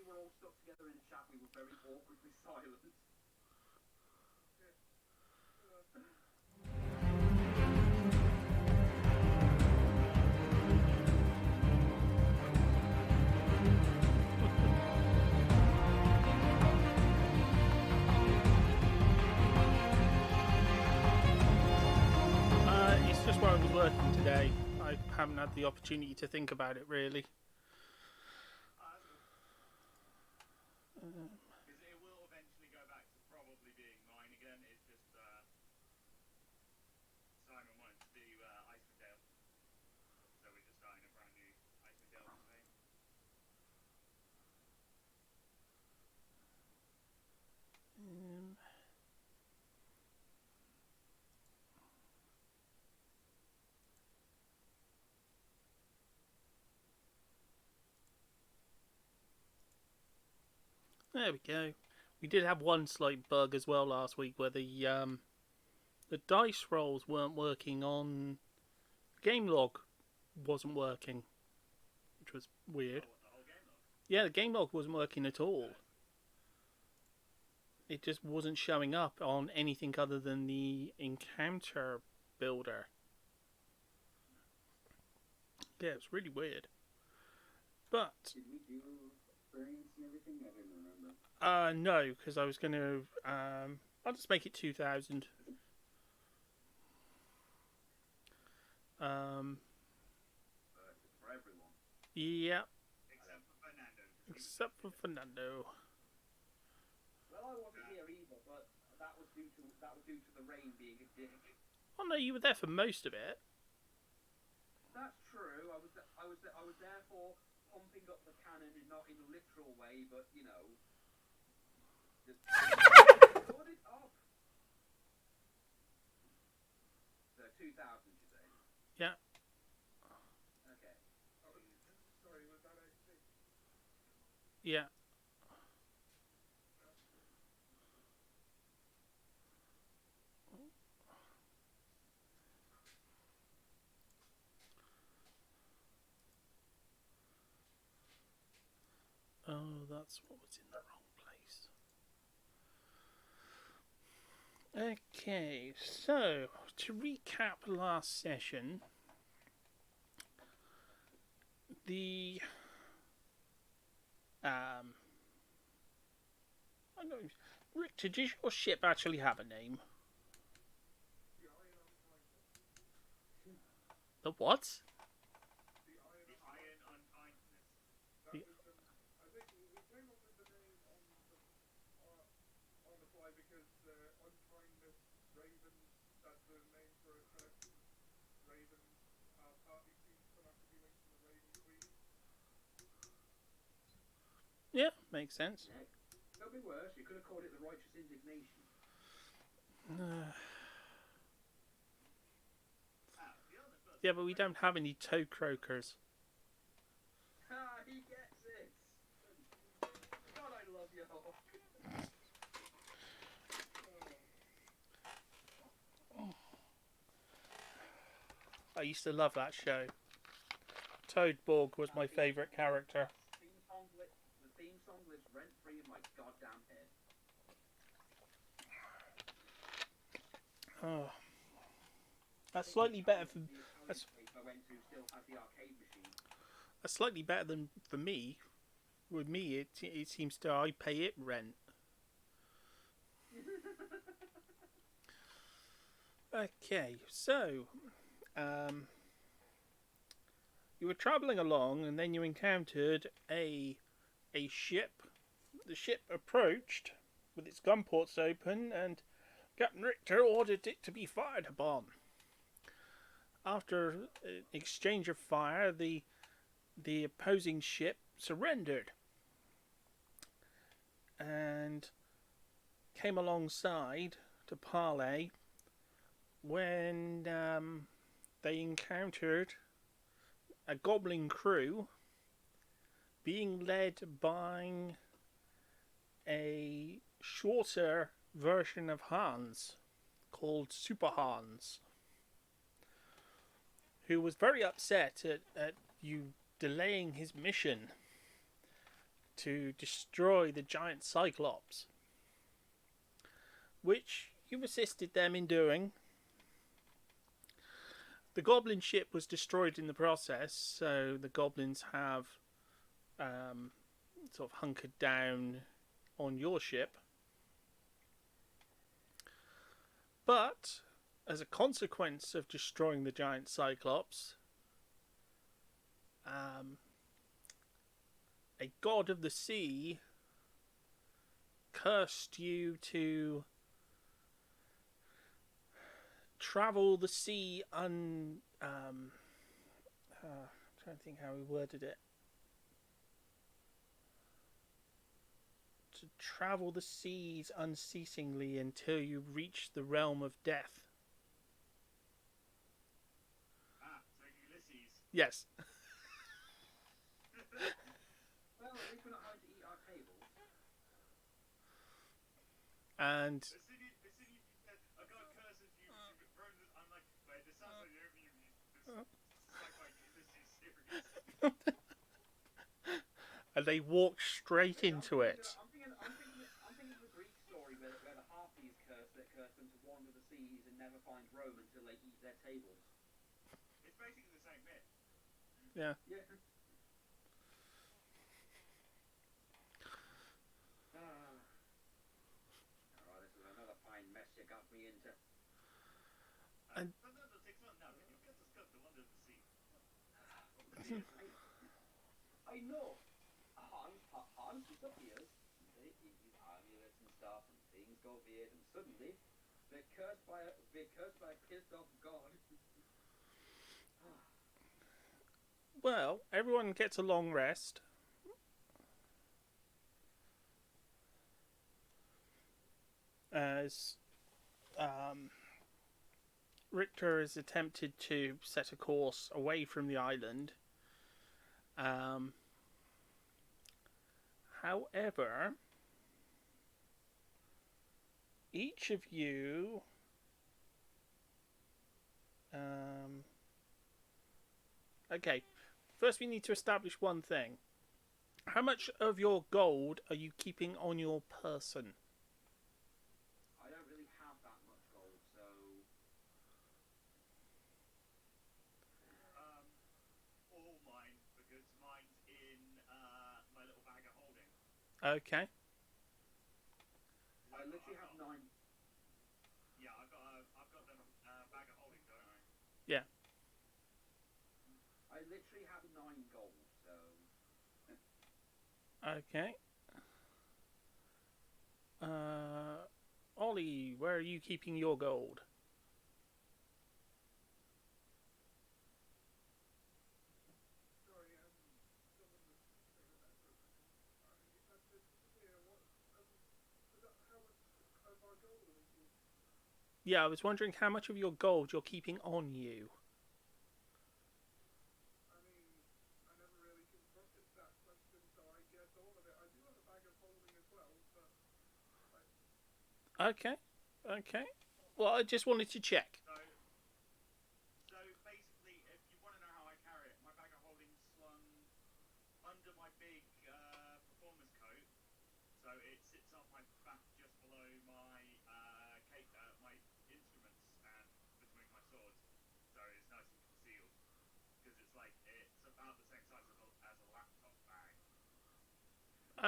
were all stuck together in a chat, we were very awkwardly silent. It's just where I was working today. I haven't had the opportunity to think about it really. Because it will eventually go back to probably being mine again. It's just Simon wanted to do Icewind Dale, so we're just starting a brand new Icewind Dale campaign. There we go. We did have one slight bug as well last week where the dice rolls weren't working on game log wasn't working, which was weird. Oh, what, the whole game log? Yeah, the game log wasn't working at all. It just wasn't showing up on anything other than the encounter builder. Yeah, it's really weird. But Did we do experience and everything? I didn't remember. no, because I was going to I'll just make it 2,000. For everyone. Yeah, Except for Fernando. except for Fernando. Well, I wasn't here either, but that was due to the rain being a dick. Oh no, you were there for most of it. That's true. I was there for pumping up the cannon, and not in a literal way, but you know, just put it up. So 2,000, you say? Yeah. Okay. Sorry, was that actually? Yeah. Oh, that's what was in the wrong place. Okay, so to recap last session, the I don't know, Richard, does your ship actually have a name? The Iron Unkindness. The what? The Iron The Iron Unkindness. That was I think we came up with the name on the fly because Unkindness Ravens, that's the name for a collection. Ravens partly seems to have to be linked to the Raven Queen. Yeah, makes sense. Yeah. Could be worse. You could have called it the Righteous Indignation. Yeah, but we don't have any toe croakers. Ah, he gets it. God, I love you. I used to love that show. Toadborg was my favourite character. The theme song lives rent free in my goddamn head. Oh. That's slightly better for that's, I went to still has the arcade machine. that's slightly better than for me. With me, it seems to I pay it rent. Okay, so you were travelling along, and then you encountered a ship. The ship approached with its gun ports open, and Captain Richter ordered it to be fired upon. After an exchange of fire, the opposing ship surrendered and came alongside to parley when they encountered a goblin crew being led by a shorter version of Hans called Super Hans, who was very upset at you delaying his mission to destroy the giant Cyclops, which you assisted them in doing. The goblin ship was destroyed in the process, so the goblins have sort of hunkered down on your ship. But, as a consequence of destroying the giant Cyclops, a god of the sea cursed you to travel the sea I'm trying to think how he worded it. To travel the seas unceasingly until you reach the realm of death. So Ulysses. Yes. Well, at least we're not having to eat our tables. And As soon as you said, a god curses you to burn this, I'm like, wait, this sounds like this sci-fi Ulysses series. and they walk straight into it. I'm thinking of the Greek story where the Harpies curse them to wander the seas and never find Rome until they eat their tables. It's basically the same myth. Yeah. Yeah. Alright, this is another fine mess you got me into. And- No, take one now. You've got to scope the wonder of the sea. I know. Hans disappears. His amulets and stuff, and things go weird, and suddenly they're cursed by a pissed off god. Well, everyone gets a long rest. As Richter has attempted to set a course away from the island. However, each of you okay, first we need to establish one thing. How much of your gold are you keeping on your person? I don't really have that much gold, so All mine, because mine's in my little bag of holding. Okay. I literally have 9. Yeah, I've got them bag of holding, don't I? Yeah. I literally have 9 gold, so Okay. Ollie, where are you keeping your gold? Sorry, someone was saying that for a second. You had to disappear. What? Is that how much of our gold are we keeping? Yeah, I was wondering how much of your gold you're keeping on you. I mean, I never really confronted that question, so I guess all of it. I do have a bag of holding as well, but Okay. Okay. Well, I just wanted to check. So basically, if you want to know how I carry it, my bag of holding slung under my big performance coat, so it sits up my back just below my my instruments and between my swords, so it's nice and concealed. Because it's about the same size as a laptop bag.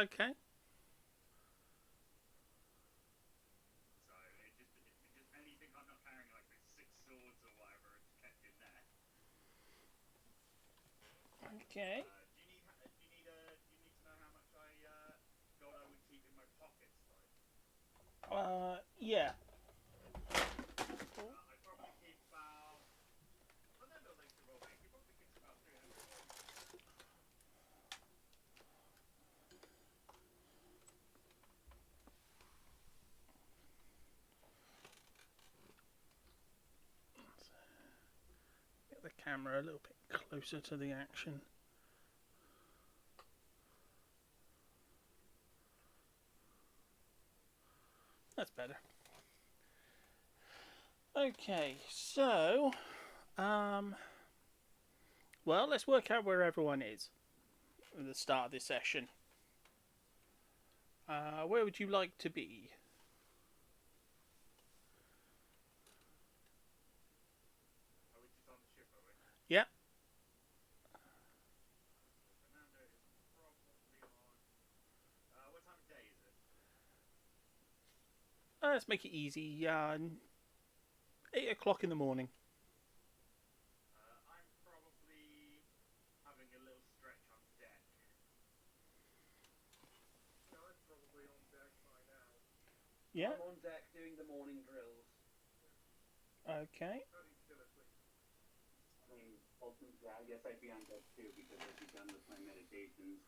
Okay. So it just anything I'm not carrying, like the 6 swords or whatever, it's kept in there. Okay. Do you need to know how much gold I would keep in my pockets though? Yeah. I probably keep about. Well, no, like the roll bank. He probably keeps about 300 gold. Get the camera a little bit closer to the action. That's better. Okay, so, well, let's work out where everyone is at the start of this session. Where would you like to be? Are we just on the ship, are we? Yeah. Fernando is probably on. What time of day is it? Let's make it easy. 8 o'clock in the morning. I'm probably having a little stretch on deck. No, I'm probably on deck by now. Yeah. I'm on deck doing the morning drills. Okay. Teddy's still asleep. I mean, ultimately, I guess I'd be on deck too because I'd be done with my meditations.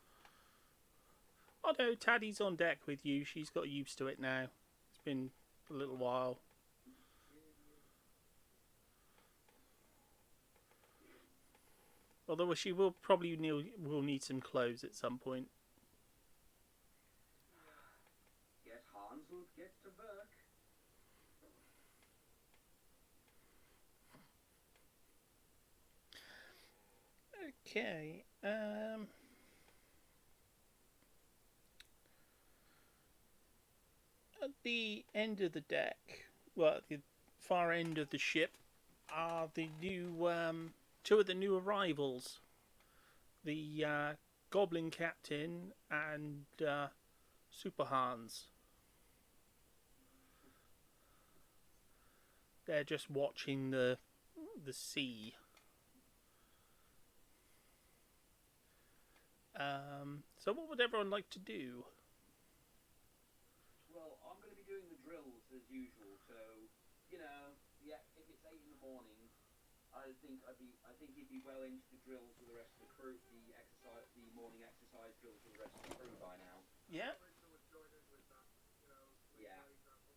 Oh no, Taddy's on deck with you. She's got used to it now. It's been a little while. Although she will probably need some clothes at some point. Get Hansel, get to work. Okay. At the end of the deck, well, at the far end of the ship, are the new two of the new arrivals. The Goblin Captain and Super Hans. They're just watching the sea. So what would everyone like to do? Well, I'm going to be doing the drills as usual, so yeah. If it's 8 in the morning, I think he'd be well into the drills with the rest of the crew, the morning exercise drills with the rest of the crew by now. Yeah. Rachel would join in with that, sleep Yeah. by example.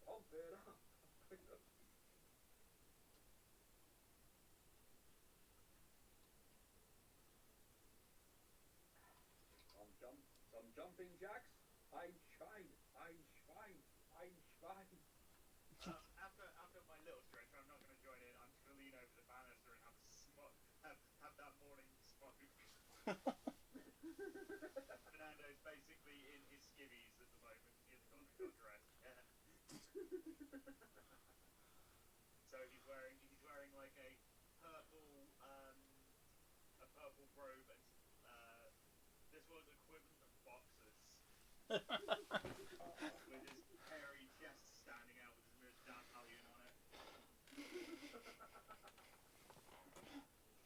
Pump it up. Some jumping jacks. Ein Schwein, ein Schwein, ein Schwein. After my little stretch, I'm not going to join in. I'm just going to lean over the banister and have a smoke. Have that morning smoke. Fernando's basically in his skivvies at the moment. He hasn't got dressed yet. So he's wearing like a purple robe and this was equivalent of boxers with his hairy chest standing out with his medallion on it. Just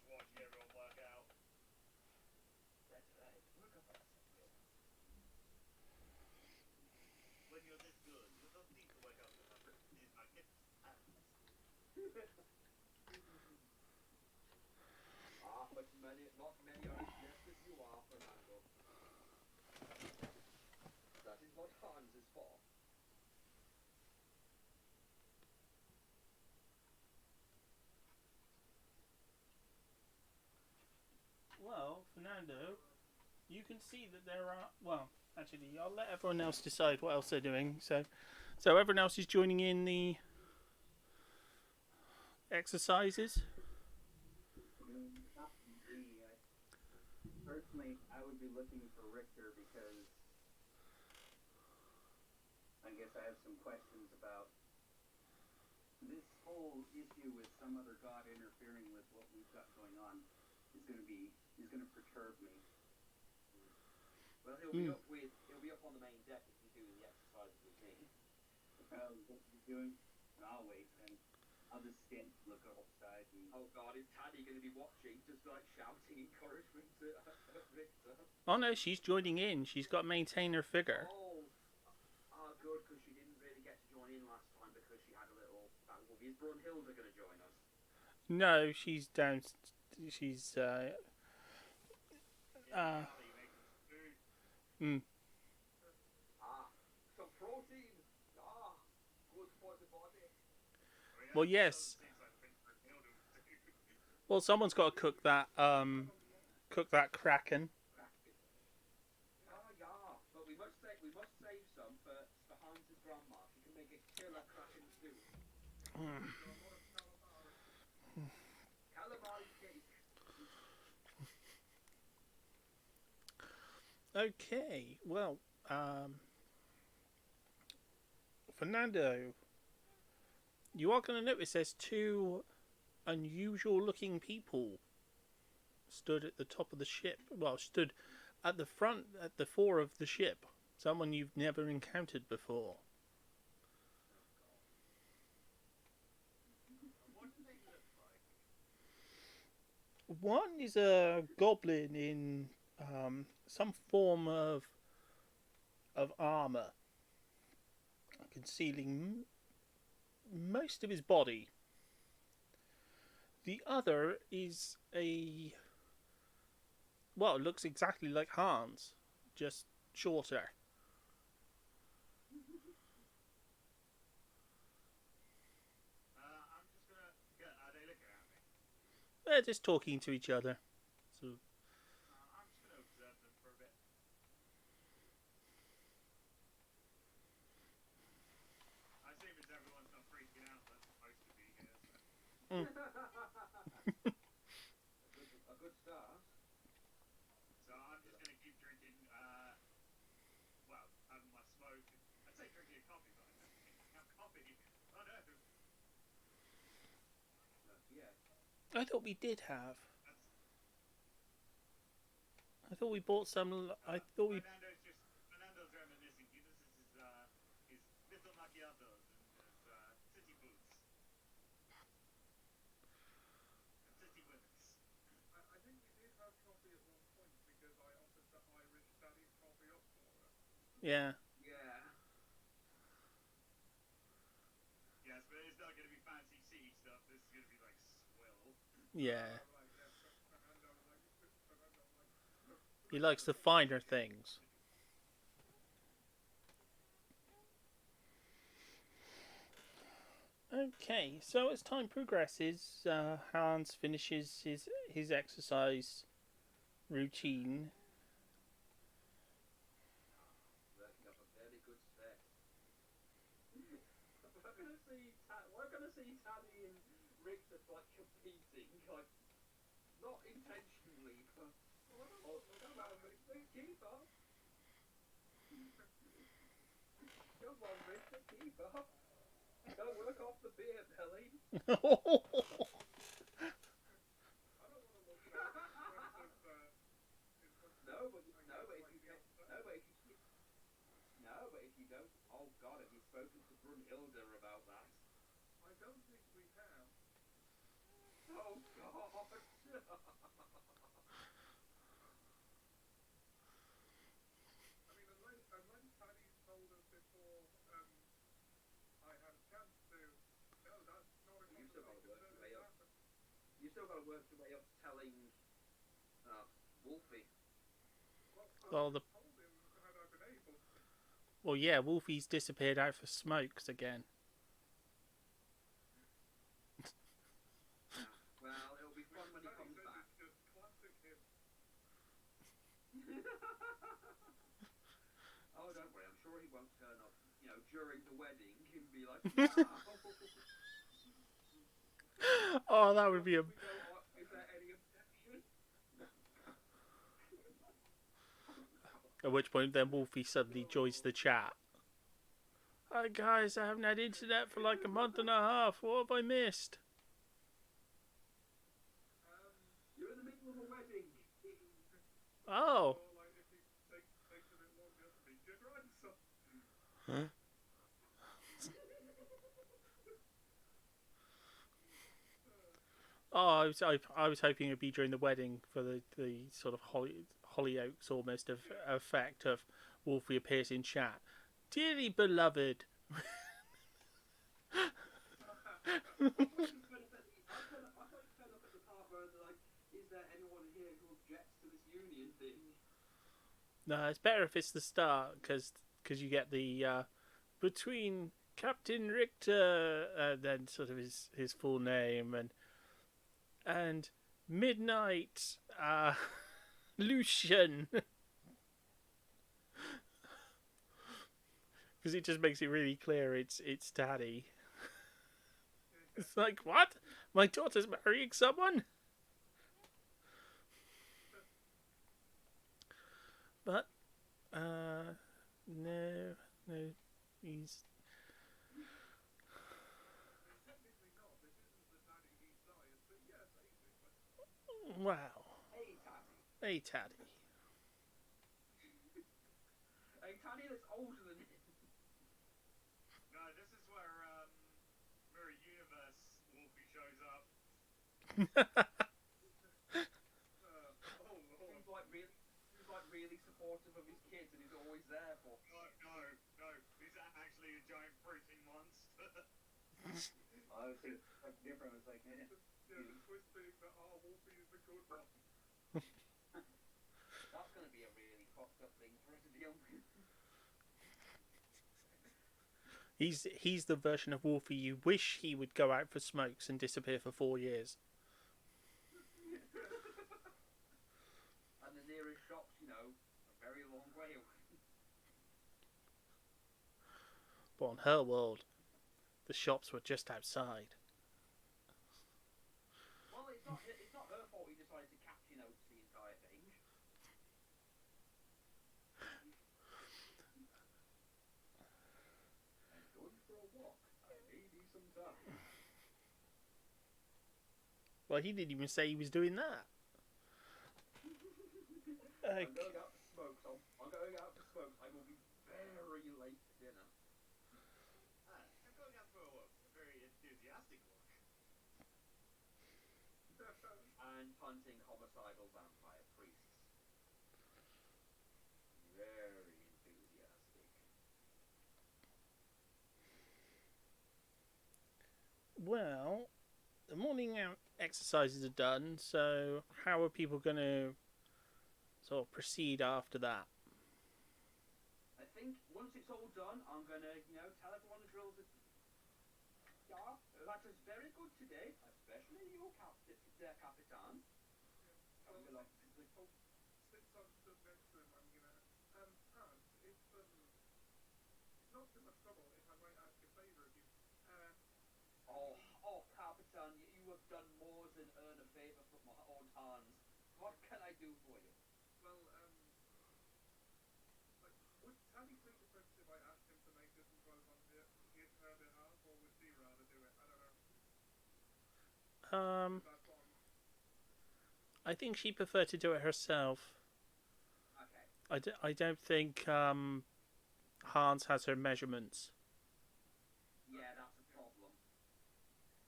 watching everyone work out. That's right. Work up on something. When you're this good, you don't need to work out so much. These magnificent hands. But not many are as blessed as you are, Fernando. That is what Hans is for. Well, Fernando, you can see that there are. Well, actually, I'll let everyone else decide what else they're doing. So everyone else is joining in the exercises. Not me. Personally, I would be looking for Richter because I guess I have some questions about this whole issue with some other god interfering with what we've got going on. Is going to perturb me. Well, he'll be up on the main deck if you're doing the exercises with me. What you're doing, and I'll wait, and I'll just stand and look outside. And Oh God, is Taddy going to be watching, just like shouting encouragement at Richter? Oh no, she's joining in. She's got to maintain her figure. Good, because she didn't really get to join in last time because she had a little battle. Is Brunhilde going to join us? No, she's down. She's Some protein. Good for the body. Well, yes. Well, someone's got to cook that kraken. Yeah, but we must save some for Hans's grandma. She can make a killer kraken stew. Calamari cake. Okay, well, Fernando, you are going to notice there's two unusual looking people stood at the top of the ship. Well, stood at the front, at the fore of the ship. Someone you've never encountered before. What do they look like? One is a goblin in some form of armor, concealing most of his body. The other is a, well, it looks exactly like Hans, just shorter. I'm just gonna. Are they looking at me? They're just talking to each other. So I'm just gonna observe them for a bit. I assume it's everyone's not freaking out that's supposed to be here. So. a good start. So I'm just gonna keep drinking. Well, having my smoke. I'd say drinking a coffee, but I don't think I have coffee. Oh no. Yeah. I thought we did have. That's, I thought we bought some. I thought we. Fernando's reminiscing. This is his little macchiatos and his city boots. And city women's. I think we did have coffee at one point because I offered the Irish Daddy's coffee up for her. Yeah. Yeah. Yes, but it's not gonna be fancy city stuff. This is gonna be like swill. Yeah. Like, yeah, Fernando, like, He likes the finer things. Okay, so as time progresses, Hans finishes his exercise routine. Working up a fairly good set. We're gonna see Taddy and Richter like competing, like not intentionally, but come on, Richter, keep up. Come on, Richter, keep up. Don't work off the beer belly. I don't want to look at No, but if you don't, oh God, have you spoken to Brunhilde about that? I don't think we have. Oh God. I mean, unless Paddy's told us before I had a chance to. No, that's not a You still gotta work conversation your way that up. has happened. You still gotta work your way up to telling Wolfie. Well, I the told him had I been able. well, yeah, Wolfie's disappeared out for smokes again. Well, it'll be fun when he Paddy comes says back. it's just classic him. Oh, don't worry, I'm sure he won't turn up, during the wedding and be like, wow. Oh, that would be a. Is there any objection? At which point, then Wolfie suddenly joins the chat. Hi guys, I haven't had internet for like a month and a half. What have I missed? You're in the middle of a wedding. Oh. Or like if he takes a bit longer to meet your grandson. Huh? Oh, I was hoping it'd be during the wedding for the sort of Hollyoaks almost of effect of Wolfie appears in chat. Dearly beloved. I thought you turned up at the part where they're like, is there anyone here who objects to this union thing? No, it's better if it's the start because you get the between Captain Richter and then sort of his full name and Midnight Lucian. Because it just makes it really clear it's Daddy. It's like, what? My daughter's marrying someone? But No, no, he's Technically not. This isn't the daddy he desired, but yeah, basically. wow. Hey, Taddy. Hey, Taddy. Hey, Taddy that's older than him. No, this is where Mirror Universe Wolfie shows up. Oh lord. He's like really supportive of his kids, and he's always there for. No. He's actually a giant fruiting monster. I was just like different. I was like, eh. Yeah, the twist being that Wolfie is the good one. That's gonna be a really fucked up thing for her to deal with. He's the version of Wolfie you wish he would go out for smokes and disappear for 4 years. And the nearest shops, a very long way away. But on her world, the shops were just outside. Well, it's not her fault he decided to capture notes the entire thing. I'm going for a walk. I may be some time. Well, he didn't even say he was doing that. I'm going out for smokes. I'm going out for smokes. I will be very late for dinner. I'm going out for a very enthusiastic walk. And hunting homicidal vampire priests. Very enthusiastic. Well, the morning exercises are done, so how are people going to sort of proceed after that? I think once it's all done, I'm gonna, tell everyone the drills. Yeah, that is very good today, especially you, Capitan. Well, since I'm stood next to him, I'm gonna. Hans, if it's not too much trouble if I might ask a favour of you. Oh, Capitan, you have done more than earn a favour from my old Hans. What can I do for you? Well, like, would Taddy take offence if I asked him to make this involve on her behalf, or would she rather do it? I don't know. That's what I'm. I think she'd prefer to do it herself. Okay. I don't think Hans has her measurements. Yeah, that's a problem.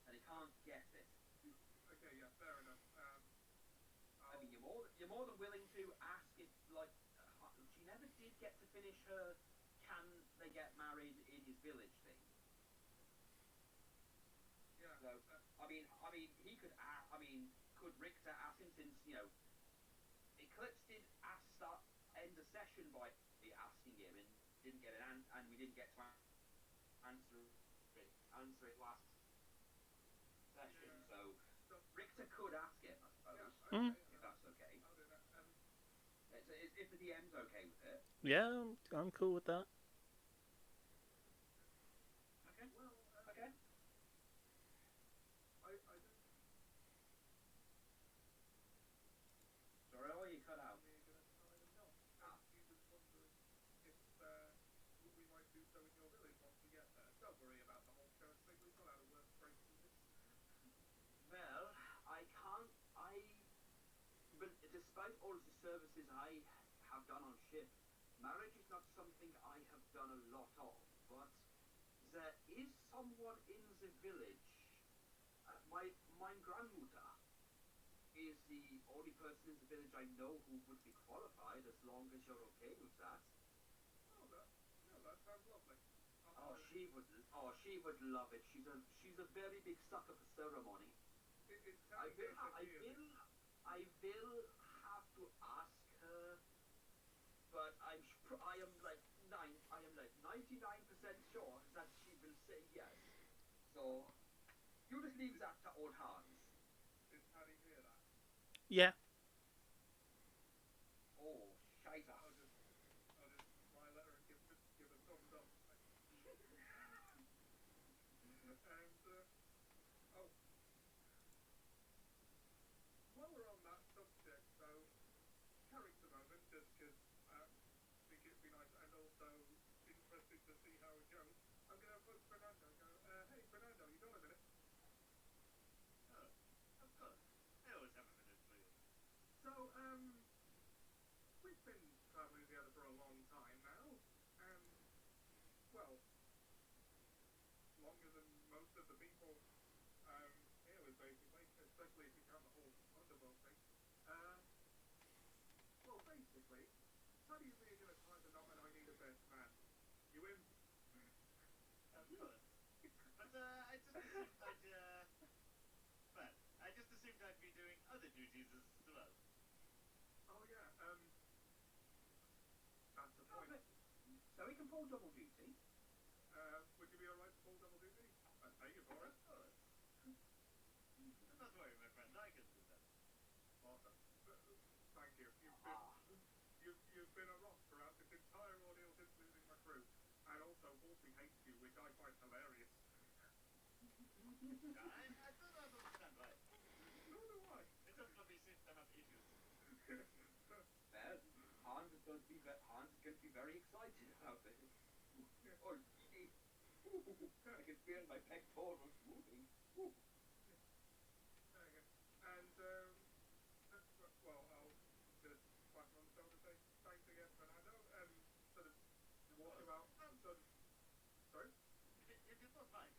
And he can't get it. Okay, yeah, fair enough. I mean, you're more than willing to ask if, like, she never did get to finish her "can they get married in his village" thing. Yeah. So, he could. Could Richter ask him, since Eclipse did end the session by asking him, and didn't get and we didn't get to answer it last session. Yeah. So Richter could ask him, I suppose, Yeah, okay. if that's okay. I'll do that. If the DM's okay with it. Yeah, I'm cool with that. Okay. Well, Okay. I don't. Sorry, oh, you cut out. We're gonna tie the knot. He was wondering if we might do so in your village once we get there. Don't worry about the whole church thing. We've got out of worse breaks than this. Well, but despite all of the services I have done on ship, marriage is not something I have done a lot of. But there is someone in the village. My grandmother is the only person in the village I know who would be qualified, as long as you're okay with that. Oh, that sounds lovely. She would love it. She's a very big sucker for ceremony. It's I Taddy will here. I will have to ask her, but I am like 99% sure that she will say yes. So you just leave that to old Hans. Is Taddy hear that? Yeah. Oh, shite. I'll just smile at her and give a thumbs up. While we're on that subject, though, character moment, just because I think it so interested to see how it goes. I'm going to approach Fernando and go, hey, Fernando, you got a minute? Oh, of course. I always have a minute for you. So, we've been traveling together for a long time now, and, well, longer than most of the people here with, basically, especially if you count the whole underworld thing. Well, basically, how do you think you're going to tie the knot and I need a best man? You in? Of course. But I just assumed well, I just assumed I'd be doing other duties as well. Oh, yeah, that's the point. So he can pull double duty. Would you be alright to pull double duty? I'd pay you for it. Of course. Do not worry, my friend. I can do that. Awesome. Thank you. You've been a rock throughout this entire ordeal since losing my crew. And also, Wolfie hates you, which I find hilarious. I do not understand why. Nor do I. It just probably seems to have issues. Well, Hans is going to be very excited about this. Oh, gee. I can feel my pectorals moving. There you go. And, well, I'll just pat him on the shoulder and say, thanks again, Fernando, and sort of walk him out, sort of, sorry? If you don't mind,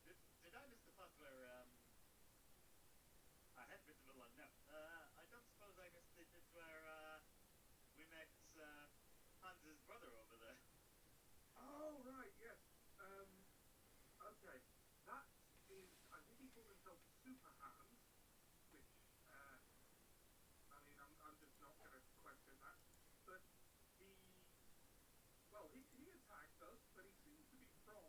did I miss the part where, I had a bit of a long nap. I don't suppose I missed the bit where, we met, Hans's brother over there. Oh, right, yes. Okay. That is, I think he called himself Super Hans, which, I mean, I'm just not going to question that. But he attacked us, but he seems to be from,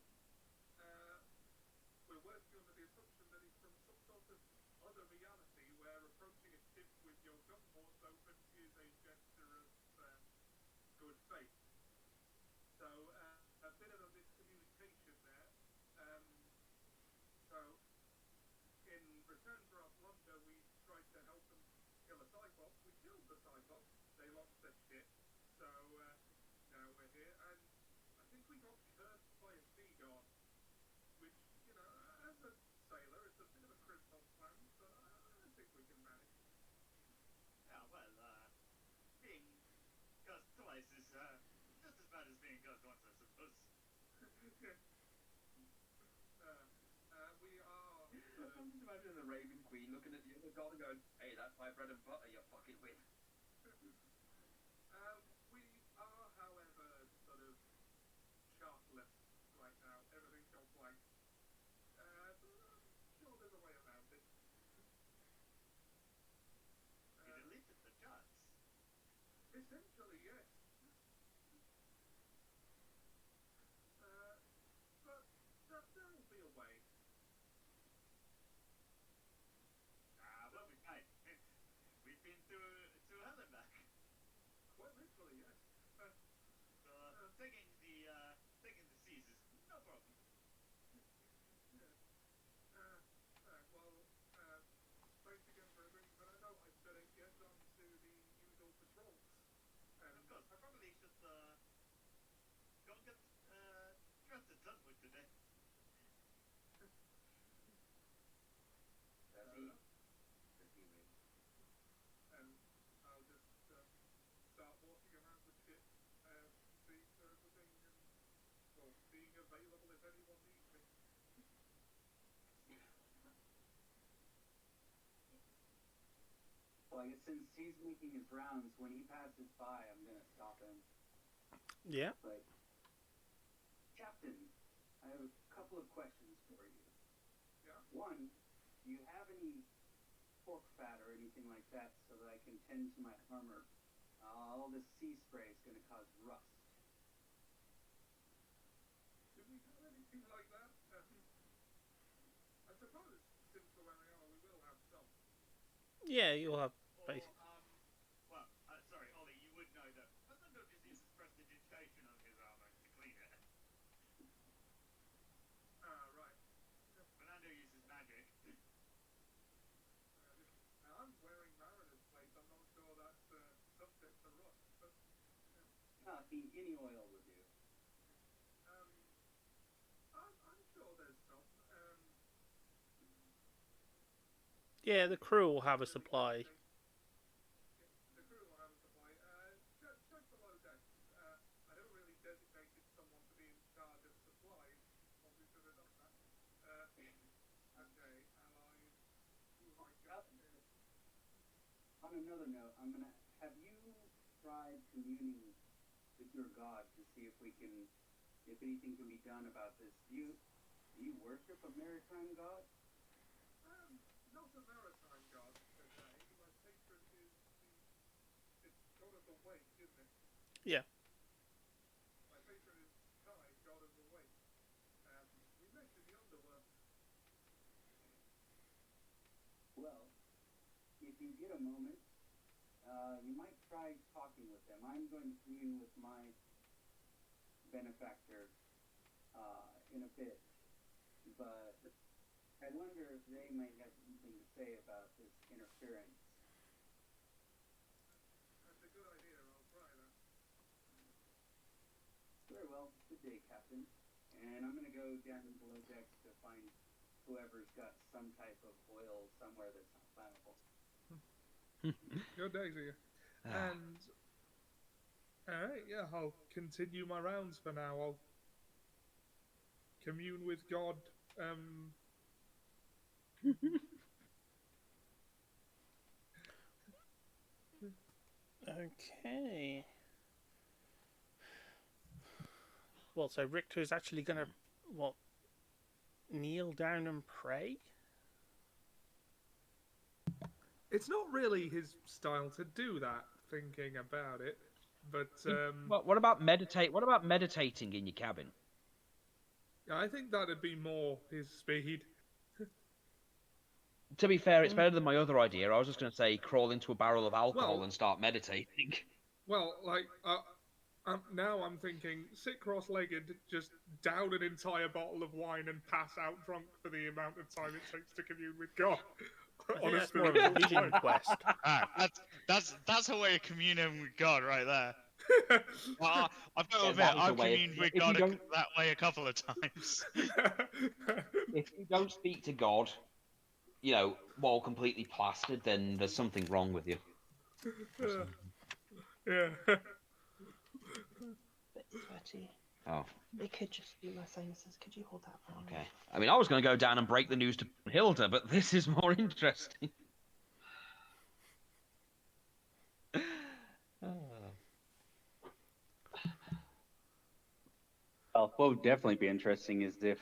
we're working under the assumption that he's from some sort of other reality where approaching a ship with your gun ports open is a gesture of, good faith. So, a bit of a miscommunication there. So, in return for our blunder, we tried to help them kill a Cyclops. We killed the Cyclops. They lost their ship. So, now we're here. And I think we got cursed by a sea god. Which, you know, as a sailor, it's a bit of a criminal plan, but I think we can manage. Yeah, well, being cursed twice is, just as bad as being cursed once, I suppose. We are. I'm just imagining the Raven Queen looking at the other god and going, hey, that's my bread and butter, you fucking win. We are, however, sort of chartless right now. Everything's gone blank. But I'm sure there's a way around it. You deleted the charts. Essentially, yes. But there will be a way. Well, we might. We've been to hell and back. Quite literally, yes. So, taking the seas is no problem. Yeah. Well, thanks again for everything, but I know I'd better get on to the usual patrols. Of course, I probably should, go and get, dressed at some point today. Does he? Does he win? And I'll just start walking around the ship, seeing for everything, and, well, being available if anyone needs me. Well, I guess since he's making his rounds, when he passes by, I'm gonna stop him. Yeah. Like, Captain, I have a couple of questions for you. Yeah. One, do you have any pork fat or anything like that so that I can tend to my armor? All this sea spray is gonna cause rust. Do we have anything like that? I suppose, since we're where we are, we will have some. Yeah, you'll have Or, basic. well, sorry, Ollie, you would know that Fernando just uses prestidigitation on his armor to clean it. Right. Fernando uses magic. Now, I'm wearing Mariner's plate. I'm not sure that's subject to rust, but... Any oil would do. Yeah, the crew will have a supply. The crew will have a supply. Check below decks. I never really designated someone to be in charge of supplies. Probably should have done that. Okay, allies. Who have I got here? On another note, have you tried communing with your god to see if anything can be done about this? Do you worship a maritime god? Not a maritime god today. My patron is it's god of the wake, isn't it? Yeah. My patron is Kai, god of the wake. We met in the underworld. Well, if you get a moment, you might try talking with them. I'm going to commune with my benefactor in a bit, but I wonder if they might have something to say about this interference. That's a good idea. I'll try that. Very well. Good day, Captain. And I'm going to go down below decks to find whoever's got some type of oil somewhere that's not flammable. Good day to you. And alright, yeah, I'll continue my rounds for now. I'll commune with God. Okay. Well, so Richter is actually going to, what, kneel down and pray? It's not really his style to do that, thinking about it. But What about meditate? What about meditating in your cabin? I think that'd be more his speed. To be fair, it's better than my other idea. I was just going to say crawl into a barrel of alcohol Well- and start meditating. Well, like, now I'm thinking, sit cross-legged, just down an entire bottle of wine and pass out drunk for the amount of time it takes to commune with God. I think On a that's more of a spiritual vision plane. quest. That's a way of communing with God right there. Well, I've got to Yeah, admit, that is a I've way of- communed with if you God don't- that way a couple of times. If you don't speak to God, while completely plastered, then there's something wrong with you. Yeah. Sweaty. Oh, It could just be my sinuses. Could you hold that for me? okay. I mean, I was going to go down and break the news to Hilda, but this is more interesting. Well, what would definitely be interesting is if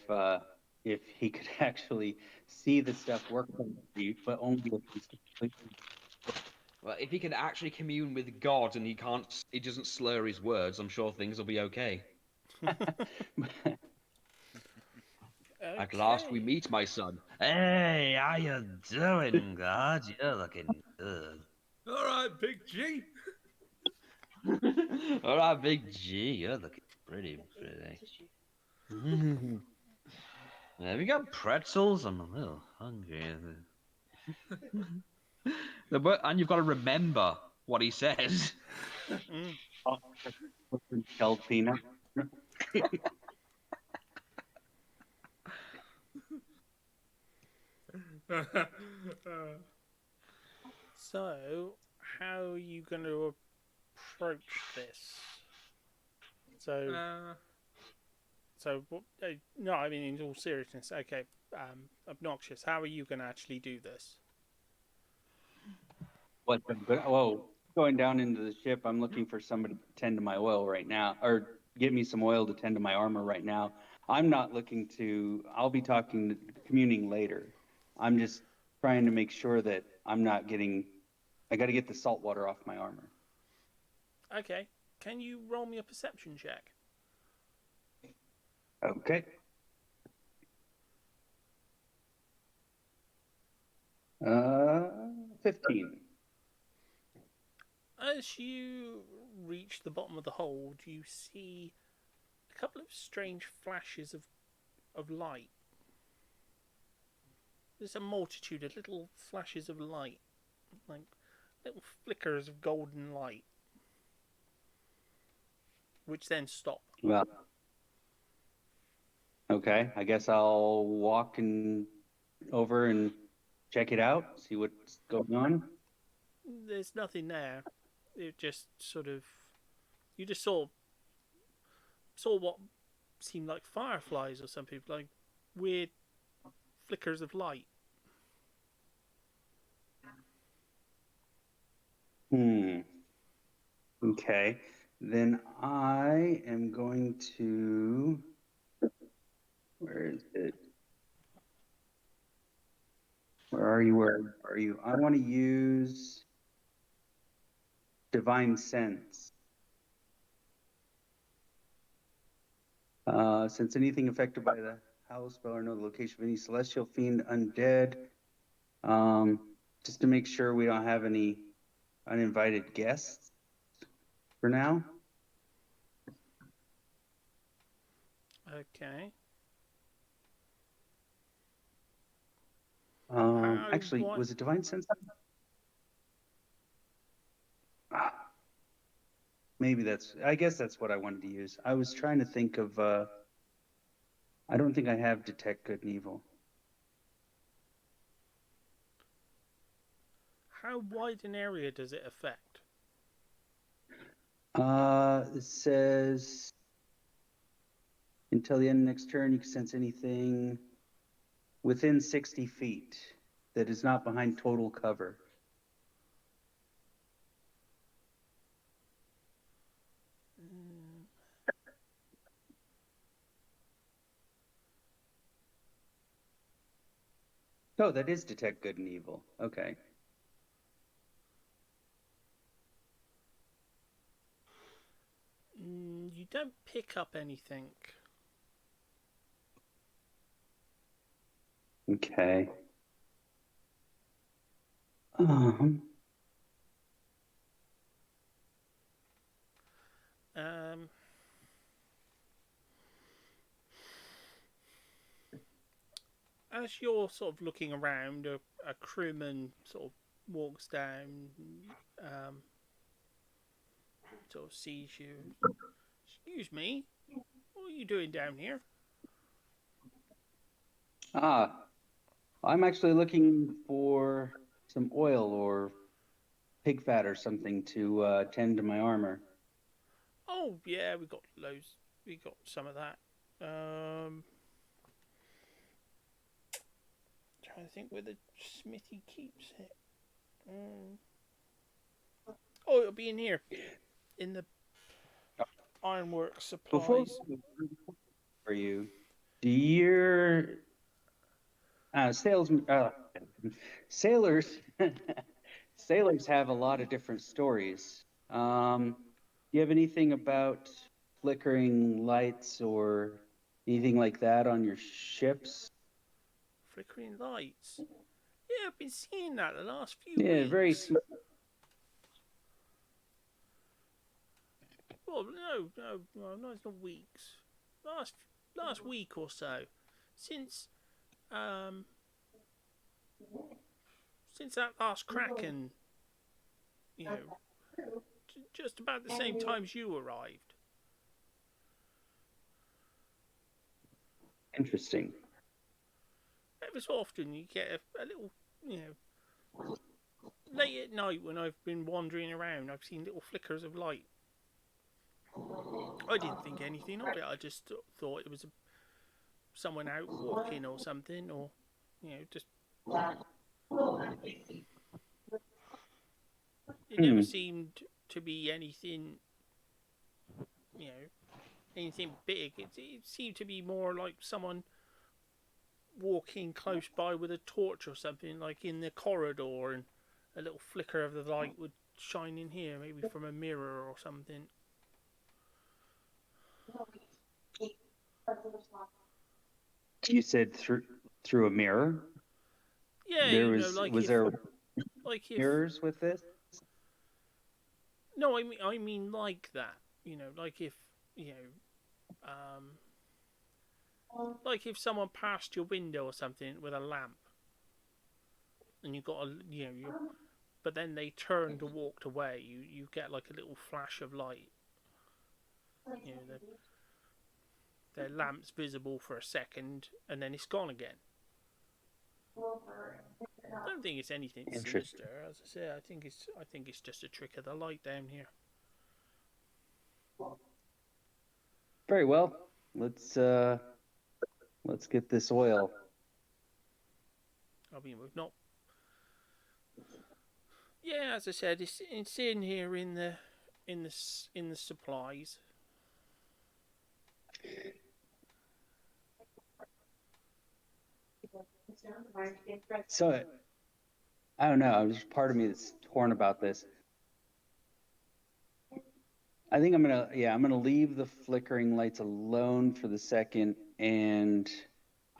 he could actually see the stuff work on you, but only if he's completely. Well, if he can actually commune with God and he doesn't slur his words, I'm sure things will be okay. At last we Okay. meet, my son. Hey, how you doing, God? You're looking good. All right, Big G. All right, Big G, you're looking pretty. Tissue. Have you got pretzels? I'm a little hungry. And you've got to remember what he says. Shelled peanut. So, how are you going to approach this? So, no, I mean, in all seriousness, okay, Obnoxious, how are you going to actually do this? Going down into the ship, I'm looking for somebody to tend to my oil right now, or get me some oil to tend to my armor right now. I'm not looking to. I'll be communing later. I'm just trying to make sure that I'm not getting. I got to get the salt water off my armor. Okay, can you roll me a perception check? Okay. 15. As you reach the bottom of the hold, you see a couple of strange flashes of light. There's a multitude of little flashes of light, like little flickers of golden light, which then stop. Well, okay. I guess I'll walk over and check it out, see what's going on? There's nothing there. It just sort of you just saw what seemed like fireflies or something, like weird flickers of light. Hmm. Okay. Then I am going to. Where is it? Where are you? Where are you? I want to use Divine Sense. Since anything affected by the howl spell or know the location of any celestial fiend undead, just to make sure we don't have any uninvited guests for now. Okay. Actually, was it Divine Sense? Maybe I guess that's what I wanted to use. I was trying to think of, I don't think I have Detect Good and Evil. How wide an area does it affect? It says until the end of next turn, you can sense anything within 60 feet that is not behind total cover. Oh, that is Detect Good and Evil. Okay. You don't pick up anything. Okay. As you're sort of looking around, a crewman sort of walks down, um, sort of sees you. Excuse me, what are you doing down here? I'm actually looking for some oil or pig fat or something to tend to my armor. Oh yeah, we got loads. We got some of that. Trying to think where the smithy keeps it. Oh, it'll be in here, in the ironwork Before supplies. for you, do your sales sailors sailors have a lot of different stories. Do you have anything about flickering lights or anything like that on your ships? Flickering lights. Yeah, I've been seeing that the last few Yeah, weeks. very small. Well, no, it's not weeks. Last week or so, since um since that last Kraken, you know, just about the same time as you arrived. Interesting. Every so often you get a little, you know, late at night when I've been wandering around, I've seen little flickers of light. I didn't think anything of it. I just thought it was someone out walking or something, or just it never seemed to be anything, you know, anything big. It seemed to be more like someone walking close by with a torch or something, like in the corridor, and a little flicker of the light would shine in here, maybe from a mirror or something. You said through a mirror? Yeah, There was there like if mirrors with this? no, I mean like that. Like if you know, like if someone passed your window or something with a lamp, and you got but then they turned and walked away. You get like a little flash of light. Their lamp's visible for a second, and then it's gone again. I don't think it's anything Interesting. sinister. As I say, I think it's just a trick of the light down here. Very well. Let's get this oil. I mean, we've not. Yeah, as I said, it's in here in the supplies. So I don't know. There's part of me that's torn about this. I think I'm gonna leave the flickering lights alone for the second, and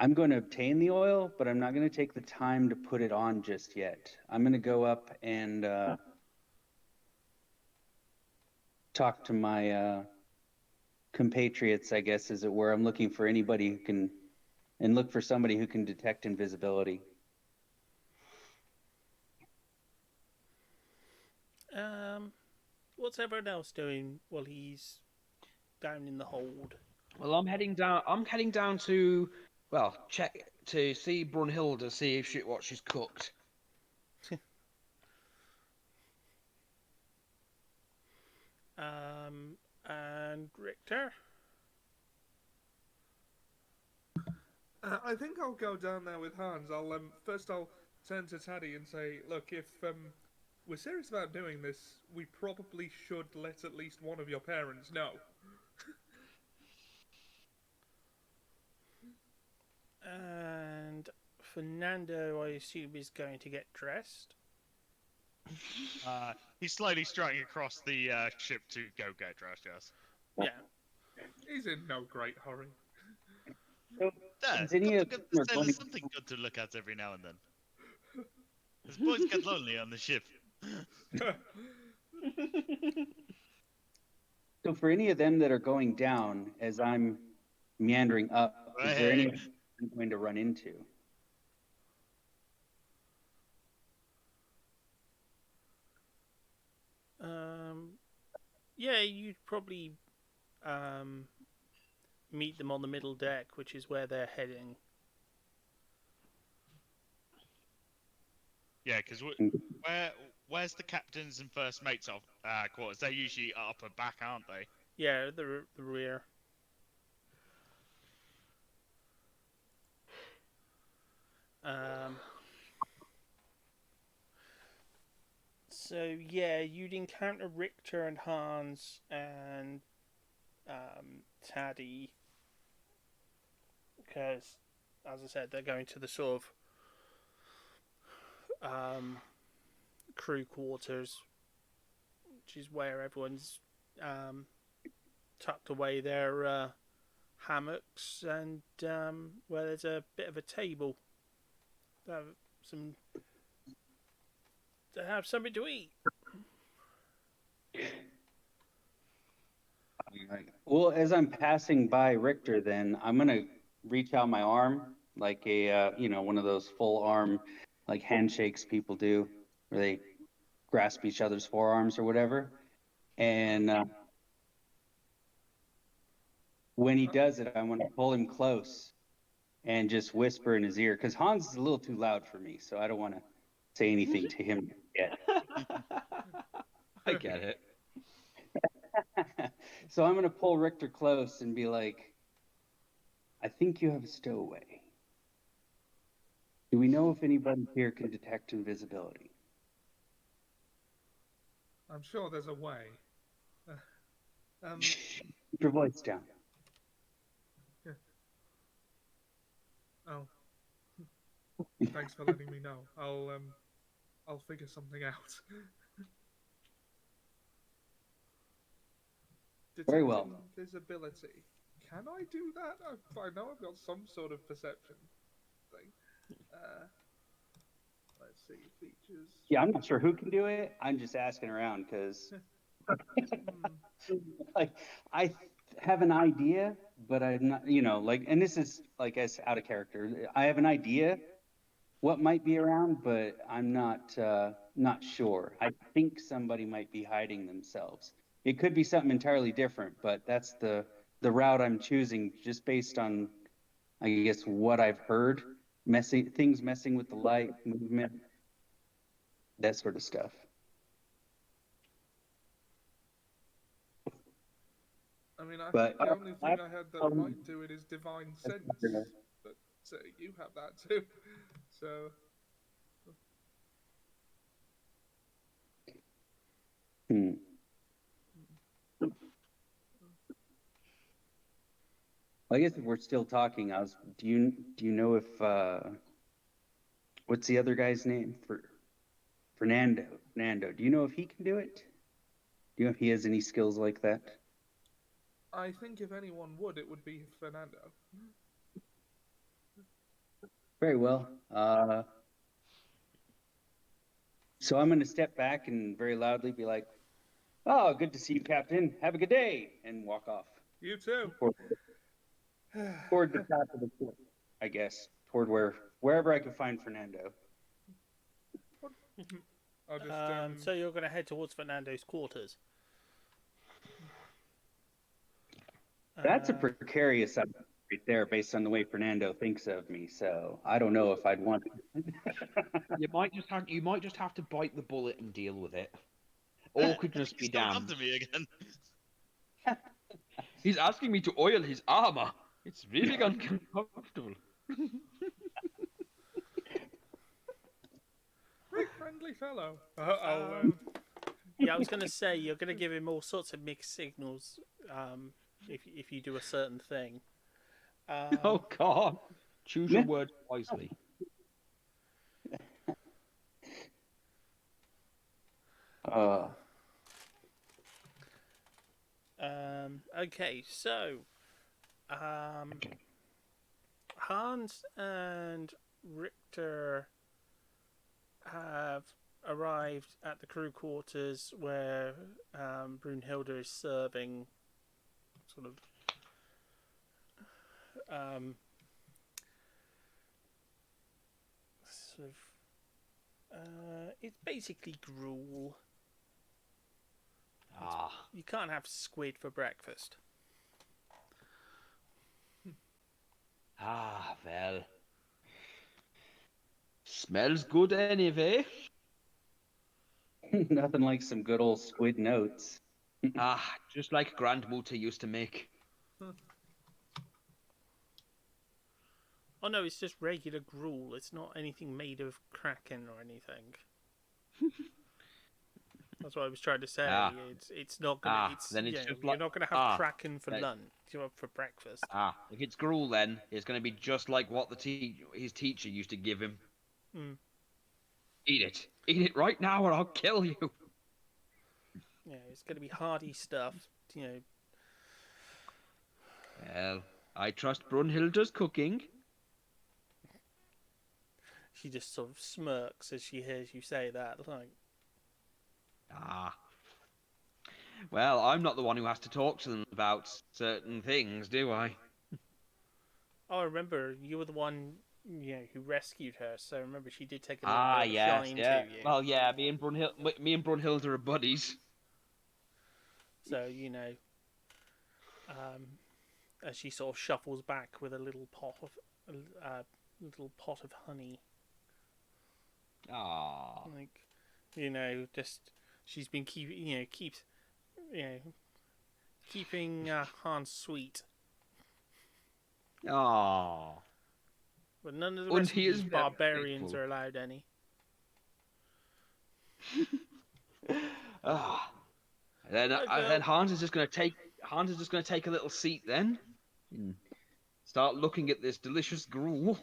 I'm going to obtain the oil, but I'm not going to take the time to put it on just yet. I'm going to go up and talk to my compatriots, I guess, as it were. I'm looking for anybody who can, and look for somebody who can detect invisibility. What's everyone else doing while he's down in the hold? Well, I'm heading down to, well, check to see Brunhilde, see if what she's cooked. And Richter. I think I'll go down there with Hans. I'll turn to Taddy and say, look, if we're serious about doing this, we probably should let at least one of your parents know. And Fernando, I assume, is going to get dressed. He's slowly strutting across the ship to go get dressed, yes. Yeah. He's in no great hurry. So, There's something good to look at every now and then. His boys get lonely on the ship. So for any of them that are going down as I'm meandering up, is there any I'm going to run into? Yeah, you'd probably meet them on the middle deck, which is where they're heading. Yeah, because where's the captains and first mates of quarters? They're usually up and back, aren't they? Yeah, the rear. So yeah, you'd encounter Richter and Hans and Taddy, because, as I said, they're going to the sort of crew quarters, which is where everyone's tucked away their hammocks and where there's a bit of a table. To have something to eat. Well, as I'm passing by Richter, then I'm gonna reach out my arm like a one of those full arm like handshakes people do, where they grasp each other's forearms or whatever. And when he does it, I'm gonna pull him close and just whisper in his ear, because Hans is a little too loud for me, so I don't want to say anything to him yet. I get it. So I'm going to pull Richter close and be like, I think you have a stowaway. Do we know if anybody here can detect invisibility? I'm sure there's a way. Keep your voice down. Yeah. Oh. Thanks for letting me know. I'll figure something out. Very well. Detecting invisibility. Can I do that? I know I've got some sort of perception thing. Let's see, features. Yeah, I'm not sure who can do it. I'm just asking around because like I have an idea, but I'm not, and this is like as out of character. I have an idea what might be around, but I'm not sure. I think somebody might be hiding themselves. It could be something entirely different, but that's the route I'm choosing just based on, I guess, what I've heard. messing with the light, movement, that sort of stuff. I mean, I But think the only thing I had that might do it is divine sense, but you have that too. So I guess if we're still talking, do you know if what's the other guy's name for Fernando? Fernando, do you know if he can do it? Do you know if he has any skills like that? I think if anyone would, it would be Fernando. Very well. So I'm going to step back and very loudly be like, "Oh, good to see you, Captain. Have a good day," and walk off. You too. Toward the top of the cliff, I guess. Toward wherever I can find Fernando. I'll just So you're going to head towards Fernando's quarters. That's a precarious outcome right there, based on the way Fernando thinks of me. So I don't know if I'd want to. You might just have to bite the bullet and deal with it. Or could just be He's come damned. after me again. He's asking me to oil his armor. It's really uncomfortable. Right, friendly fellow. Yeah, I was going to say you're going to give him all sorts of mixed signals if you do a certain thing. Oh God! Choose your words wisely. Okay, so Hans and Richter have arrived at the crew quarters where Brunhilde is serving sort of it's basically gruel. You can't have squid for breakfast. Well. Smells good anyway. Nothing like some good old squid notes. Just like Grandmutter used to make. Oh no, it's just regular gruel. It's not anything made of kraken or anything. That's what I was trying to say. It's not gonna. Then it's just you're like, not gonna have kraken for lunch. For breakfast. If it's gruel, then it's going to be just like what his teacher used to give him. Eat it right now, or I'll kill you. Yeah, it's gonna be hearty stuff. Well, I trust Brunhilde's cooking. She just sort of smirks as she hears you say that. Like, well, I'm not the one who has to talk to them about certain things, do I? oh, I remember you were the one, who rescued her. So remember, she did take a little bit of a shine to you. Well, yeah, me and Brunhilde are buddies. So as she sort of shuffles back with a little pot of honey. Just she's been keeping Hans sweet. But none of the rest of these barbarians are allowed any. Then Hans is just going to take a little seat then. Start looking at this delicious gruel.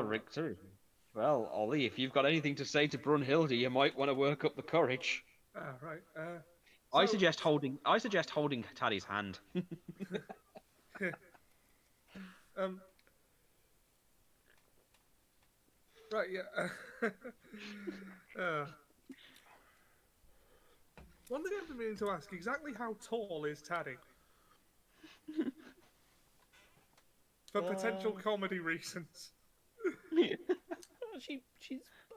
Richter. Well, Ollie, if you've got anything to say to Brunhilde, you might want to work up the courage. Right. I suggest holding Taddy's hand. Right. Yeah. One thing I've been meaning to ask: exactly how tall is Taddy? For potential comedy reasons. She's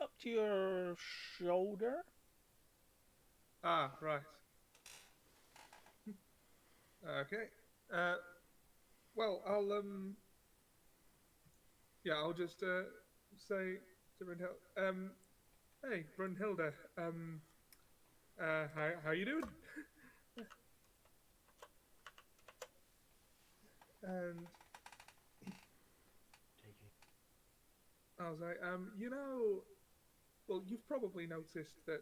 up to your shoulder. Ah, right. Okay. Uh, well, I'll just say to Brunhilde, hey, Brunhilde, how you doing? And I was like, well, you've probably noticed that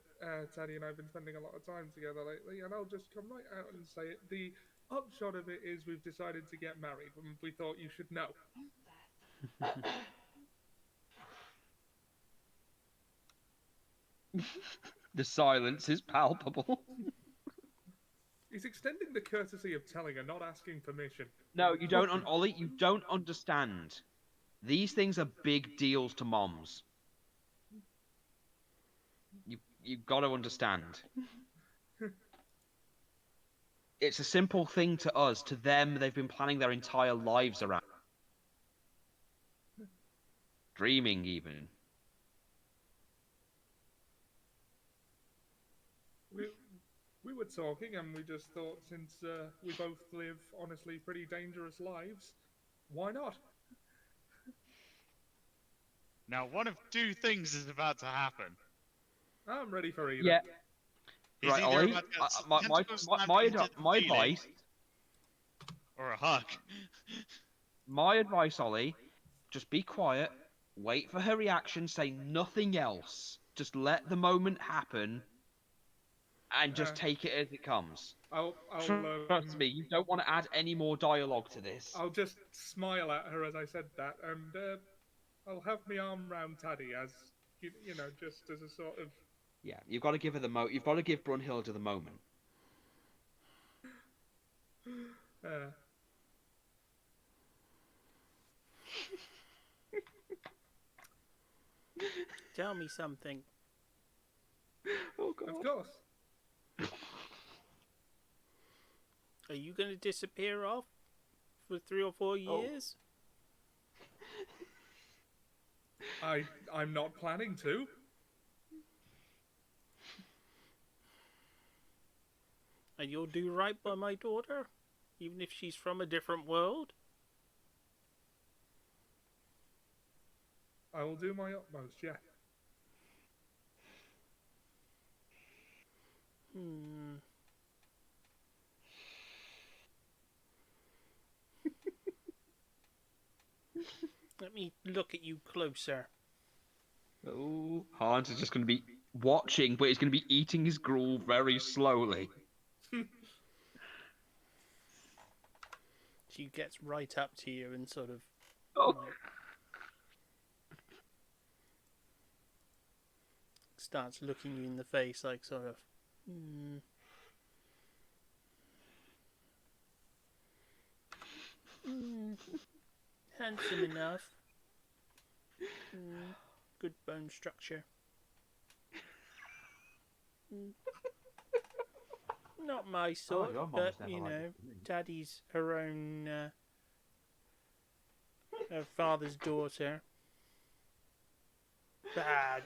Taddy and I have been spending a lot of time together lately, and I'll just come right out and say it. The upshot of it is we've decided to get married, and we thought you should know. The silence is palpable. He's extending the courtesy of telling her, not asking permission. No, you don't, Ollie. You don't understand. These things are big deals to moms. You've got to understand. It's a simple thing to us. To them, they've been planning their entire lives around. Dreaming, even. We were talking, and we just thought, since we both live honestly pretty dangerous lives, why not? Now, one of two things is about to happen. I'm ready for either. Yeah. He's Right, either Ollie. about to get My tentacles slammed my into the my ceiling, advice. or a hug. My advice, Ollie. Just be quiet. Wait for her reaction. Say nothing else. Just let the moment happen, and just take it as it comes. Trust me, you don't want to add any more dialogue to this. I'll just smile at her as I said that, and I'll have my arm round Taddy as you know, just as a sort of. Yeah, you've got to give her the You've got to give Brunhilde the moment. Tell me something. Oh God. Of course. Are you going to disappear off for 3 or 4 years? I'm not planning to. And you'll do right by my daughter, even if she's from a different world? I will do my utmost, yeah. Let me look at you closer. Oh, Hans is just going to be watching, but he's going to be eating his gruel very slowly. She gets right up to you and sort of starts looking you in the face, like sort of. Handsome enough. Good bone structure. Not my sort, but you know, Daddy's her own, her father's daughter.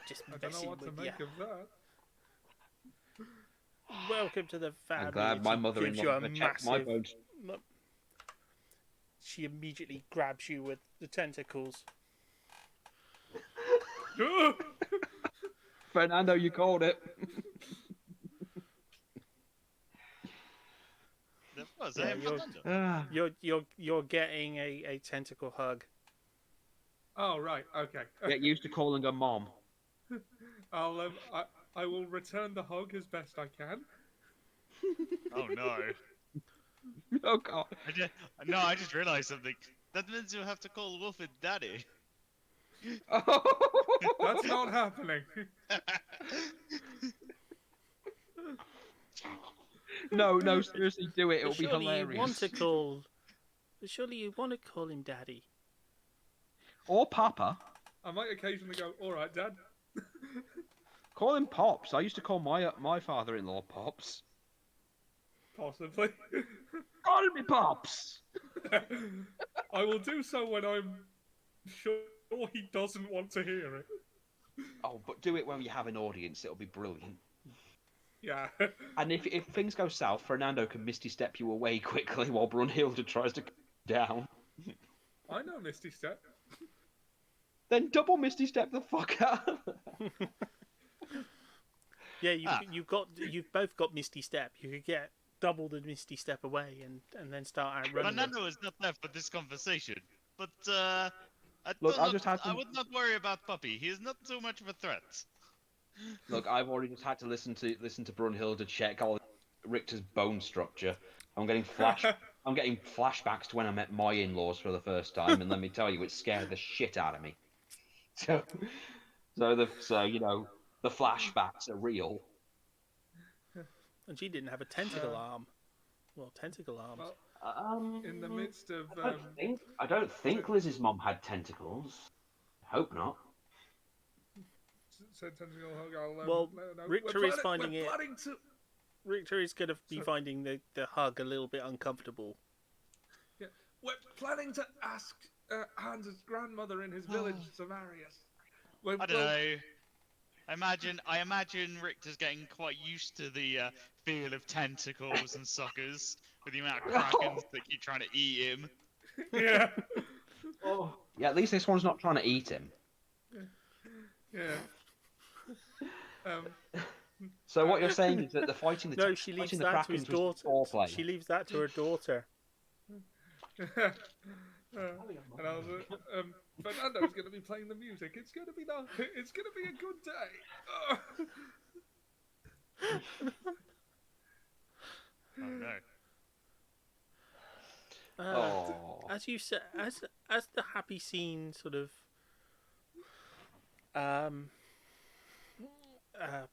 Just I don't know what to make of that. Welcome to the family. I'm glad my mother-in-law checked my bones. She immediately grabs you with the tentacles. Fernando, you called it. You're getting a tentacle hug. Oh right, okay. Get used to calling her mom. I will return the hug as best I can. Oh no. Oh God. I just realised something. That means you'll have to call Wolfie Daddy. That's not happening. No, seriously, do it. It'll be hilarious. Surely you want to call him Daddy. Or Papa. I might occasionally go, all right, Dad. Call him Pops. I used to call my father-in-law Pops. Possibly. Call me Pops. I will do so when I'm sure he doesn't want to hear it. Oh, but do it when you have an audience. It'll be brilliant. Yeah. And if things go south, Fernando can Misty Step you away quickly while Brunhilde tries to calm you down. I know Misty Step. Then double Misty Step the fuck out. Yeah, Ah. you've both got Misty Step. You could get double the Misty Step away and then start outrunning them. Fernando is not there for this conversation, but Look, I just had I to. would not worry about Puppy. He is not so much of a threat. Look, I've already just had to listen to Brunhilde check all Richter's bone structure. I'm getting flashbacks to when I met my in-laws for the first time, and let me tell you, it scared the shit out of me. So you know, the flashbacks are real. And she didn't have a tentacle arm. Well, tentacle arms. Well, in the midst of I don't think Liz's mom had tentacles. I hope not. said tentacle hug, I'll Well, let her know. Richter is finding we're it. planning to. Richter is going to be Sorry. finding the hug a little bit uncomfortable. Yeah, we're planning to ask Hans's grandmother in his village, Samarius. I don't know. I imagine Richter's getting quite used to the feel of tentacles and suckers with the amount of krakens that keep trying to eat him. Yeah. Oh. Yeah, at least this one's not trying to eat him. Yeah. So what you're saying is that the fighting the No, she leaves fighting the that to his krakens was daughter. foreplay. She leaves that to her daughter. And I was Fernando's going to be playing the music. It's going to be It's going to be a good day. Oh no. As you said, as the happy scene sort of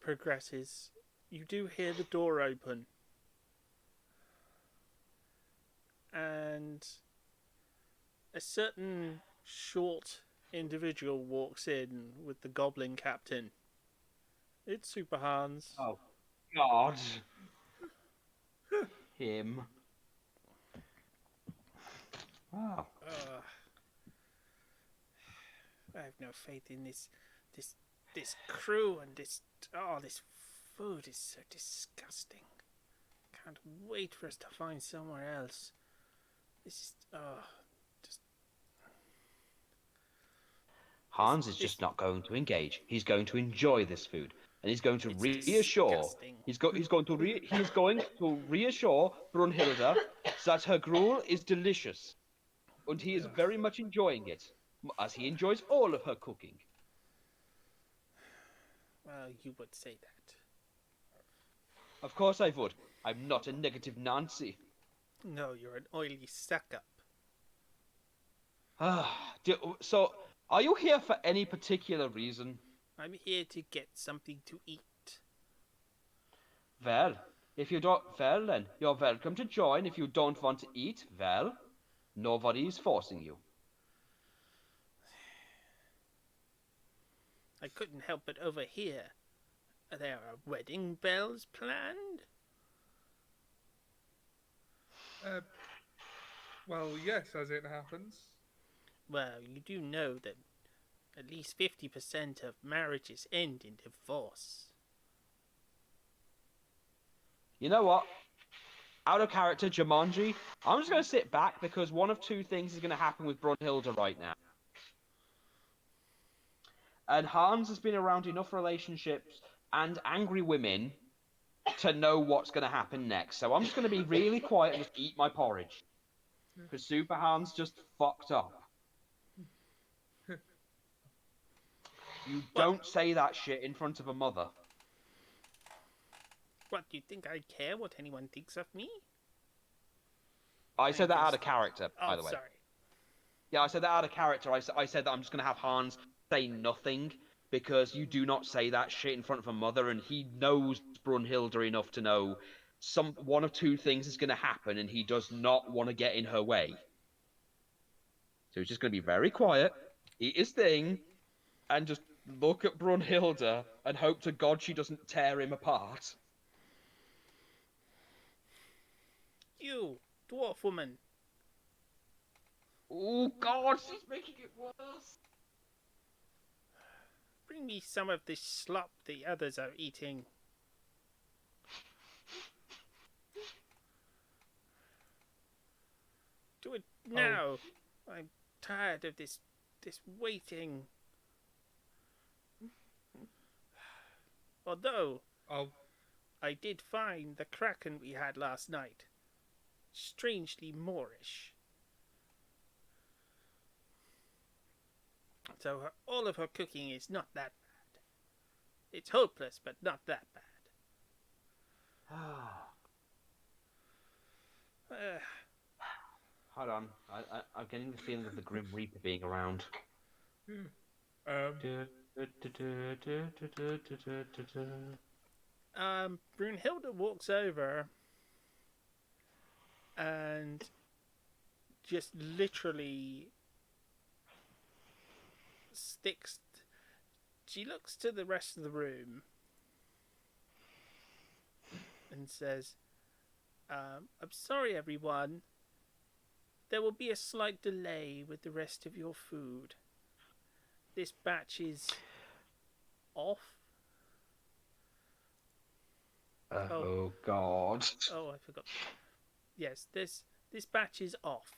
progresses, you do hear the door open, and a certain short individual walks in with the goblin captain. It's Super Hans. Oh, God. Him. Wow. I have no faith in this crew and this food is so disgusting. Can't wait for us to find somewhere else. This is Hans is just not going to engage. He's going to enjoy this food, and he's going to It's reassure. disgusting. He's going to reassure Brunhilde that her gruel is delicious, and he is very much enjoying it, as he enjoys all of her cooking. Well, you would say that. Of course I would. I'm not a negative Nancy. No, you're an oily suck-up. So, are you here for any particular reason? I'm here to get something to eat. Well, if you don't, well then, you're welcome to join. If you don't want to eat, well, nobody is forcing you. I couldn't help but overhear. There are wedding bells planned? Well, yes, as it happens. Well, you do know that at least 50% of marriages end in divorce. You know what? Out of character, Jumanji, I'm just going to sit back because one of two things is going to happen with Brunhilde right now. And Hans has been around enough relationships and angry women to know what's going to happen next. So I'm just going to be really quiet and just eat my porridge. Because Super Hans just fucked up. You don't say that shit in front of a mother. What, do you think I care what anyone thinks of me? I said that out of character, by the way. Sorry. Yeah, I said that out of character. I said that I'm just going to have Hans say nothing because you do not say that shit in front of a mother, and he knows Brunhilde enough to know one of two things is going to happen, and he does not want to get in her way. So he's just going to be very quiet, eat his thing, and just look at Brunhilde and hope to God she doesn't tear him apart. You, dwarf woman. Oh God, she's making it worse. Bring me some of this slop the others are eating. Do it now. I'm tired of this waiting. Although I'll I did find the kraken we had last night strangely Moorish. So all of her cooking is not that bad. It's hopeless, but not that bad. Hold on. I'm getting the feeling of the Grim Reaper being around. Brunhilde walks over and just literally sticks. She looks to the rest of the room and says, I'm sorry, everyone. There will be a slight delay with the rest of your food. This batch is off. Oh God. Oh, I forgot. Yes, this batch is off.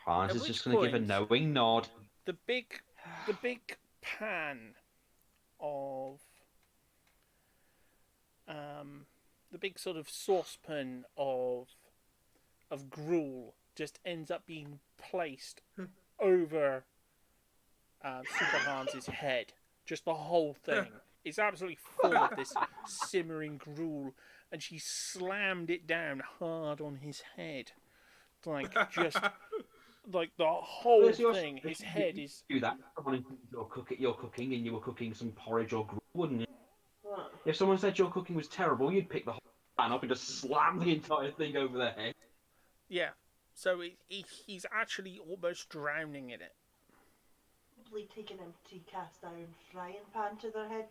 Hans At is which just going to give a point- knowing nod. The big pan of the big sort of saucepan of gruel just ends up being placed over Super Hans's head. Just the whole thing. It's absolutely full of this simmering gruel, and she slammed it down hard on his head. Like, just, like the whole thing. His head is... Do that. You're cooking and you were cooking some porridge or gruel, wouldn't you? What? If someone said your cooking was terrible, you'd pick the whole pan up and just slam the entire thing over their head. Yeah. So he's actually almost drowning in it. Probably take an empty cast iron frying pan to their head.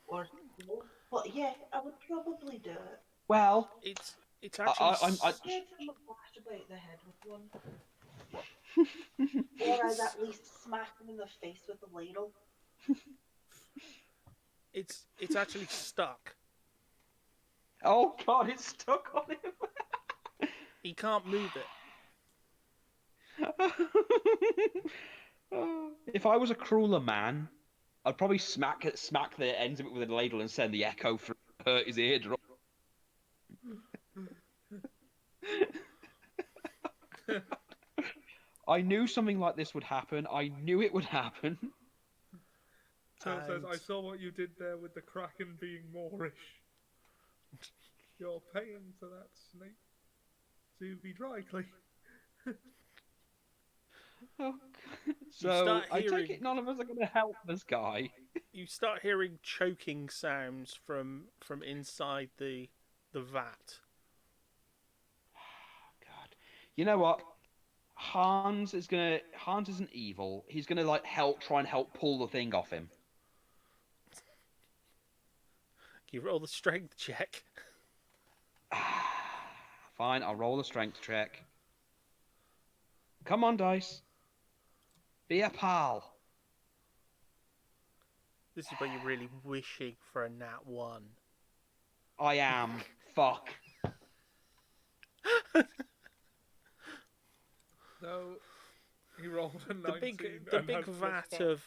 Or no. But yeah, I would probably do it. Well, It's actually... Give him a bash about the head with one. Or I'd at least smack him in the face with a ladle. It's actually stuck. oh God, it's stuck on him. He can't move it. If I was a crueler man, I'd probably smack the ends of it with a ladle and send the echo through, hurt his eardrum. I knew something like this would happen. I knew it would happen. Till says, And- I saw what you did there with the kraken being Moorish. You're paying for that snake to be dry clean. So start I take hearing- it none of us are going to help this guy. You start hearing choking sounds from inside the vat. God, you know what? Hans isn't evil. He's gonna like try and help pull the thing off him. You roll the strength check. Fine, I'll roll a strength check. Come on, dice. Be a pal. This is where you're really wishing for a nat 1. I am. Fuck. No, he rolled a 19 The and big has vat +5.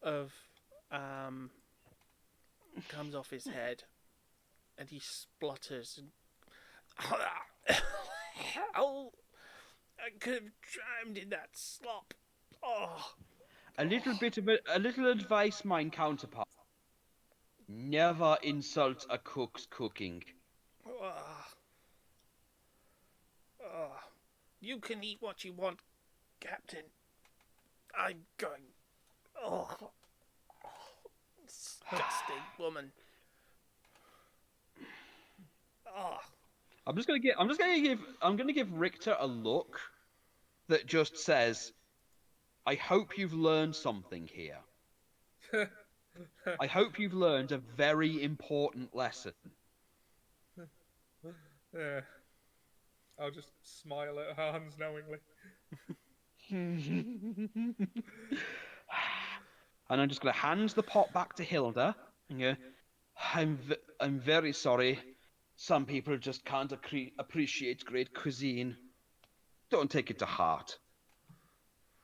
of comes off his head, and he splutters. And, oh, I could have drowned in that slop. Oh, A little advice, mine counterpart. Never insult a cook's cooking. You can eat what you want, Captain. I'm going. Oh, disgusting woman. Oh. I'm gonna give Richter a look that just says, I hope you've learned something here. I hope you've learned a very important lesson. Yeah. I'll just smile at Hans knowingly. And I'm just going to hand the pot back to Hilda Yeah. I'm very sorry. Some people just can't appreciate great cuisine. Don't take it to heart.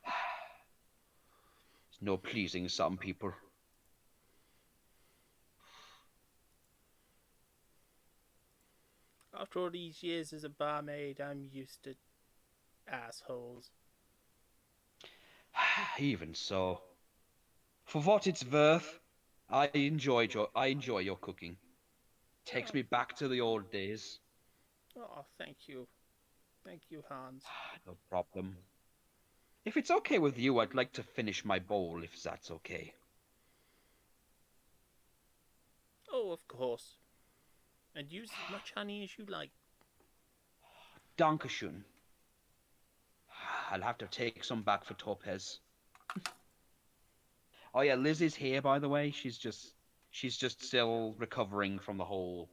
There's no pleasing some people. After all these years as a barmaid, I'm used to assholes. Even so, for what it's worth, I enjoy your cooking. Takes me back to the old days. Oh, thank you. Thank you, Hans. No problem. If it's okay with you, I'd like to finish my bowl, if that's okay. Oh, of course. And use as much honey as you like. Dankeschön. I'll have to take some back for Topaz. Oh yeah, Liz is here, by the way. She's just still recovering from the whole.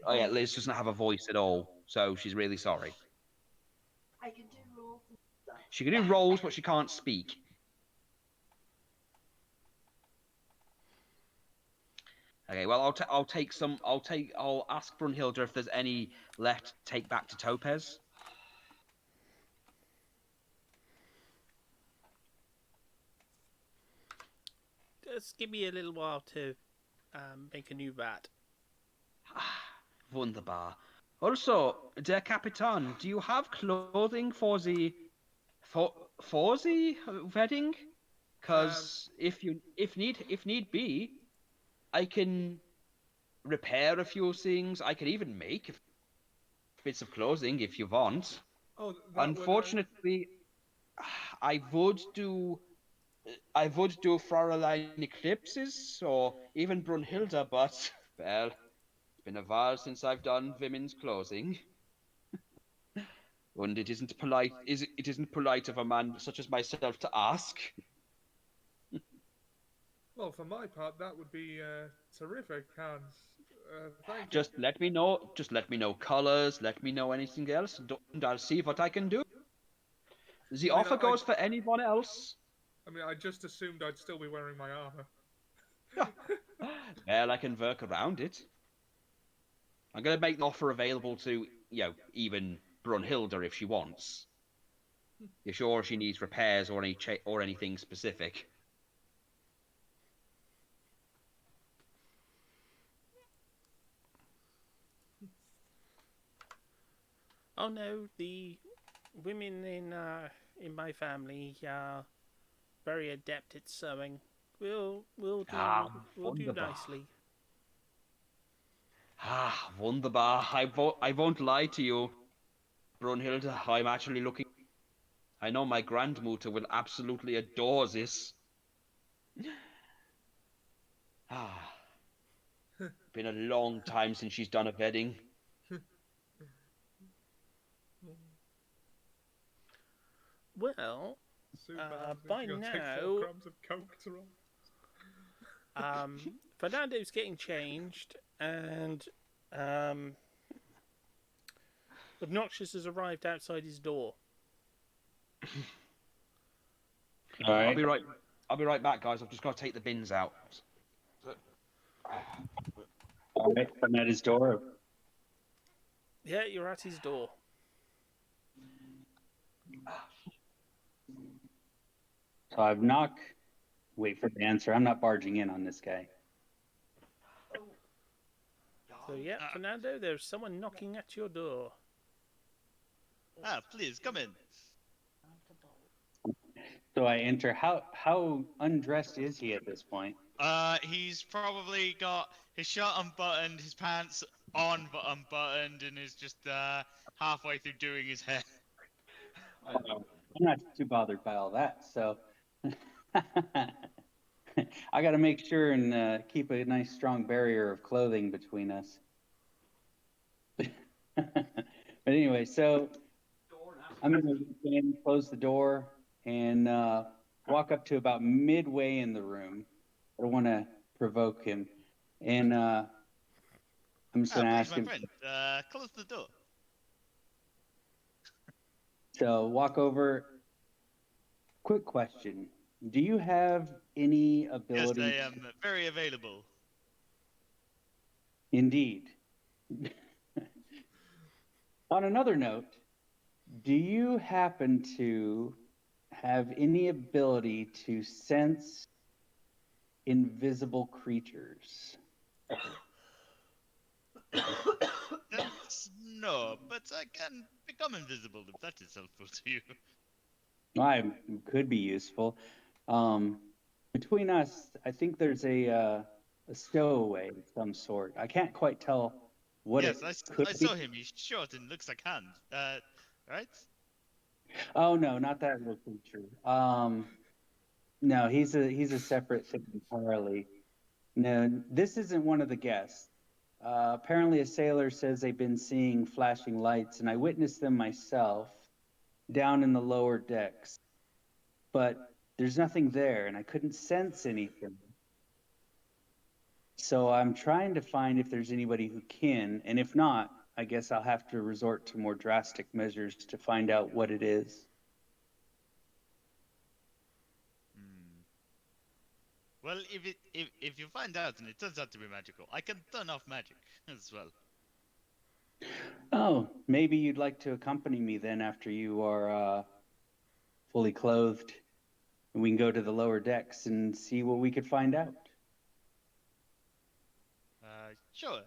Oh yeah, Liz doesn't have a voice at all, so she's really sorry. I can do rolls and stuff. She can do rolls, but she can't speak. Okay, well I'll ask Brunhilde if there's any left to take back to Topaz. Just give me a little while to make a new vat. Wunderbar. Also, der Kapitän, do you have clothing for the wedding? Cause if need be, I can repair a few things. I can even make bits of clothing if you want. Oh, that Unfortunately, I would do Fräulein Eclipses or even Brunhilde, but well, it's been a while since I've done women's clothing. And it isn't polite of a man such as myself to ask. well, for my part, that would be terrific, Hans. Thank you. Just let me know. Just let me know colors. Let me know anything else, and I'll see what I can do. The I mean, offer goes for anyone else. I just assumed I'd still be wearing my armor. Well, I can work around it. I'm gonna make the offer available to even Brunhilde if she wants. You're sure she needs repairs or anything specific? Oh no, the women in my family are very adept at sewing. We'll do Wunderbar. nicely. Wunderbar. I won't lie to you, Brunhilde. I'm actually looking. I know my grandmutter will absolutely adore this. Ah, been a long time since she's done a wedding. Well, Soon Hans by needs to go take 4 now, grams of coke to roll. Fernando's getting changed, and Obnoxious has arrived outside his door. All right. I'll be right back, guys. I've just got to take the bins out. All right. I'm at his door. Yeah, you're at his door. So I've knocked. Wait for the answer. I'm not barging in on this guy. So yeah, Fernando, there's someone knocking at your door. Please come in. So I enter. How undressed is he at this point? He's probably got his shirt unbuttoned, his pants on but unbuttoned, and is just halfway through doing his hair. I'm not too bothered by all that. So I got to make sure and keep a nice strong barrier of clothing between us. But anyway, so I'm going to go in, close the door, and walk up to about midway in the room. I don't want to provoke him. And I'm just going to Please, ask my him. friend, close the door. So walk over. Quick question. do you have any Yes, ability? I am very available. Indeed. On another note, do you happen to have any ability to sense invisible creatures? No, but I can become invisible if that is helpful to you. I could be useful. Between us, I think there's a stowaway of some sort. I can't quite tell what Yes, it could I be. saw him. He's short and looks like Hand. Right? Oh no, not that little creature. No, he's a separate thing entirely. No, this isn't one of the guests. Apparently, a sailor says they've been seeing flashing lights, and I witnessed them myself down in the lower decks. But there's nothing there, and I couldn't sense anything. So I'm trying to find if there's anybody who can, and if not, I guess I'll have to resort to more drastic measures to find out what it is. Hmm. Well, if you find out and it turns out to be magical, I can turn off magic as well. Oh, maybe you'd like to accompany me then after you are fully clothed, and we can go to the lower decks and see what we could find out. Sure,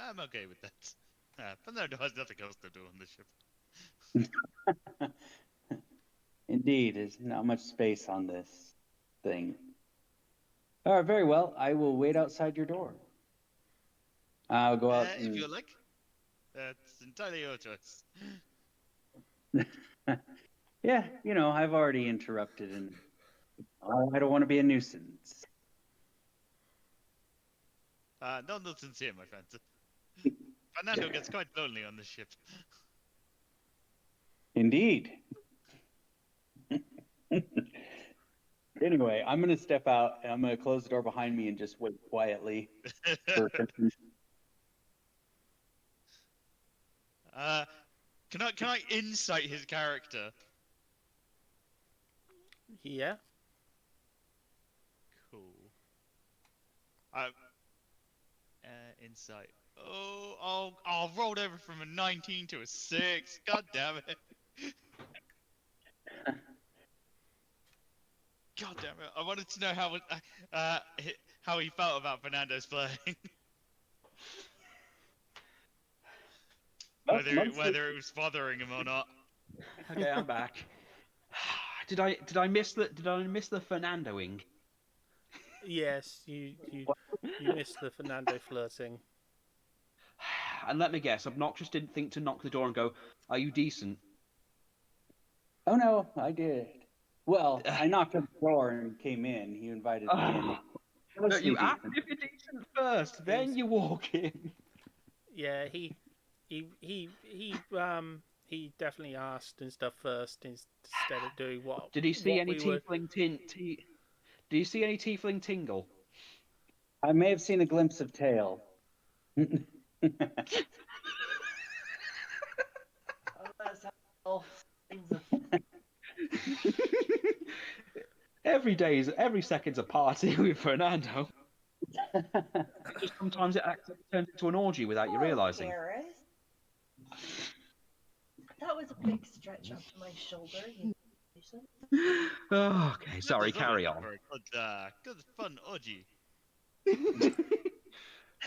I'm okay with that. Fernando has nothing else to do on the ship. Indeed, there's not much space on this thing. All right, very well. I will wait outside your door. I'll go out If and... you like, that's entirely your choice. Yeah, I've already interrupted, and I don't want to be a nuisance. No nuisance here, my friend. Fernando gets quite lonely on the ship. Indeed. Anyway, I'm going to step out, and I'm going to close the door behind me and just wait quietly for... Can I insight his character? Yeah. Cool. Insight. Oh, rolled over from a 19 to a 6. God damn it. God damn it. I wanted to know how he felt about Fernando's playing. whether it was bothering him or not. Okay, I'm back. Did I miss the Fernandoing? Yes, you missed the Fernando flirting. And let me guess, Obnoxious didn't think to knock the door and go, "Are you decent?" Oh no, I did. Well, I knocked on the door and came in. He invited me in. No, Mostly you ask decent. if you're decent first, then was- you walk in. Yeah, he definitely asked and stuff first instead of doing what. Did he see what any we were- tiefling Did you see any tiefling tingle? I may have seen a glimpse of tail. Oh, that's how things are. Every second's a party with Fernando. Just sometimes it accidentally turns into an orgy without you Oh, realizing. Gareth. That was a big stretch up to my shoulder. You Okay, sorry, That does carry make on. for a good fun orgy.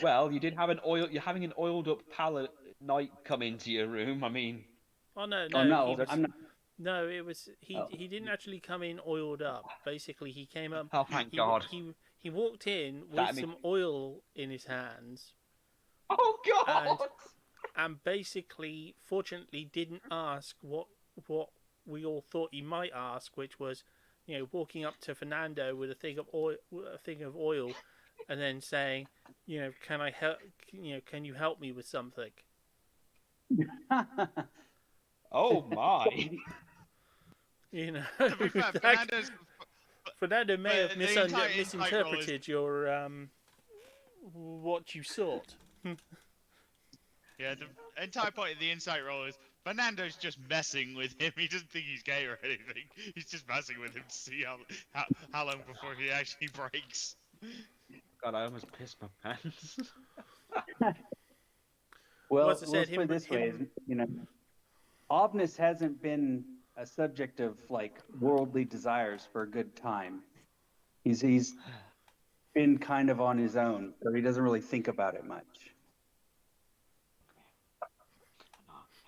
Well, you're having an oiled up pallet knight come into your room. I mean, Oh no, Oh no, he was, I'm not. no, it was he. Oh. He didn't actually come in oiled up. Basically, he came up. oh thank He God. he walked in That with mean- some oil in his hands, Oh God! and basically, fortunately, didn't ask what we all thought he might ask, which was, walking up to Fernando with a thing of oil, and then saying, can I help? Can you help me with something? Oh my! You know, To be fair, that- Fernando may have the entire insight roll is- misinterpreted your what you sought. Yeah, the entire point of the insight roll is Fernando's just messing with him. He doesn't think he's gay or anything. He's just messing with him to see how long before he actually breaks. God, I almost pissed my pants. Well, Well, as I said, let's put it this way: Obnus hasn't been a subject of like worldly desires for a good time. He's been kind of on his own, so he doesn't really think about it much.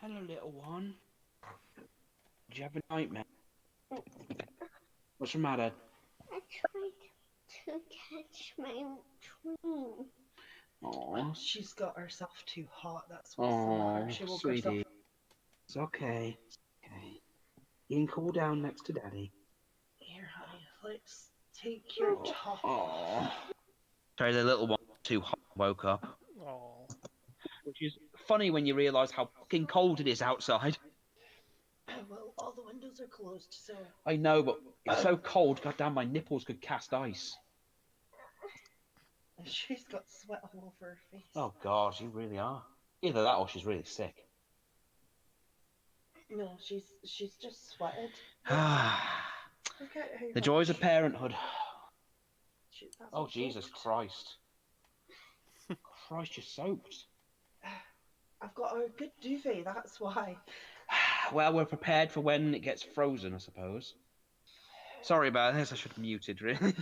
Hello, little one. Did you have a nightmare? What's the matter? I tried to catch my twin. Oh, She's got herself too hot. That's what's the matter. She woke herself. sweetie. It's okay. Okay. You can cool down next to Daddy. Here, honey. Let's take your top off. Oh. Sorry, the little one too hot woke up. oh, Which is funny when you realise how fucking cold it is outside. Well, all the windows are closed, so I know, but it's so cold. Goddamn, my nipples could cast ice. she's got sweat all over her face. Oh God, you really are. Either that or she's really sick. No, she's just sweated. The Look at how joys much. of parenthood. That's Oh all Jesus soaked. Christ! Christ, you're soaked. I've got a good duvet. That's why. Well, we're prepared for when it gets frozen, I suppose. Sorry about this. I should have muted, really.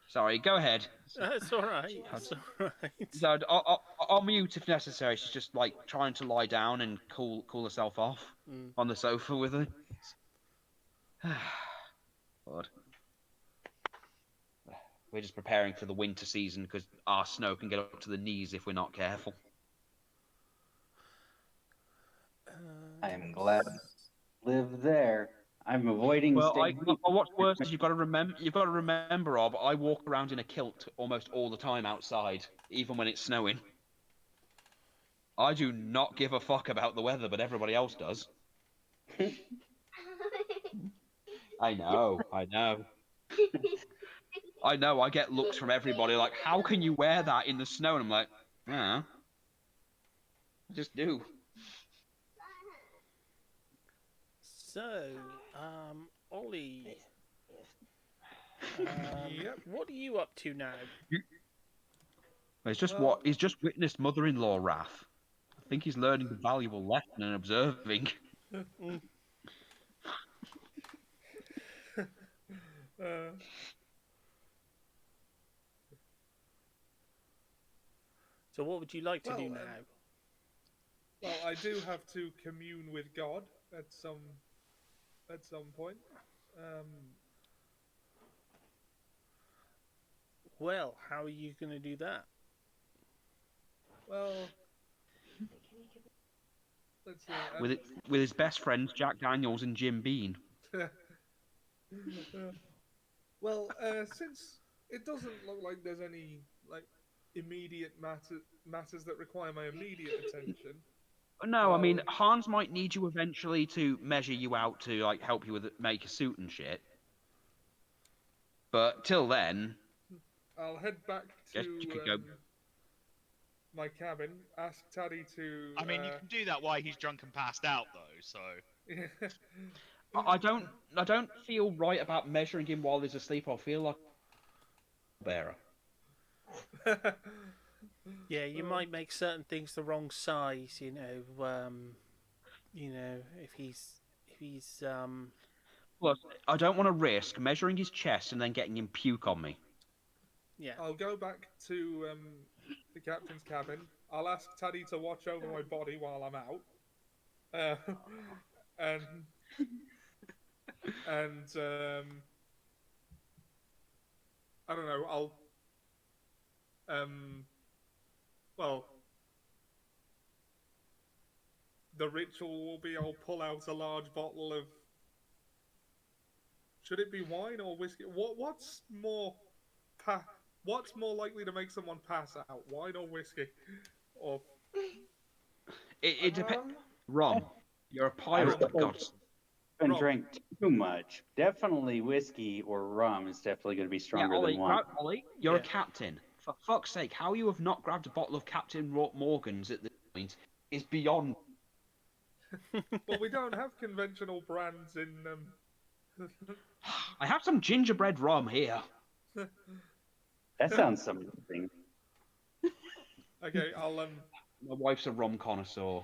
Sorry, go ahead. that's all right. That's all right. So I'll mute if necessary. She's just like trying to lie down and cool herself off on the sofa with her. God. We're just preparing for the winter season because our snow can get up to the knees if we're not careful. I am glad to live there. I'm avoiding Well, staying. what's worse is you've got to remember, Rob. I walk around in a kilt almost all the time outside, even when it's snowing. I do not give a fuck about the weather, but everybody else does. I know. I get looks from everybody like, how can you wear that in the snow? And I'm like, yeah, I just do. So, Ollie, Yep. what are you up to now? He's just Well- he's just witnessed mother-in-law wrath. I think he's learning a valuable lesson and observing. So, what would you like to do Well, now? Well, I do have to commune with God at some point. Well, how are you going to do that? Well, let's see. With his best friends Jack Daniels and Jim Beam. Well, since it doesn't look like there's any like immediate matters that require my immediate attention. No, I mean Hans might need you eventually to measure you out to like help you with make a suit and shit. But till then, I'll head back guess to you could go. my cabin. Ask Taddy to. I mean, you can do that while he's drunk and passed out, though. So I don't feel right about measuring him while he's asleep. I feel like a bearer. Yeah, you might make certain things the wrong size. If he's Plus, I don't want to risk measuring his chest and then getting him puke on me. yeah. I'll go back to the captain's cabin. I'll ask Taddy to watch over my body while I'm out. And I don't know. Well, the ritual will be I'll pull out a large bottle of. Should it be wine or whiskey? What's more likely to make someone pass out? Wine or whiskey? Or It depends. Rum? Rum. You're a pirate, for God's sake. And Rum. drink too much. Definitely whiskey or rum is definitely going to be stronger Ollie, than wine. Ollie, you're a captain. For fuck's sake, how you have not grabbed a bottle of Captain Morgan's at this point is beyond. Well, we don't have conventional brands in. I have some gingerbread rum here. That sounds something. Okay, I'll My wife's a rum connoisseur.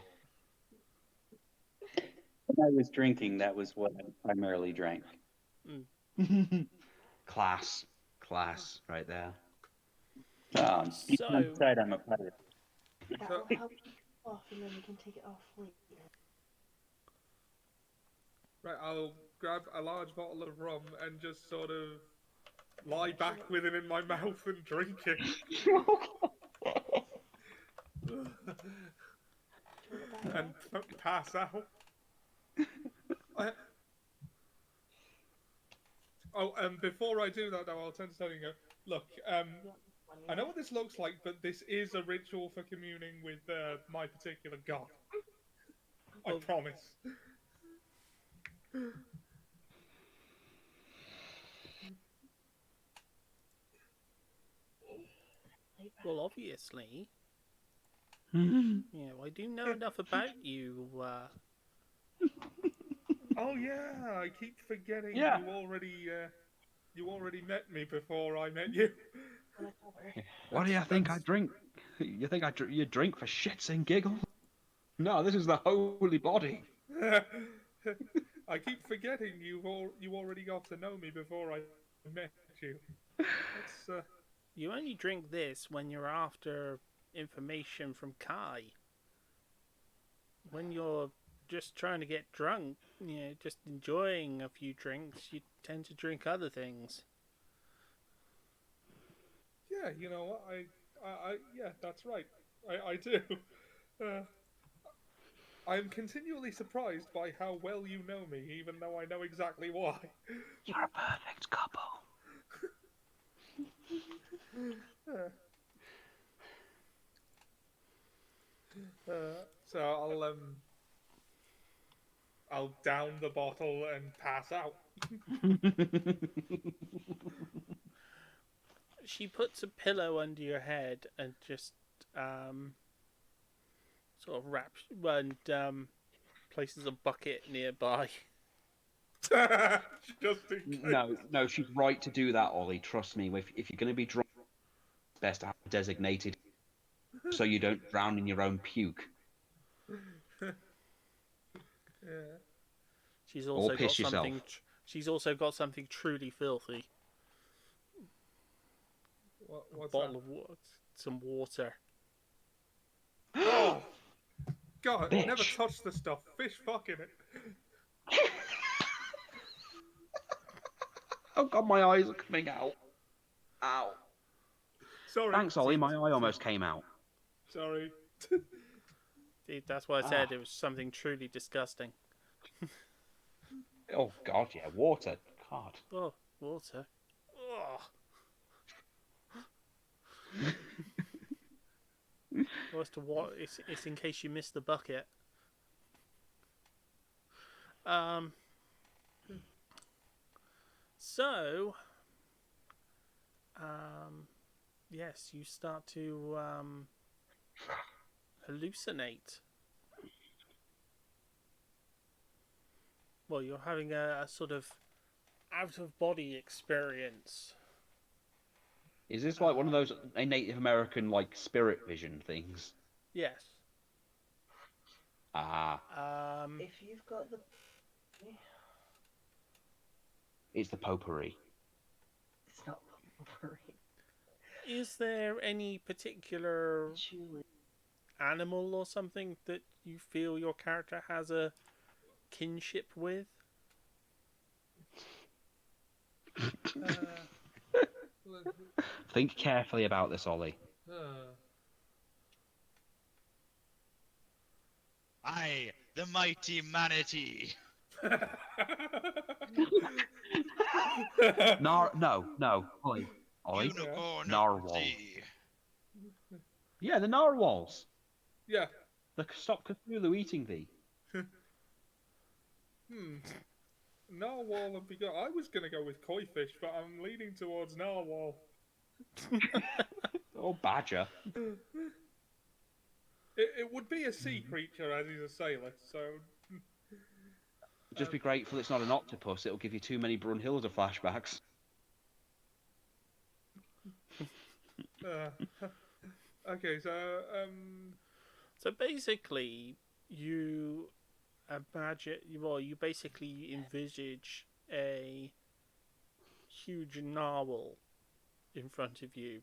When I was drinking, that was what I primarily drank. Class, right there. Deep So- inside, I'm a pirate. That'll help you off, and then we can take it off later. Right, I'll grab a large bottle of rum and just sort of lie back with it in my mouth and drink it. And pass out. Before I do that, though, I'll turn to Tony and go, look, I know what this looks like, but this is a ritual for communing with my particular god. I promise. Well, obviously. Yeah, I do know enough about you. Oh yeah, I keep forgetting Yeah. you already met me before I met you. What do you think I drink? You think you drink for shits and giggles? No, this is the holy body. I keep forgetting you already got to know me before I met you. That's You only drink this when you're after information from Kai. When you're just trying to get drunk, just enjoying a few drinks, you tend to drink other things. yeah, you know what? Yeah, that's right. I do. I'm continually surprised by how well you know me, even though I know exactly why. You're a perfect couple. So I'll down the bottle and pass out. She puts a pillow under your head and just sort of wraps and places a bucket nearby. Just in case. No, she's right to do that, Ollie. Trust me. If you're going to be drunk, it's best to have a designated so you don't drown in your own puke. Yeah. She's also got piss yourself. something. She's also got something truly filthy. What's Bottle that? of water, some water. Oh, God, Bitch. never touch the stuff. Fish fucking it. Oh God, my eyes are coming out. Ow. Sorry. Thanks, Ollie. My eye almost came out. Sorry. See, that's why I said it was something truly disgusting. Oh God, yeah, water. God. Oh, water. Oh. Well, as to what? It's in case you missed the bucket. So, yes, you start to hallucinate. Well, you're having a sort of out-of-body experience. Is this like one of those Native American like spirit vision things? Yes. If you've got the... It's the potpourri. It's not potpourri. Is there any particular Julie. animal or something that you feel your character has a kinship with? Think carefully about this, Ollie. I, the mighty manatee. No, Ollie. Unicorn of Narwhal. the sea. Yeah, the narwhals. Yeah. Stop Cthulhu eating thee. Narwhal would be good. I was going to go with koi fish, but I'm leaning towards narwhal. Or badger. It would be a sea creature as he's a sailor, so. Just be grateful it's not an octopus. It'll give you too many Brunhilde flashbacks. Okay, so So basically, you imagine, well, you basically envisage a huge narwhal in front of you.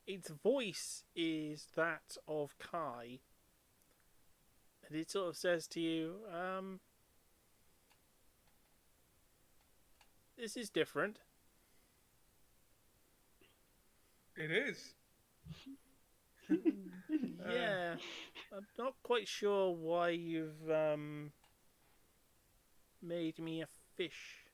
Its voice is that of Kai, and it sort of says to you, this is different. it is. Yeah, I'm not quite sure why you've made me a fish.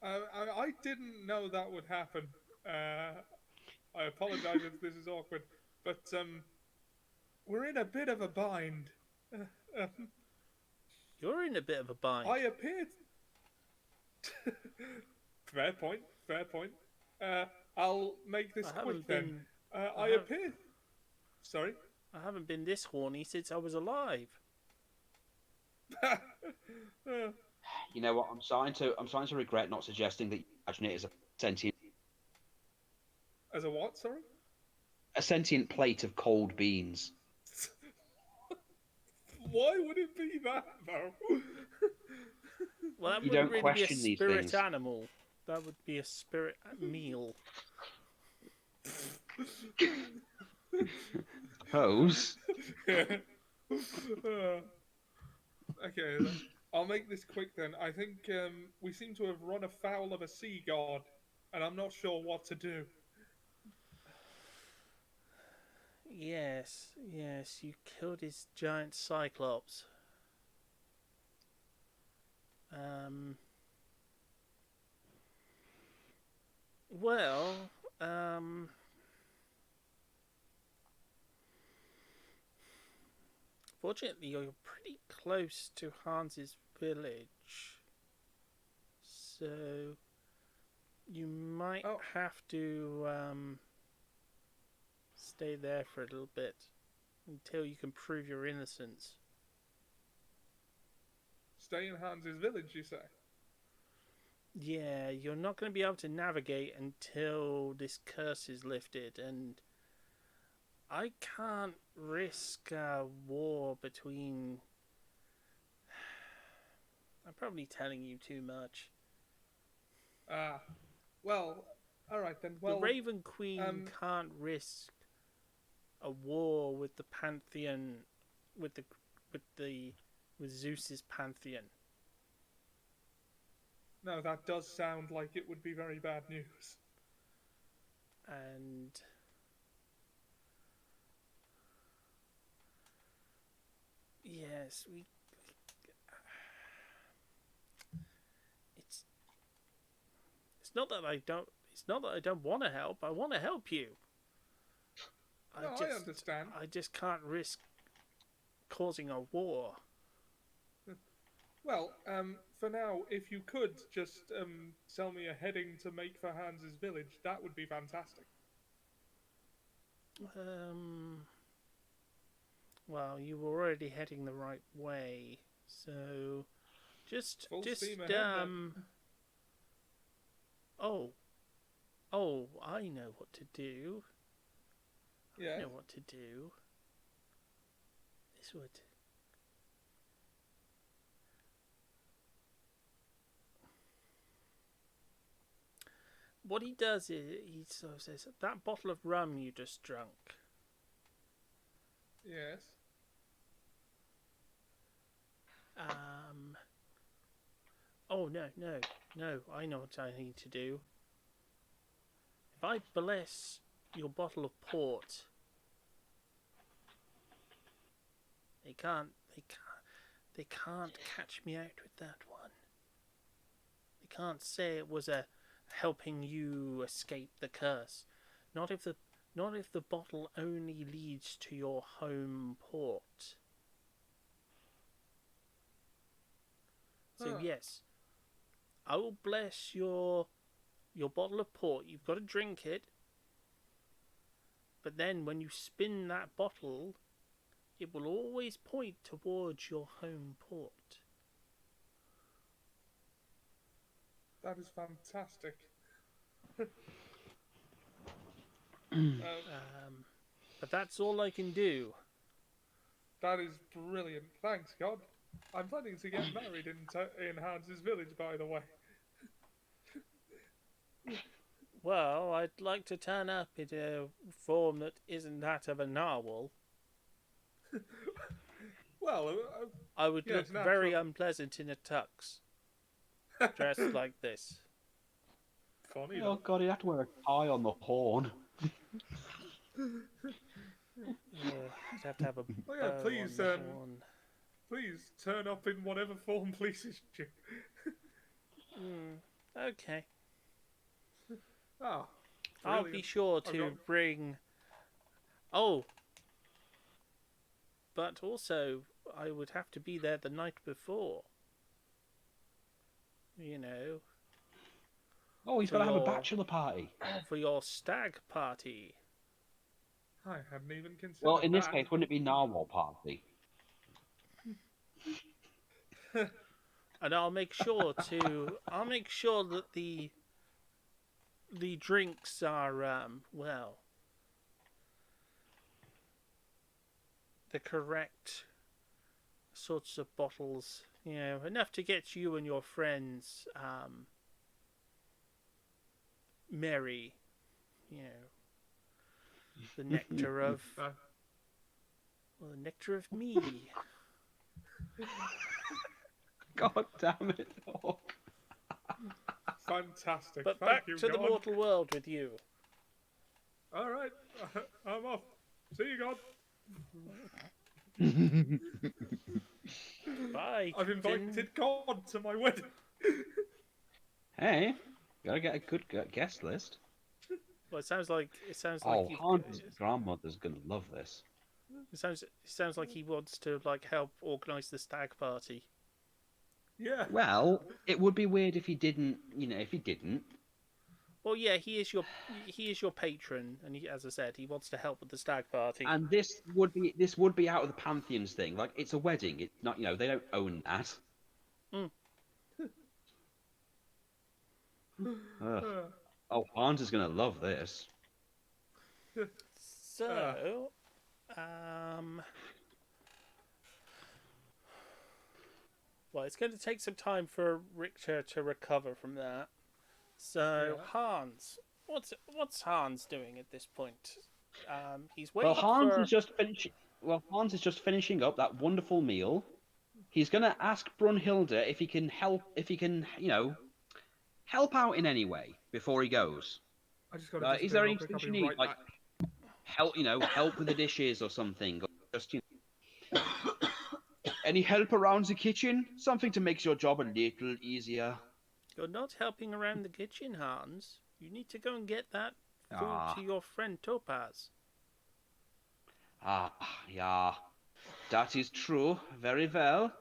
I didn't know that would happen. I apologize if this is awkward, but we're in a bit of a bind. You're in a bit of a bind. I appeared. Fair point. Fair point. I'll make this quick then. I appeared. Sorry. I haven't been this horny since I was alive. You know what? I'm starting to regret not suggesting that you imagine it as a sentient. As a what? Sorry. A sentient plate of cold beans. Why would it be that though? Well, that You wouldn't don't really be a question these spirit things. animal. That would be a spirit meal. Suppose. Okay, then. I'll make this quick then. I think we seem to have run afoul of a sea god, and I'm not sure what to do. Yes, you killed his giant cyclops. Well, fortunately you're pretty close to Hans's village, so you might have to stay there for a little bit until you can prove your innocence. Stay in Hans's village, you say? Yeah, you're not going to be able to navigate until this curse is lifted, and I can't risk a war between... I'm probably telling you too much. Well, alright then. Well, the Raven Queen can't risk a war with the Pantheon, with Zeus's Pantheon. No, that does sound like it would be very bad news. And yes, it's not that I don't want to help. I want to help you. I understand. I just can't risk causing a war. Well, for now, if you could just sell me a heading to make for Hans's village, that would be fantastic. Well, you were already heading the right way, so just steam ahead, Oh, I know what to do. Yeah. I know what to do. This would... What he does is, he sort of says, that bottle of rum you just drunk. Yes. Oh, no, I know what I need to do. If I bless your bottle of port, they can't catch me out with that one. They can't say it was a helping you escape the curse. Not if the bottle only leads to your home port. So Huh. yes, I will bless your bottle of port. You've got to drink it, but then when you spin that bottle, it will always point towards your home port. That is fantastic. But that's all I can do. That is brilliant. Thanks, God. I'm planning to get married in Hans's village, by the way. Well, I'd like to turn up in a form that isn't that of a narwhal. Well, I would yes, look very naturally. unpleasant in a tux, dressed like this. Funny, Oh though. god, he'd have to wear a tie on the horn. I'd have to have a Oh, yeah, bow please, on the horn. please turn up in whatever form pleases you. Okay. Ah, I'll brilliant. be sure I've to got... bring. Oh, but also I would have to be there the night before. You know, Oh, he's for got to have a your bachelor party. for your stag party. I hadn't even considered Well, in this that. case, wouldn't it be narwhal party? And I'll make sure that the drinks are well, the correct sorts of bottles, you know, enough to get you and your friends merry, you know, the nectar of well, the nectar of me. God damn it! Oh. Fantastic. But Thank back you, to the God. mortal world with you. All right, I'm off. See you, God. Bye, I've invited Finn. God to my wedding. Hey, gotta get a good guest list. Well, it sounds like Oh, you've. Hans' grandmother's gonna love this. It sounds like he wants to like help organise the stag party. Yeah. Well, it would be weird if he didn't. You know, if he didn't. Well, yeah, he is your patron, and as I said, he wants to help with the stag party. And this would be out of the Pantheons thing. Like, it's a wedding. It's not. You know, they don't own that. Ugh. Oh, Hans is gonna love this. So, well, it's going to take some time for Richter to recover from that. So, Yeah. Hans, what's Hans doing at this point? He's Well, waiting Hans for. is just finishing. Well, Hans is just finishing up that wonderful meal. He's gonna ask Brunhilde if he can help. If he can, you know, help out in any way before he goes. I just gotta Is disappear there real quick. I'll anything be she needs, right like back. help? You know, help with the dishes or something. Or just any help around the kitchen? Something to make your job a little easier. You're not helping around the kitchen, Hans. You need to go and get that food Ah, to your friend Topaz. yeah, that is true. Very well.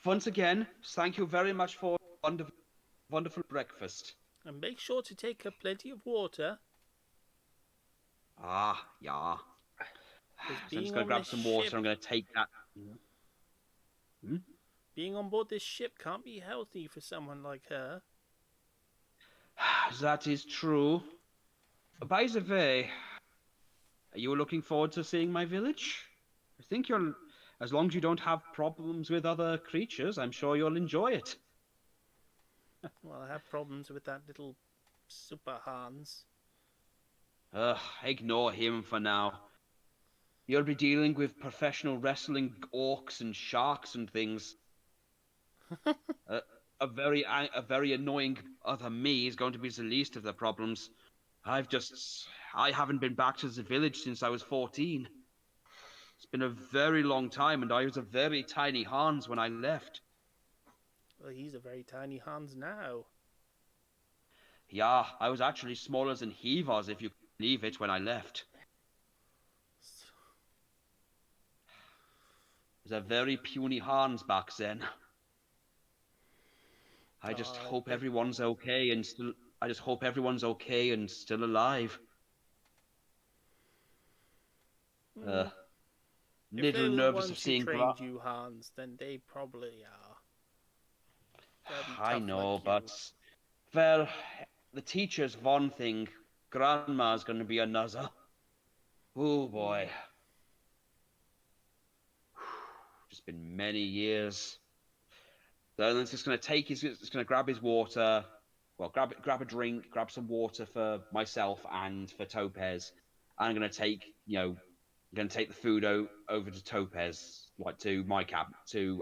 Once again, thank you very much for wonderful, wonderful breakfast. And make sure to take her plenty of water. Yeah. Because So I'm being just gonna on grab this some water. ship, I'm gonna take that. being on board this ship can't be healthy for someone like her. That is true. By the way, are you looking forward to seeing my village? I think you'll, as long as you don't have problems with other creatures, I'm sure you'll enjoy it. Well, I have problems with that little super Hans. Ignore him for now. You'll be dealing with professional wrestling orcs and sharks and things. A very annoying other me is going to be the least of the problems. I haven't been back to the village since I was 14. It's been a very long time, and I was a very tiny Hans when I left. Well, he's a very tiny Hans now. Yeah, I was actually smaller than he was, if you can believe it, when I left. It was a very puny Hans back then. I just I hope bet everyone's okay and still. I just hope everyone's okay and still alive. Mm, if Little they were the nervous of ones who seeing trained you, Hans, then they probably are. They'll be I tough know, like you. but well, the teacher's one thing. Grandma's gonna be another. Oh boy. Just been many years. So it's just gonna take his. It's gonna grab his water. Well, grab a drink, grab some water for myself and for Topaz. And I'm gonna take, I'm gonna take the food over to Topaz, like to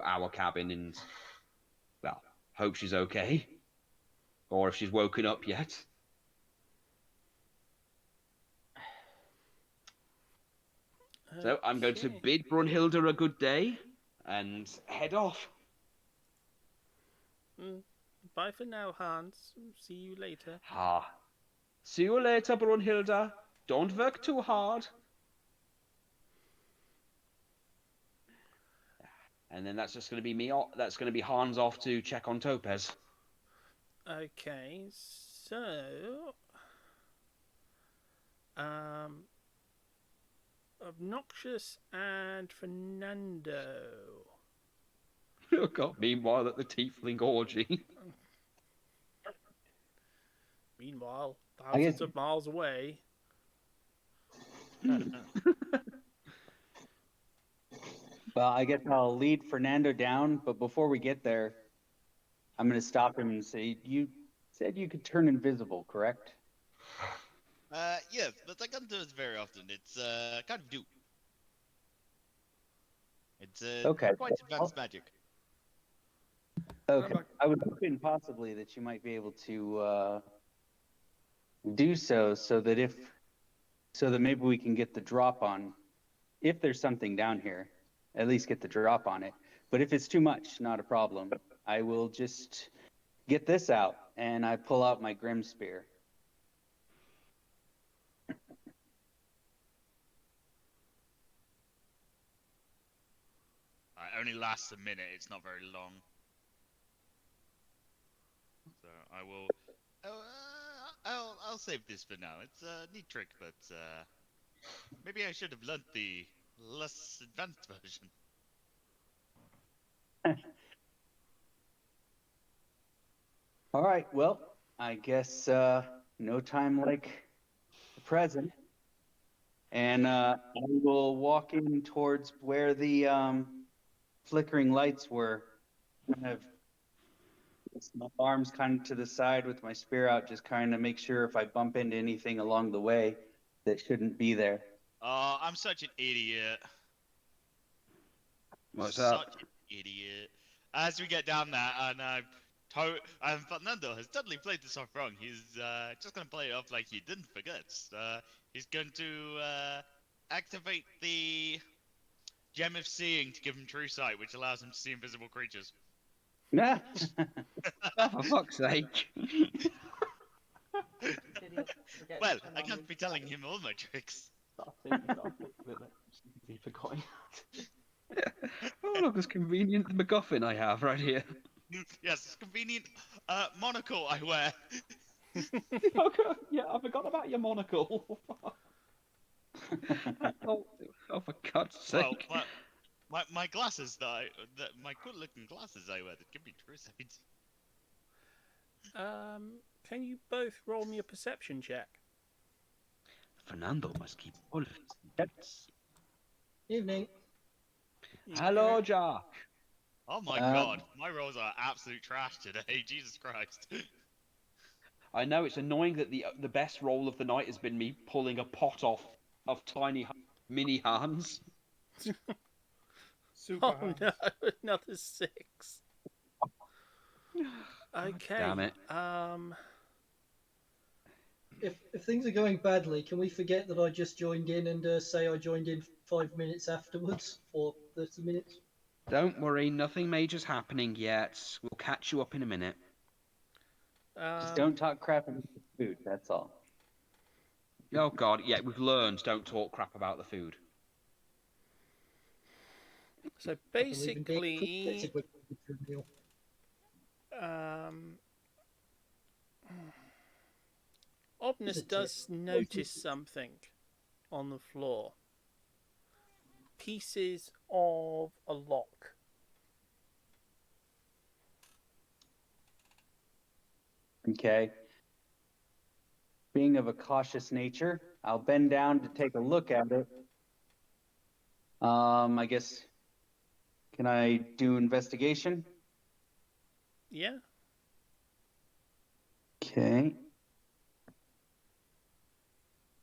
our cabin, and well, hope she's okay, or if she's woken up yet. So I'm going to Okay. bid Brunhilde a good day and head off. Bye for now, Hans. See you later. Ah, see you later, Brunhilde. Don't work too hard. And then that's just going to be me. That's going to be Hans off to check on Topaz. Okay, so Obnoxious and Fernando. Oh God! Meanwhile, at the tiefling orgy. Meanwhile, I guess- thousands of miles away. Well, I guess I'll lead Fernando down, but before we get there, I'm going to stop him and say, you said you could turn invisible, correct? Yes, but I can't do it very often. It's kind of do. It's Okay. quite advanced magic. Okay. I was hoping possibly that you might be able to do so so that maybe we can get the drop on, if there's something down here, at least get the drop on it. But if it's too much, not a problem. I will just get this out, and I pull out my Grim Spear. It only lasts a minute. It's not very long. So I will. I'll save this for now. It's a neat trick, but maybe I should have learnt the less advanced version. All right, well, I guess no time like the present. And I will walk in towards where the flickering lights were. Kind of my arms kind of to the side with my spear out, just kind of make sure if I bump into anything along the way that shouldn't be there. Oh, I'm such an idiot. What's Such up? an idiot. As we get down there, and Fernando has totally played this off wrong. He's just gonna play it off like he didn't forget. He's going to activate the Gem of Seeing to give him true sight, which allows him to see invisible creatures. Nah. Oh, for fuck's sake! Well, I can't be telling him all my tricks. Oh look, this convenient MacGuffin I have right here. Yes, it's convenient monocle I wear. Yeah, I forgot about your monocle. oh, for God's sake! Well, my glasses my good looking glasses I wear that give me true sight. Can you both roll me a perception check? Fernando must keep all of his secrets. Evening. Hello, Jack. Oh my god, my rolls are absolute trash today. Jesus Christ. I know it's annoying that the best roll of the night has been me pulling a pot off of tiny mini hands. Super Oh hands. no, another 6. Okay. Damn it. If things are going badly, can we forget that I just joined in and say I joined in 5 minutes afterwards or 30 minutes? Don't worry, nothing major's happening yet. We'll catch you up in a minute. Just don't talk crap about the food, that's all. Oh God, yeah, we've learned don't talk crap about the food. So I believe in being basically, protected when you eat your meal. Um, Is Obnus it does notice something on the floor. Pieces of a lock. Okay. Being of a cautious nature, I'll bend down to take a look at it. I guess, can I do investigation? Yeah. Okay.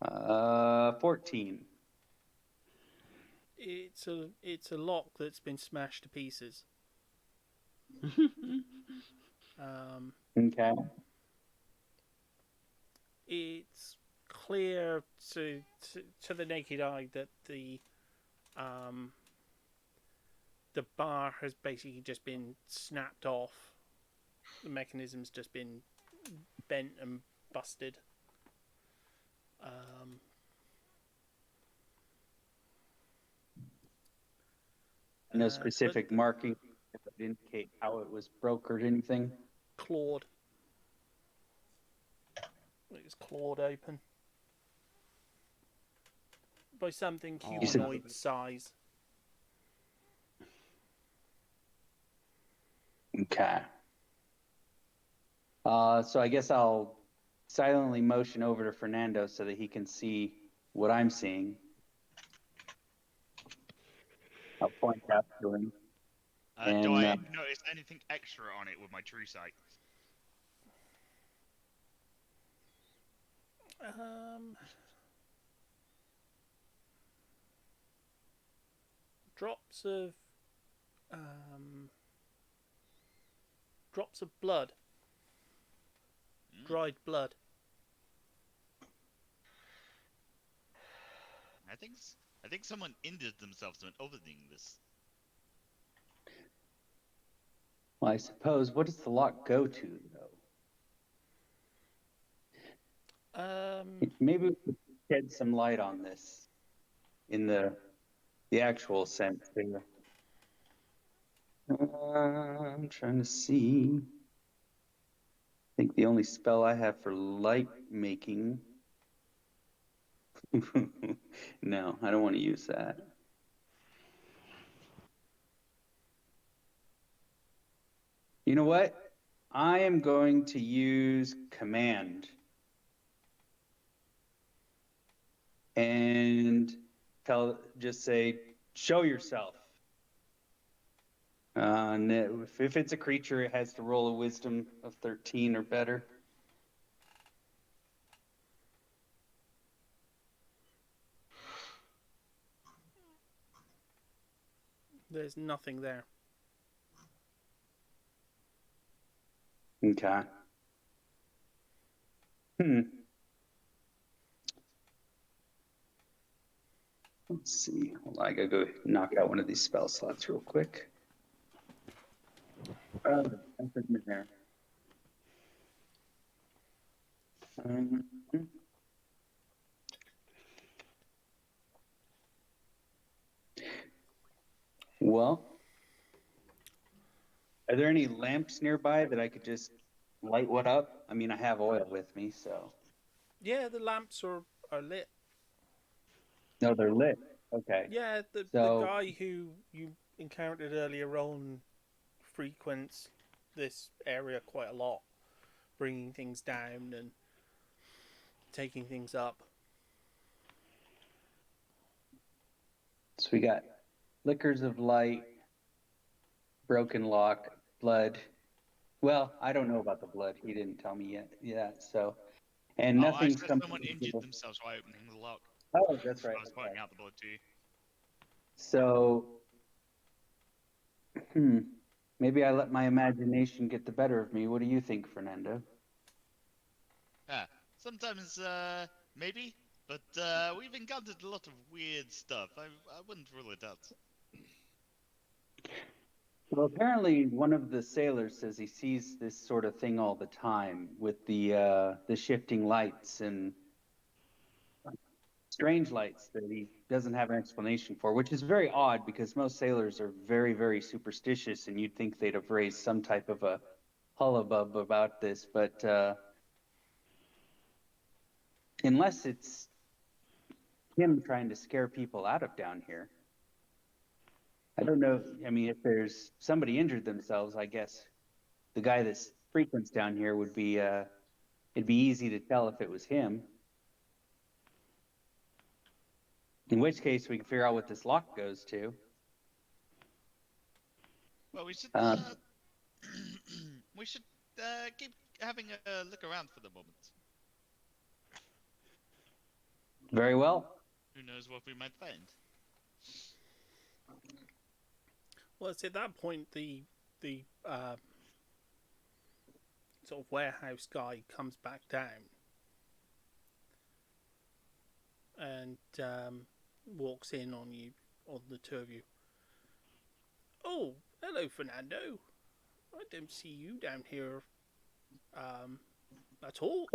14. It's a lock that's been smashed to pieces. Okay. It's clear to the naked eye that the bar has basically just been snapped off. The mechanism's just been bent and busted. No specific but marking that would indicate how it was broke or anything. Clawed. It was clawed open by something humanoid size. Okay. So I guess I'll silently motion over to Fernando so that he can see what I'm seeing. I'll point out to him. Do I notice anything extra on it with my true sight? Drops of blood. Dried blood. I think someone injured themselves when opening this. Well, I suppose, what does the lock go to, though? Maybe we could shed some light on this in the actual sense here. I'm trying to see. I think the only spell I have for light making. No, I don't want to use that. You know what? I am going to use command. And just say, show yourself. And if it's a creature, it has to roll a wisdom of 13 or better. There's nothing there. Okay. Let's see. Hold on, I gotta go knock out one of these spell slots real quick. Nothing in there. Well, are there any lamps nearby that I could just light one up? I mean, I have oil with me, so. Yeah, the lamps are lit. No, they're lit. Okay. Yeah, the guy who you encountered earlier on frequents this area quite a lot, bringing things down and taking things up. So we got flickers of light, broken lock, blood. Well, I don't know about the blood. He didn't tell me yet. Yeah, so. And nothing's come. Someone injured themselves by opening the lock. Oh, that's right. I was pointing out the blood to you. So, maybe I let my imagination get the better of me. What do you think, Fernando? Yeah, sometimes maybe, but we've encountered a lot of weird stuff. I wouldn't rule it out. Well, apparently one of the sailors says he sees this sort of thing all the time with the shifting lights and strange lights that he doesn't have an explanation for, which is very odd because most sailors are very, very superstitious, and you'd think they'd have raised some type of a hullabub about this, but unless it's him trying to scare people out of down here. I don't know. I mean, if there's somebody injured themselves, I guess the guy that frequents down here would be, it'd be easy to tell if it was him. In which case, we can figure out what this lock goes to. Well, we should Um, we should keep having a look around for the moment. Very well. Who knows what we might find? Well, it's at that point the sort of warehouse guy comes back down and walks in on you, on the two of you. Oh, hello, Fernando. I don't see you down here at all.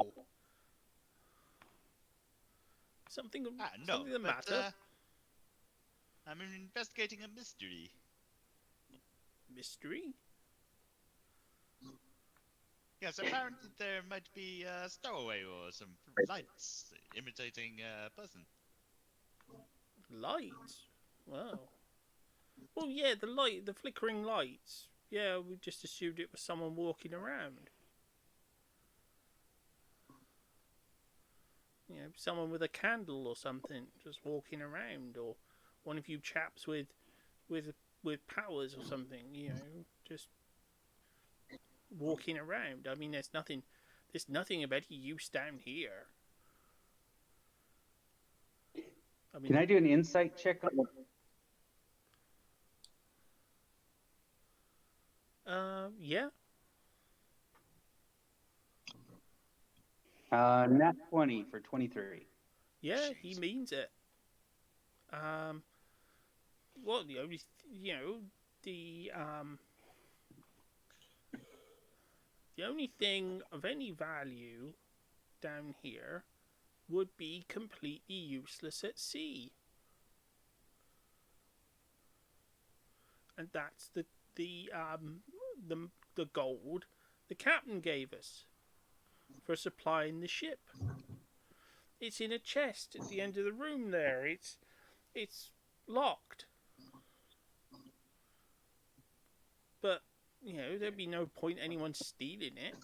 Something No, the but matter? I'm investigating a mystery. Mystery? Yes, apparently there might be a stowaway or some lights imitating a person. Lights? Wow. Well, yeah, the flickering lights. Yeah, we just assumed it was someone walking around. You know, someone with a candle or something just walking around, or one of you chaps with powers or something. You know, just walking around. I mean, there's nothing of any use down here. I mean, Can I do an insight check on yeah. Nat 20 for 23. Yeah, he means it. Well, the only, the only thing of any value down here would be completely useless at sea. And that's the gold the captain gave us for supplying the ship. It's in a chest at the end of the room there. It's locked. But, you know, there'd be no point anyone stealing it.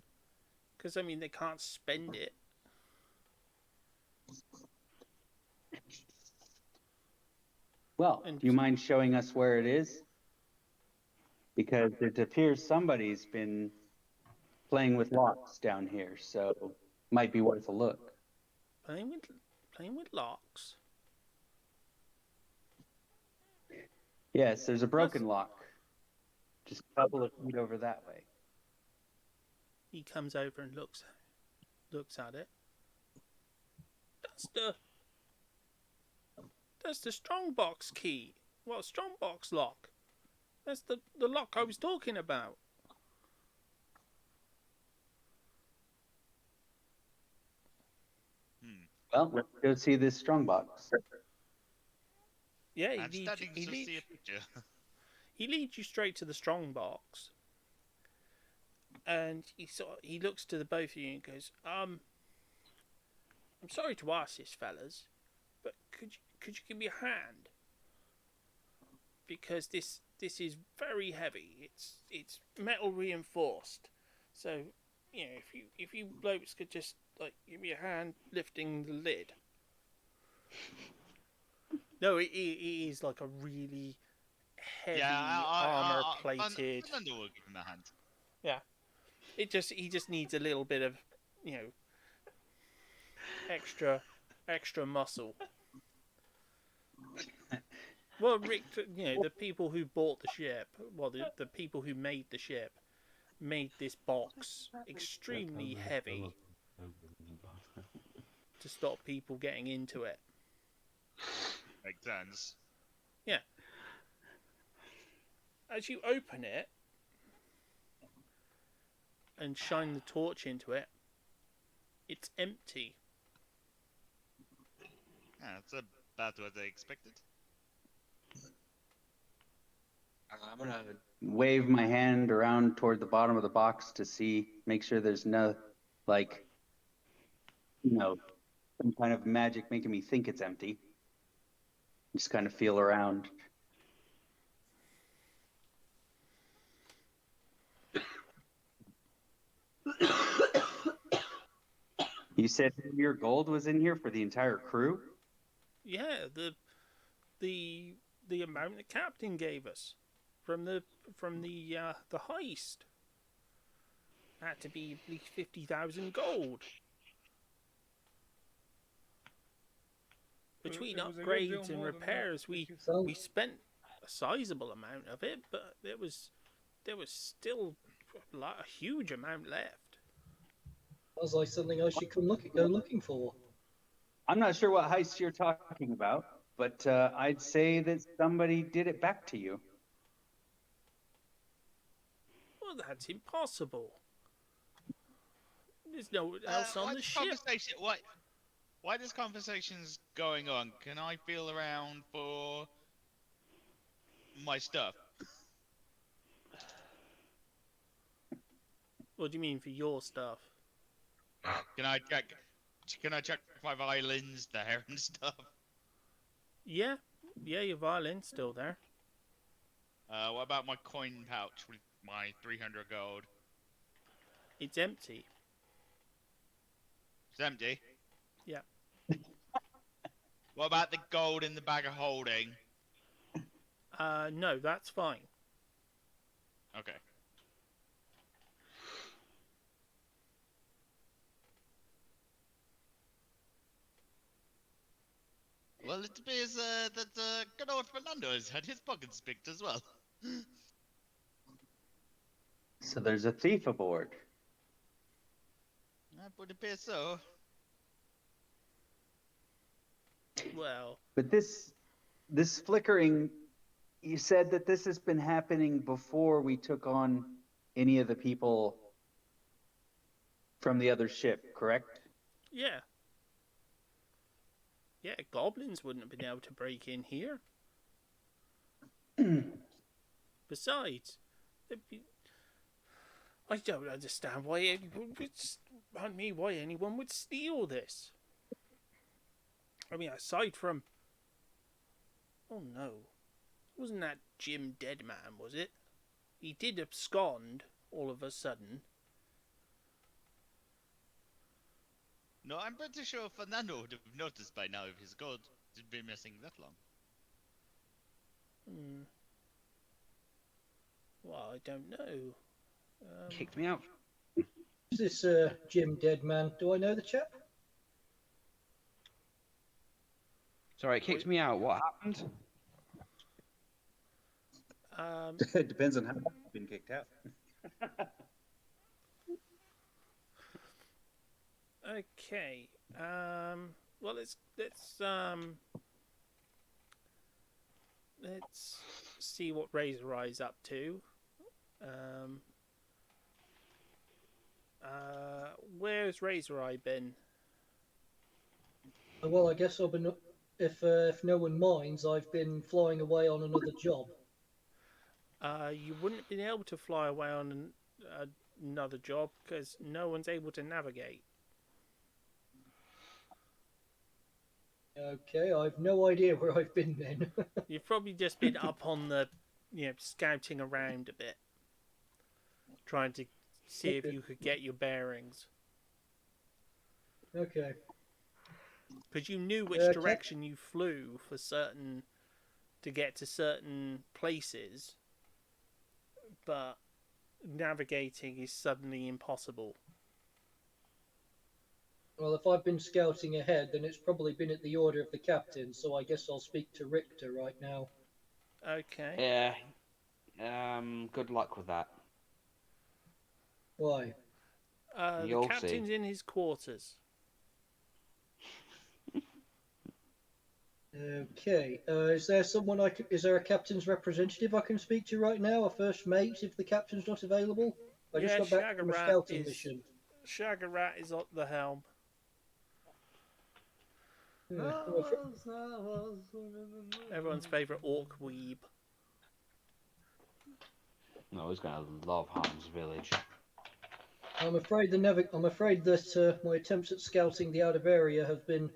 Because, I mean, they can't spend it. Well, do you mind showing us where it is? Because it appears somebody's been playing with locks down here, so might be worth a look. Playing with locks? Yes, there's a broken lock. Just a couple of feet over that way. He comes over and looks at it. That's the strongbox key. Well, strongbox lock. That's the lock I was talking about. Well, let's go see this strongbox. Yeah, I'm starting to see a picture. He leads you straight to the strongbox, and he looks to the both of you and goes, I'm sorry to ask this, fellas, but could you give me a hand? Because this is very heavy. It's metal reinforced. So, you know, if you blokes could just like give me a hand lifting the lid. No, it is like a really heavy armor plated. Fernando will give him a hand. Yeah, he just needs a little bit of, you know, extra muscle. Well, Rick, you know, the people who bought the ship, well, the people who made the ship, made this box extremely heavy to stop people getting into it. Makes sense. Yeah. As you open it and shine the torch into it, it's empty. Yeah, that's about what I expected. I'm gonna wave my hand around toward the bottom of the box to make sure there's no, like, some kind of magic making me think it's empty. Just kind of feel around. You said your gold was in here for the entire crew? Yeah, the amount the captain gave us from the heist had to be at least 50,000 gold. Between It was a good deal upgrades and more than that, repairs, we spent a sizable amount of it, but there was still a huge amount left. Sounds like something I should go looking for. I'm not sure what heist you're talking about, but I'd say that somebody did it back to you. Well, that's impossible. There's no one else on the ship. Why this conversation's going on? Can I feel around for my stuff? What do you mean for your stuff? Can I check my violins there and stuff? Yeah, your violin's still there. What about my coin pouch with my 300 gold? It's empty. It's empty? Yeah. What about the gold in the bag of holding? No, that's fine. Okay. Well, it appears that good old Fernando has had his pockets picked as well. So there's a thief aboard. That would appear so. Well, but this flickering, you said that this has been happening before we took on any of the people from the other ship, correct? Yeah. Yeah, goblins wouldn't have been able to break in here. Besides, I don't understand why anyone would steal this. I mean, aside from... Oh no. Wasn't that Jim Deadman, was it? He did abscond all of a sudden. No, I'm pretty sure Fernando would have noticed by now if his gold had been missing that long. Well, I don't know. Kicked me out. Is this Jim Deadman? Do I know the chap? Sorry, it kicked me out. What happened? It depends on how you've been kicked out. Okay. Well, let's see what Razor Eye's up to. Where's Razor Eye been? Well, I guess I've been. If no one minds, I've been flying away on another job. You wouldn't have been able to fly away on another job because no one's able to navigate. Okay, I've no idea where I've been then. You've probably just been up on the, scouting around a bit, trying to see if you could get your bearings. Okay. Because you knew which direction you flew to get to certain places, but navigating is suddenly impossible. Well, if I've been scouting ahead, then it's probably been at the order of the captain, so I guess I'll speak to Richter right now. Okay. Yeah. Good luck with that. Why? The captain's in his quarters. Okay. Is there a captain's representative I can speak to right now? A first mate, if the captain's not available? I just got back from a scouting mission. Shagarat is at the helm. Everyone's favourite orc weeb. No, he's gonna love Han's village. I'm afraid that my attempts at scouting the outer area have been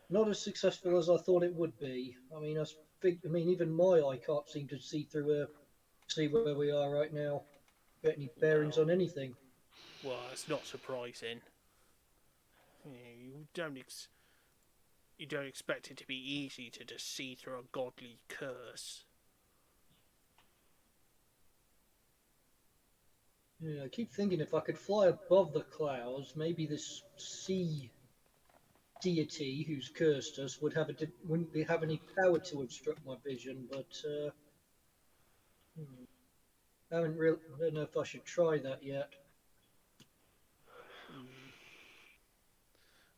not as successful as I thought it would be. I mean, even my eye can't seem to see where we are right now. Get any bearings on anything? Well, it's not surprising. You don't expect it to be easy to just see through a godly curse. Yeah, I keep thinking if I could fly above the clouds, maybe this sea deity who's cursed us wouldn't have any power to obstruct my vision. But I don't know if I should try that yet.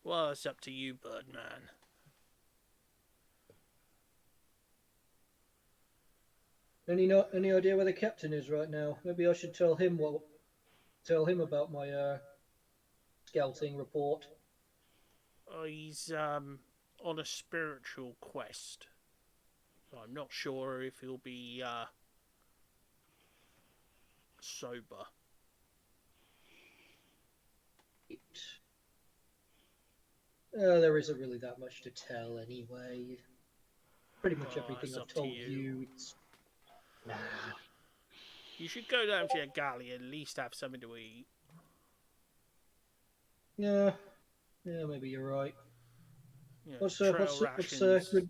Well, it's up to you, Birdman. Any idea where the captain is right now? Maybe I should tell him about my scouting report. He's on a spiritual quest. I'm not sure if he'll be sober. There isn't really that much to tell anyway. Pretty much everything I've told you. Nah. You should go down to your galley and at least have something to eat. Yeah, maybe you're right. Yeah, What's rations. good?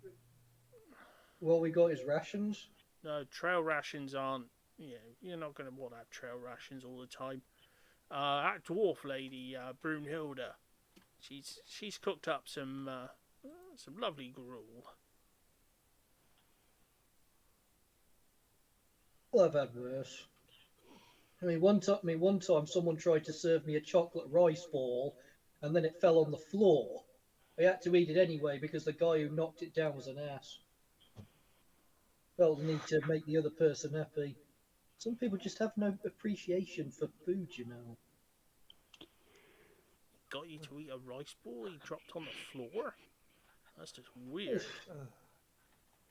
What we got is rations. No, trail rations aren't. Yeah, you're not going to want to have trail rations all the time. That dwarf lady, Brunhilde, she's cooked up some lovely gruel. Well, I've had worse. One time someone tried to serve me a chocolate rice ball, and then it fell on the floor. I had to eat it anyway because the guy who knocked it down was an ass. Felt the need to make the other person happy. Some people just have no appreciation for food, you know. Got you to eat a rice ball he dropped on the floor? That's just weird.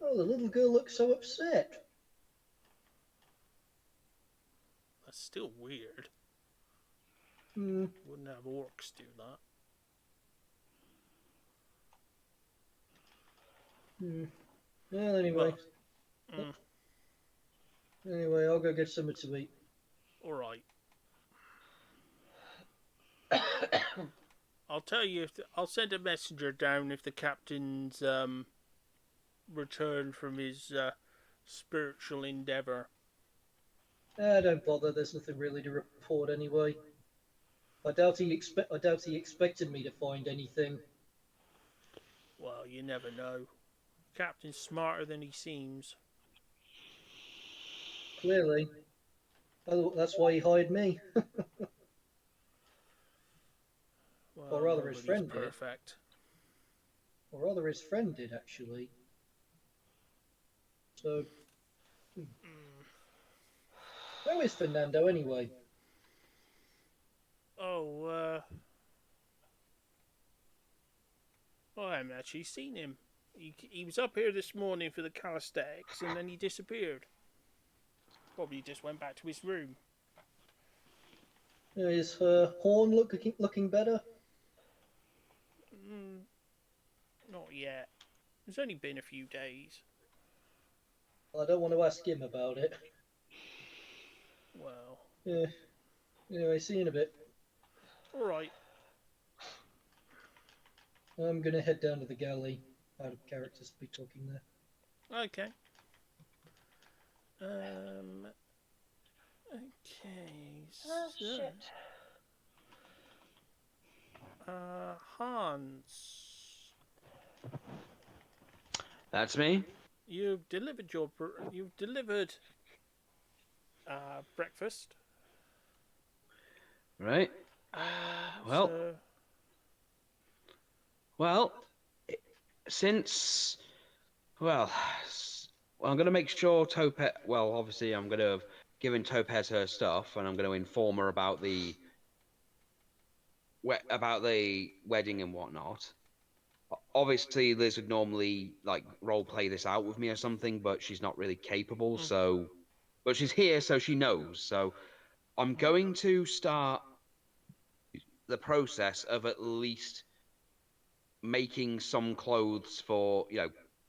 Oh, the little girl looks so upset. That's still weird. Wouldn't have orcs do that. Well, anyway. Anyway, I'll go get something to eat. Alright. I'll tell you I'll send a messenger down if the captain's returned from his spiritual endeavour. Don't bother. There's nothing really to report anyway. I doubt he expected me to find anything. Well, you never know. Captain's smarter than he seems. Clearly. That's why he hired me. Well, or rather, his friend perfect. did. Or rather, his friend did, actually. So, where is Fernando anyway? Oh, I haven't actually seen him. He was up here this morning for the calisthenics, and then he disappeared. Probably just went back to his room. Is Horn looking better? Not yet. It's only been a few days. I don't want to ask him about it. Well. Yeah. Anyway, see you in a bit. Alright. I'm gonna head down to the galley. Out of character to be talking there. Okay. Okay. So, Hans. That's me. You've delivered breakfast. Right. Well, since I'm going to make sure Topaz. Well, obviously, I'm going to have given Topaz her stuff, and I'm going to inform her about the wedding and whatnot. Obviously, Liz would normally role play this out with me or something, but she's not really capable. So but she's here, so she knows. So I'm going to start the process of at least making some clothes for,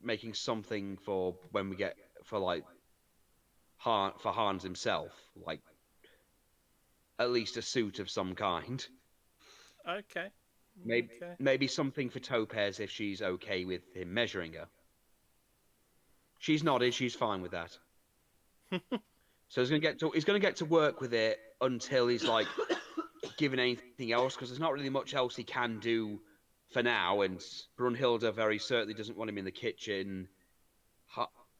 making something for when we get for like for Hans himself, like at least a suit of some kind. Okay. Maybe Okay. maybe something for Topaz if she's okay with him measuring her. She's nodded. She's fine with that. So he's gonna get to work with it until he's like given anything else, because there's not really much else he can do for now. And Brunhilde very certainly doesn't want him in the kitchen.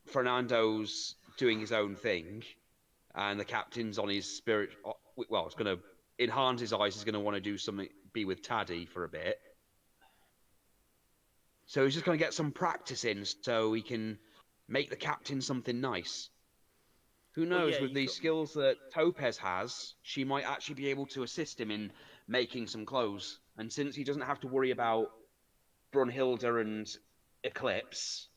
Fernando's doing his own thing, and the captain's on his spirit. Well, it's gonna in Hans's eyes, he's gonna want to do something, be with Taddy for a bit. So he's just gonna get some practice in, so he can make the captain something nice. Who knows, yeah, with these skills that Topaz has, she might actually be able to assist him in making some clothes. And since he doesn't have to worry about Brunhilde and Eclipse,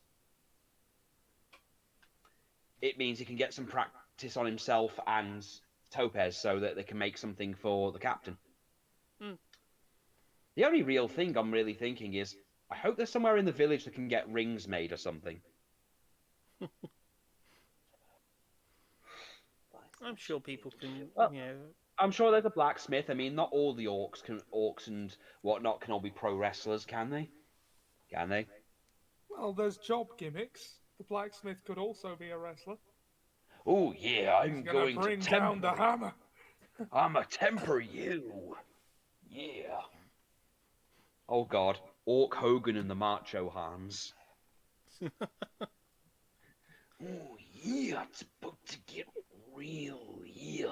it means he can get some practice on himself and Topaz so that they can make something for the captain. Mm. The only real thing I'm really thinking is, I hope there's somewhere in the village that can get rings made or something. I'm sure people can, Well, I'm sure there's a blacksmith. I mean, not all the orcs and whatnot can all be pro wrestlers, can they? Can they? Well, there's job gimmicks. The blacksmith could also be a wrestler. Oh yeah, He's I'm gonna going bring to down the temper. hammer. I'm a temper you. Yeah. Oh God, Orc Hogan and the Macho Hands. Oh yeah, it's about to get real. Yeah.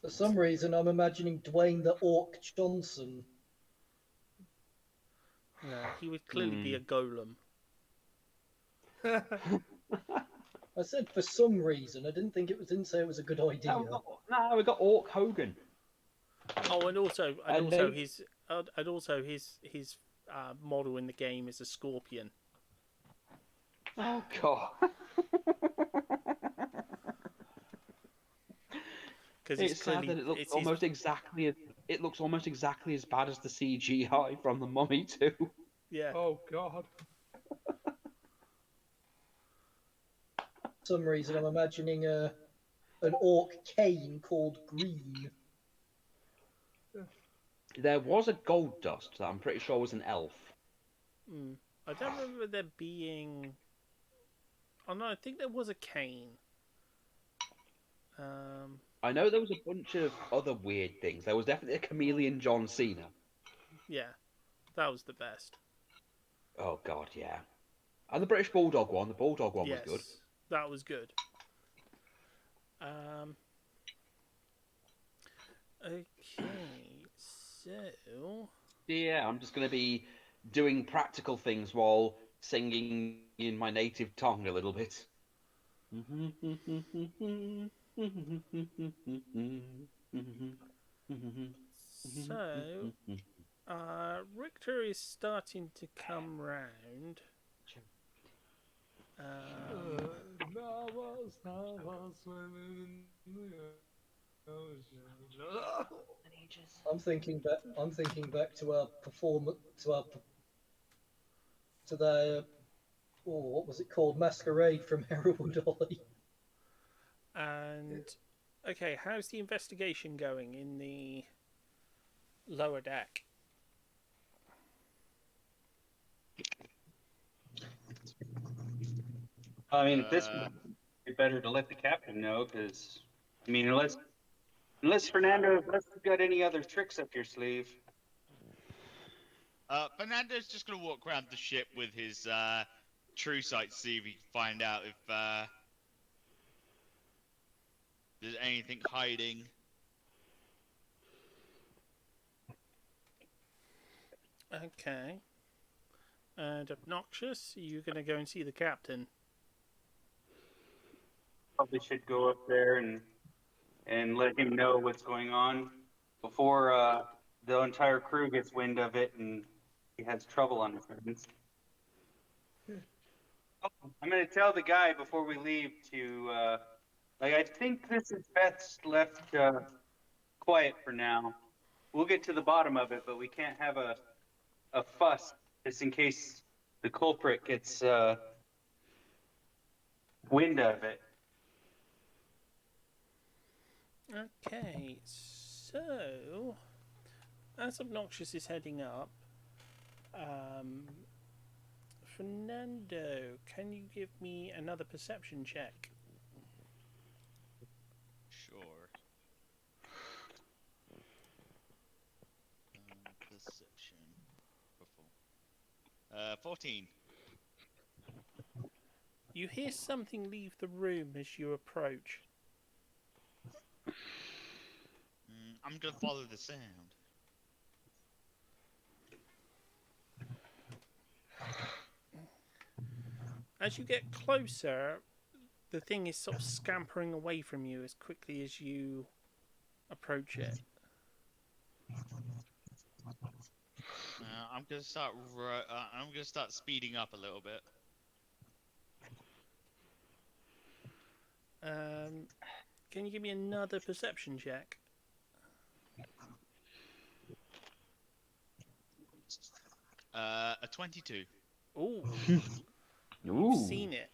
For some reason, I'm imagining Dwayne the Orc Johnson. No, he would clearly be a golem. I said for some reason. I didn't say it was a good idea. No, we got Orc Hogan. Oh, and also his model in the game is a scorpion. Oh God. It's sad that it looks almost exactly as bad as the CGI from the Mummy too. Yeah. Oh God. For some reason, I'm imagining an orc cane called Green. There was a Gold Dust that I'm pretty sure was an elf. I don't remember there being. Oh no, I think there was a cane. I know there was a bunch of other weird things. There was definitely a chameleon John Cena. Yeah, that was the best. Oh God, yeah. And the British Bulldog one. The Bulldog one was good. That was good. Okay, so. Yeah, I'm just going to be doing practical things while singing in my native tongue a little bit. So, Richter is starting to come round. I'm thinking back to our performance to the what was it called? Masquerade from Herald Ollie. And okay, how's the investigation going in the lower deck? I mean, at this point, it'd be better to let the captain know, because, I mean, unless Fernando, unless you've got any other tricks up your sleeve. Fernando's just gonna walk around the ship with his true sight to see if he can find out if there's anything hiding. Okay. And Obnoxious, you're going to go and see the captain. Probably should go up there and let him know what's going on before the entire crew gets wind of it and he has trouble on his hands. I'm going to tell the guy before we leave to Like, I think this is best left quiet for now. We'll get to the bottom of it, but we can't have a fuss just in case the culprit gets wind of it. Okay, so as Obnoxious is heading up, Fernando, can you give me another perception check? Sure. Perception. 14. You hear something leave the room as you approach. I'm gonna follow the sound. As you get closer, the thing is sort of scampering away from you as quickly as you approach it. I'm gonna start. I'm gonna start speeding up a little bit. Can you give me another perception check? A 22. Ooh. Ooh. You've seen it.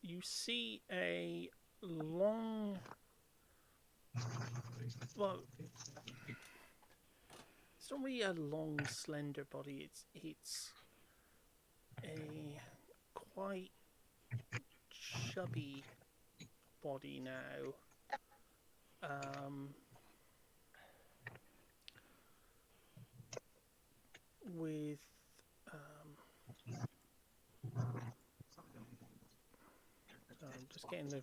You see a long, well, it's not really a long, slender body. It's a quite chubby body now. With I'm just getting the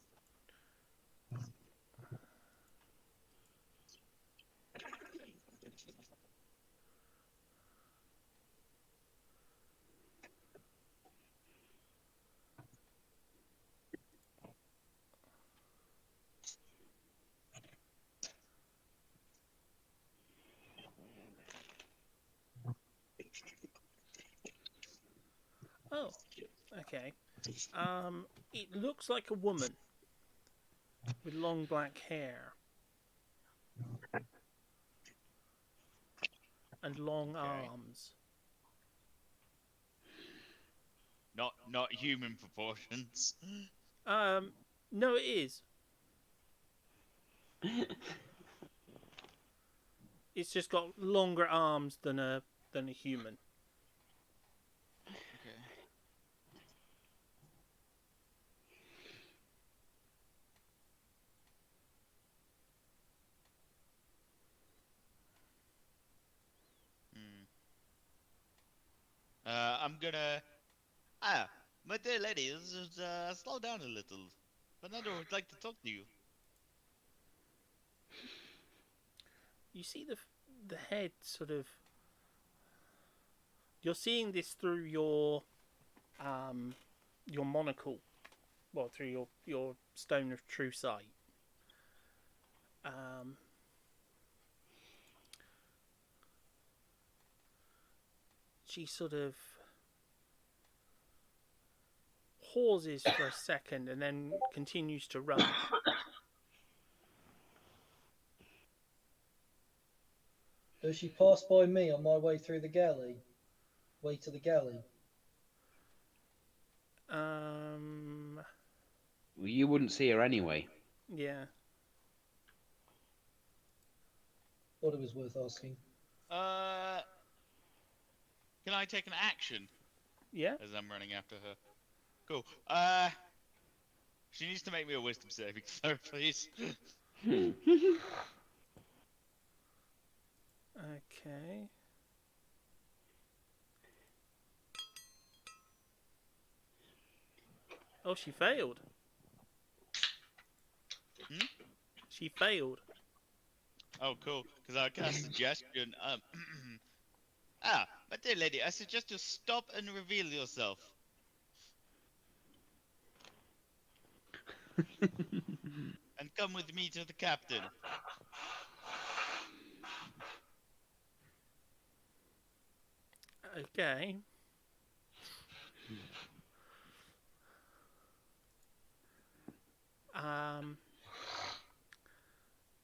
oh, okay. It looks like a woman with long black hair and long arms. Not human proportions. No, it is. It's just got longer arms than a human. Okay. I'm gonna. My dear lady, slow down a little. Fernando would like to talk to you. You see the head sort of. You're seeing this through your monocle, well, through your stone of true sight. She sort of pauses for a second and then continues to run. Does she pass by me on my way through the galley? Way to the galley? You wouldn't see her anyway. Yeah. Thought it was worth asking. Can I take an action? Yeah. As I'm running after her. Cool. She needs to make me a wisdom saving throw, please. Okay. Oh, she failed. She failed. Oh, cool. Because I cast suggestion. My dear lady, I suggest you stop and reveal yourself. And come with me to the captain. Okay.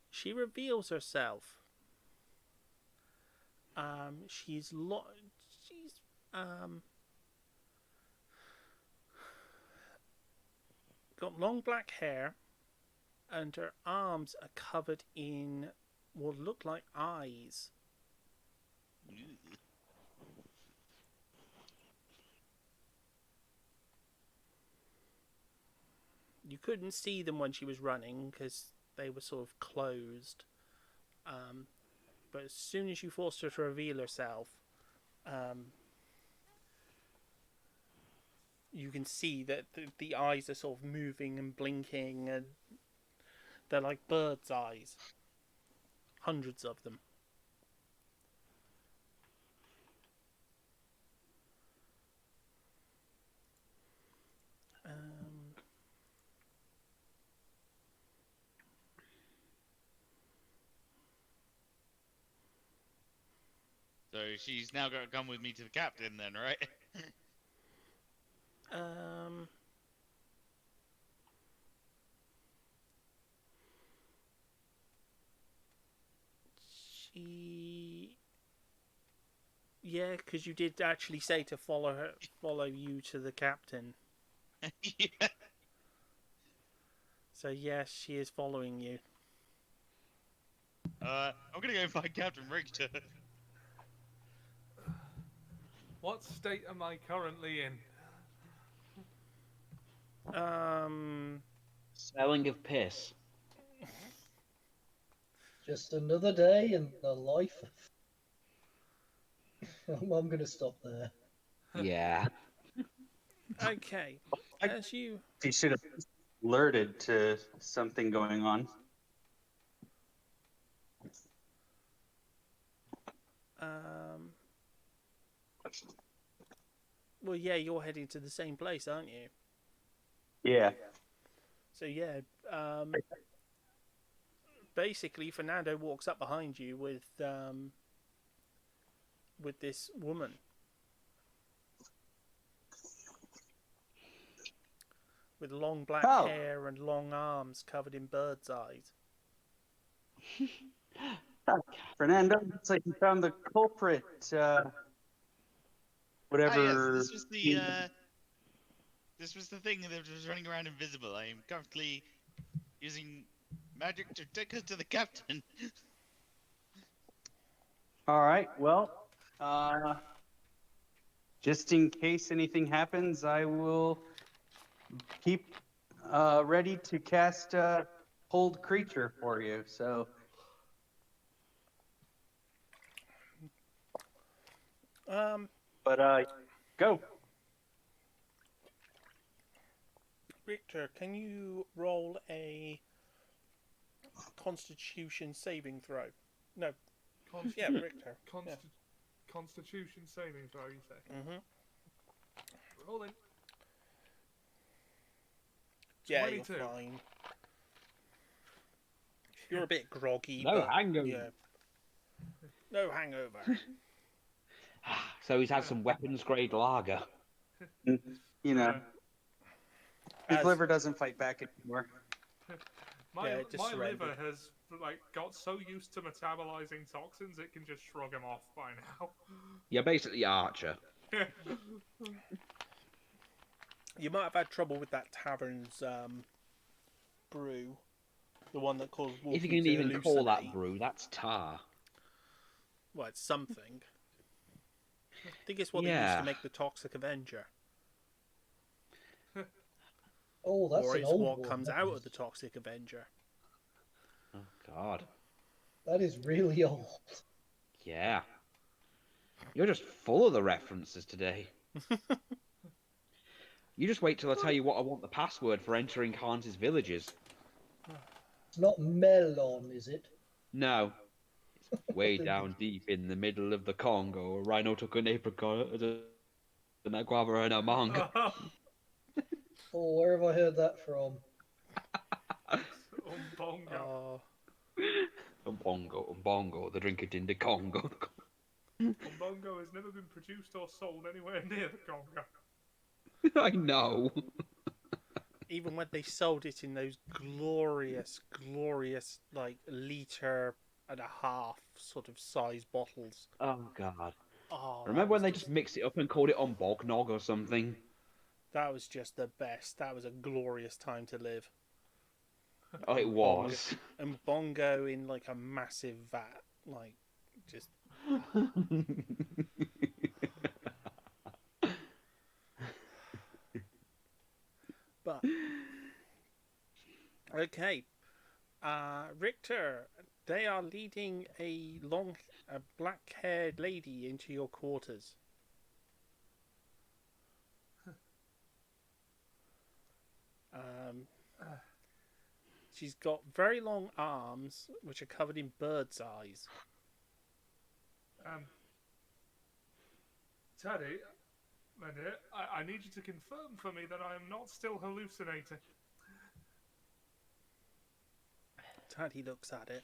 She reveals herself. She's got long black hair, and her arms are covered in what look like eyes. You couldn't see them when she was running because they were sort of closed. But as soon as you forced her to reveal herself, you can see that the eyes are sort of moving and blinking, and they're like bird's eyes. Hundreds of them. So she's now got to come with me to the captain then, right? Yeah, because you did actually say to follow you to the captain. Yeah. So yes, she is following you. I'm gonna go find Captain Richter. What state am I currently in? Smelling of piss. Just another day in the life of. I'm going to stop there. Yeah. Okay. As you He should have alerted to something going on. well, yeah, you're heading to the same place, aren't you? Yeah. So yeah, basically, Fernando walks up behind you with this woman. With long black hair and long arms covered in bird's eyes. Fernando, looks like you found the culprit. Whatever. Ah, yes, this was the thing that was running around invisible. I am currently using magic to take us to the captain. All right. Well, just in case anything happens, I will keep ready to cast hold creature for you. So. But go. Richter, can you roll a Constitution saving throw? No. Yeah, Richter. Constitution saving throw, you say? Mm-hmm. Rolling. Yeah, 22. you're fine. You're a bit groggy, No but hangover. yeah. No hangover. So he's had some weapons grade lager. You know, his liver doesn't fight back anymore. My liver has got so used to metabolizing toxins it can just shrug them off by now. You're basically Archer. You might have had trouble with that tavern's brew, the one that caused Wolfie If you can to even call that hallucinate. brew, that's tar. Well, it's something. I think it's what they used to make the Toxic Avenger. Oh, that's or an it's old what one. comes out of the Toxic Avenger. Oh, God. That is really old. Yeah. You're just full of the references today. You just wait till I tell you what I want the password for entering Hans's villages. It's not melon, is it? No. It's way down deep in the middle of the Congo. A rhino took an apricot and a guava and a mango. Oh, where have I heard that from? Umbongo. Umbongo, the drink it in the Congo. Umbongo has never been produced or sold anywhere near the Congo. I know. Even when they sold it in those glorious, like litre and a half sort of size bottles. Oh God. Oh, Remember when they just mixed it up and called it Umbognog or something? That was just the best. That was a glorious time to live. Oh, it was. And bongo in like a massive vat, like just. But okay, Richter, they are leading a black-haired lady into your quarters. She's got very long arms, which are covered in bird's eyes. Teddy, my dear, I need you to confirm for me that I am not still hallucinating. Taddy looks at it.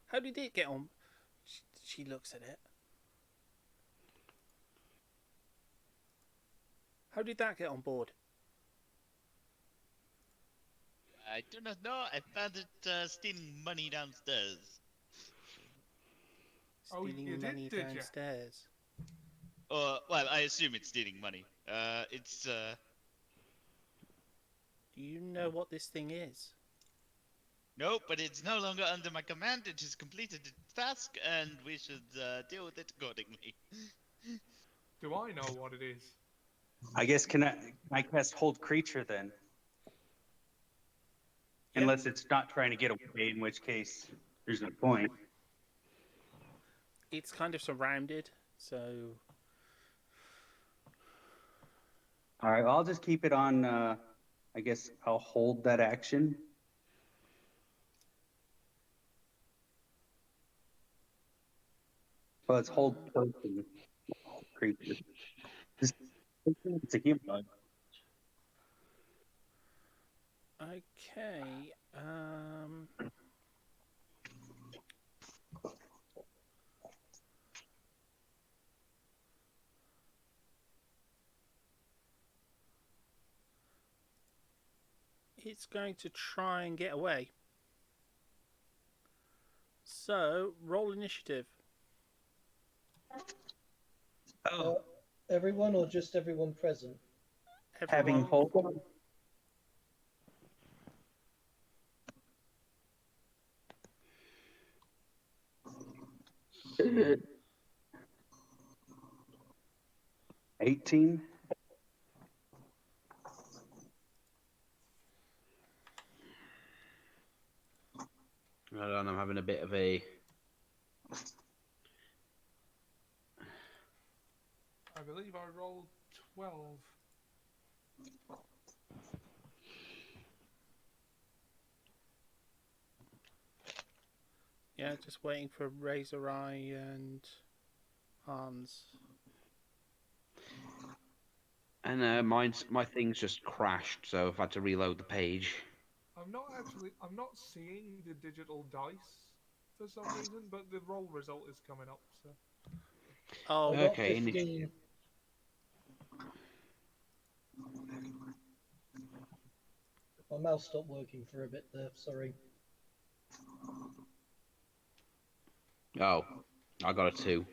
How did it get on? She looks at it. How did that get on board? I do not know. I found it stealing money downstairs. Stealing money downstairs. Well, I assume it's stealing money. It's Do you know what this thing is? No, but it's no longer under my command. It has completed its task, and we should deal with it accordingly. Do I know what it is? I guess can I cast hold creature then? Yep. Unless it's not trying to get away, in which case there's no point. It's kind of surrounded, so. All right, well, I'll just keep it on. I guess I'll hold that action. Well, it's hold token creature. It's a human. Okay. It's going to try and get away. So, roll initiative. Oh, Everyone or just everyone present? having Everyone. hold on. $18. Hold on, I'm having a bit of a. I believe I rolled 12. Yeah, just waiting for Razor Eye and Hans. And my thing's just crashed, so I've had to reload the page. I'm not seeing the digital dice for some reason, but the roll result is coming up, so. Oh, I got Okay, 15. My mouse stopped working for a bit there, sorry. Oh, I got a 2.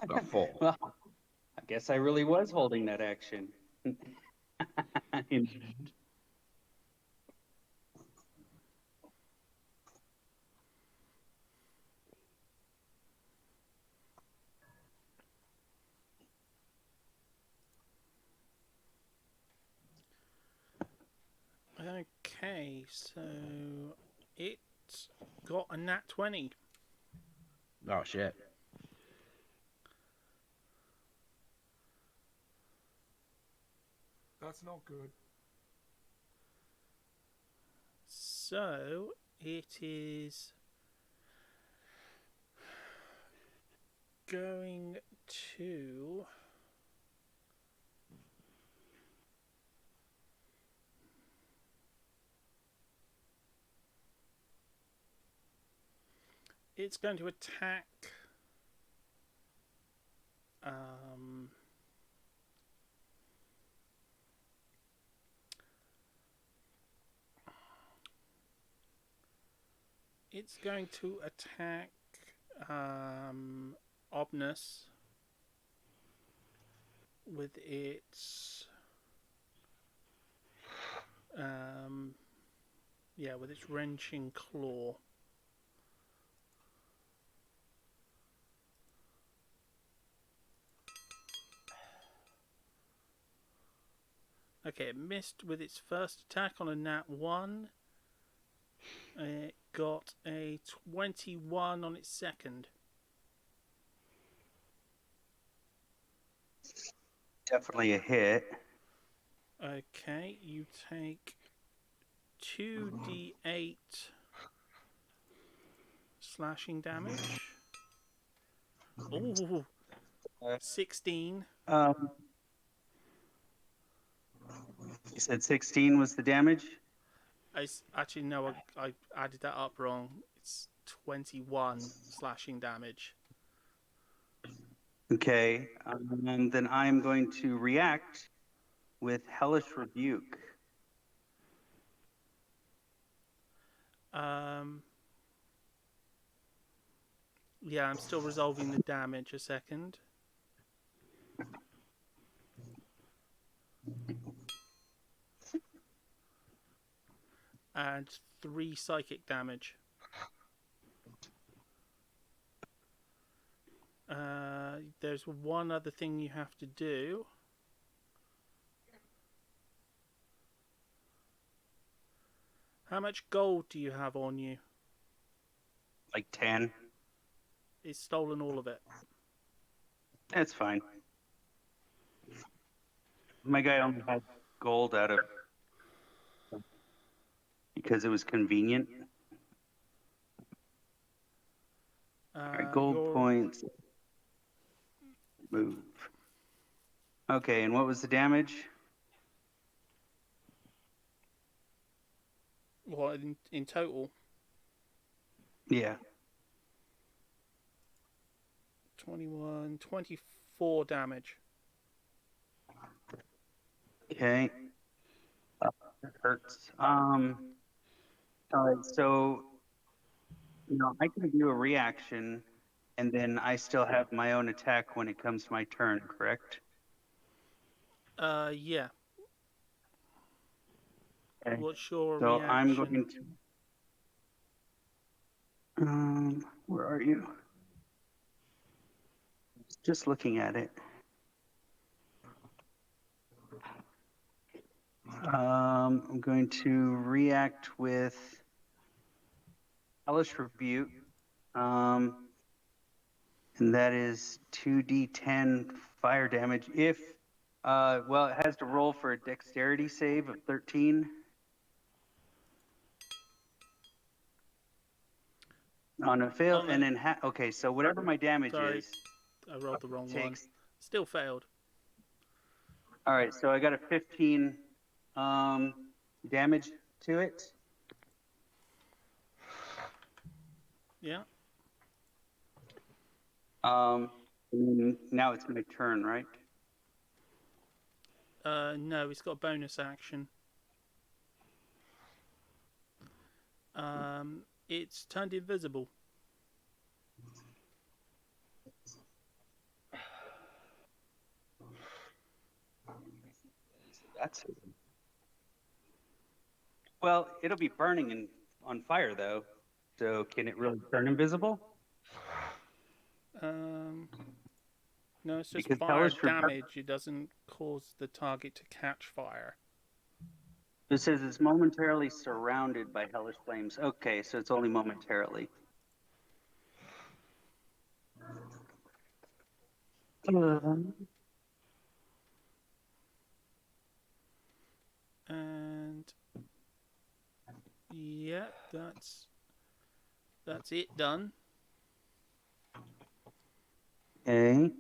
Got 4. Well, I guess I really was holding that action. okay, so it got a nat 20. Oh shit. That's not good. So it is going to It's going to attack. Um, it's going to attack Obnus with its with its wrenching claw. Okay, it missed with its first attack on a nat 1. It got a 21 on its second. Definitely a hit. Okay, you take 2d8 slashing damage. Ooh, 16. You said 16 was the damage? Actually, no, I added that up wrong. It's 21 slashing damage. Okay, then I'm going to react with Hellish Rebuke. Yeah, I'm still resolving the damage. A second. And 3 psychic damage. There's one other thing you have to do. How much gold do you have on you? Like 10. It's stolen all of it. That's fine. My guy only had gold out of because it was convenient. All right, gold points. Move. Okay, and what was the damage? What in total? Yeah. 21, 24 damage. Okay. That hurts. All right, so I can do a reaction, and then I still have my own attack when it comes to my turn, correct? Yeah. Okay. What's your So reaction? I'm going to. Where are you? Just looking at it. I'm going to react with Hellish Rebuke, and that is 2d10 fire damage. If, it has to roll for a dexterity save of 13. On a fail, and then okay, so whatever my damage is, I rolled the wrong one. Still failed. All right, so I got a 15 damage to it. Yeah. Now it's my turn, right? No, it's got a bonus action. It's turned invisible. That's well, it'll be burning on fire though. So can it really turn invisible? No, it's just Because fire damage. It doesn't cause the target to catch fire. It says it's momentarily surrounded by hellish flames. Okay, so it's only momentarily. And yeah, that's it done. Okay.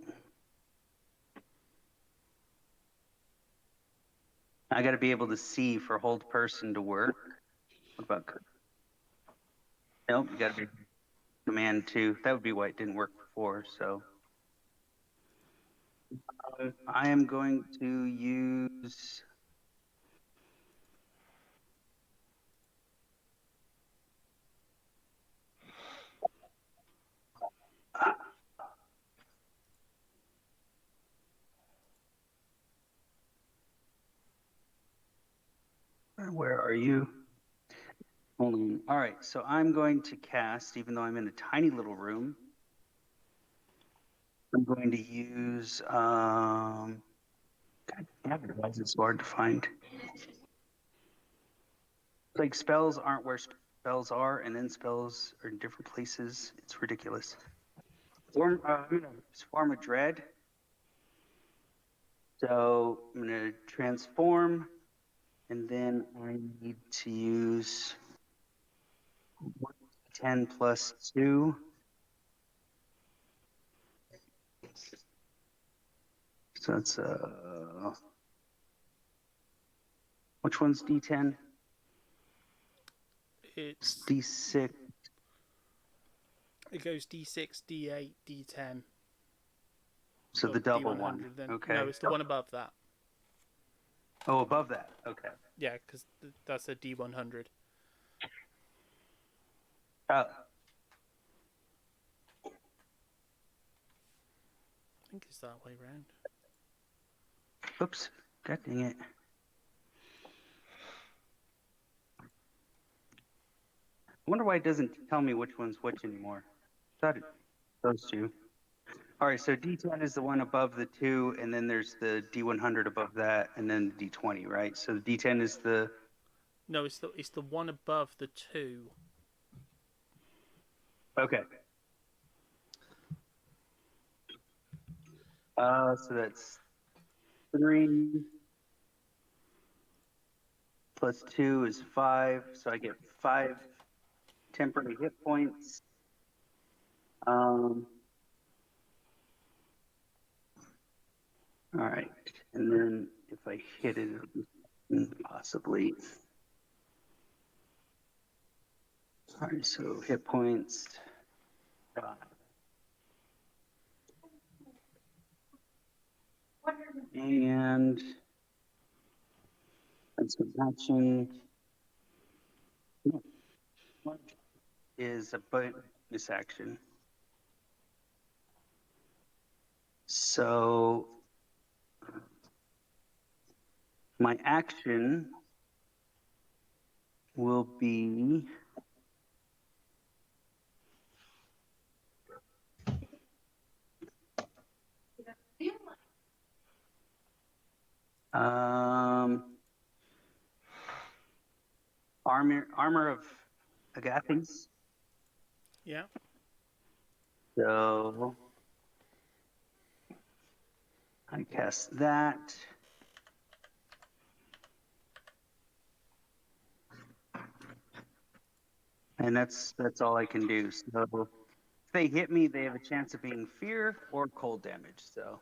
I got to be able to see for hold person to work. What about? Nope, you got to be. command too. That would be why it didn't work before. So I am going to use. Where are you? Hold on. All right, so I'm going to cast, even though I'm in a tiny little room. I'm going to use. God damn it! Why is it so hard to find? Like spells aren't where spells are, and then spells are in different places. It's ridiculous. I'm gonna use Form of Dread. So I'm gonna transform, and then I need to use 10 plus 2. So that's which one's D10? It's D6. it goes D6, D8, D10. So the double one. D100 then. Okay. No, it's the one above that. Oh, above that. Okay. Yeah, because that's a D100. Oh. I think it's that way round. Oops. God dang it. I wonder why it doesn't tell me which one's which anymore. Thought it those two. All right, so D10 is the one above the 2, and then there's the D100 above that, and then D20, right? So the D10 is the. No, it's the one above the 2. Okay. So that's 3 plus 2 is 5, so I get 5 temporary hit points. All right, and then if I hit it, possibly. All right, so hit points. And that's an action. Is a bonus action. So my action will be armor of Agathis. Yeah. So I cast that. And that's all I can do. So if they hit me, they have a chance of being fear or cold damage. So,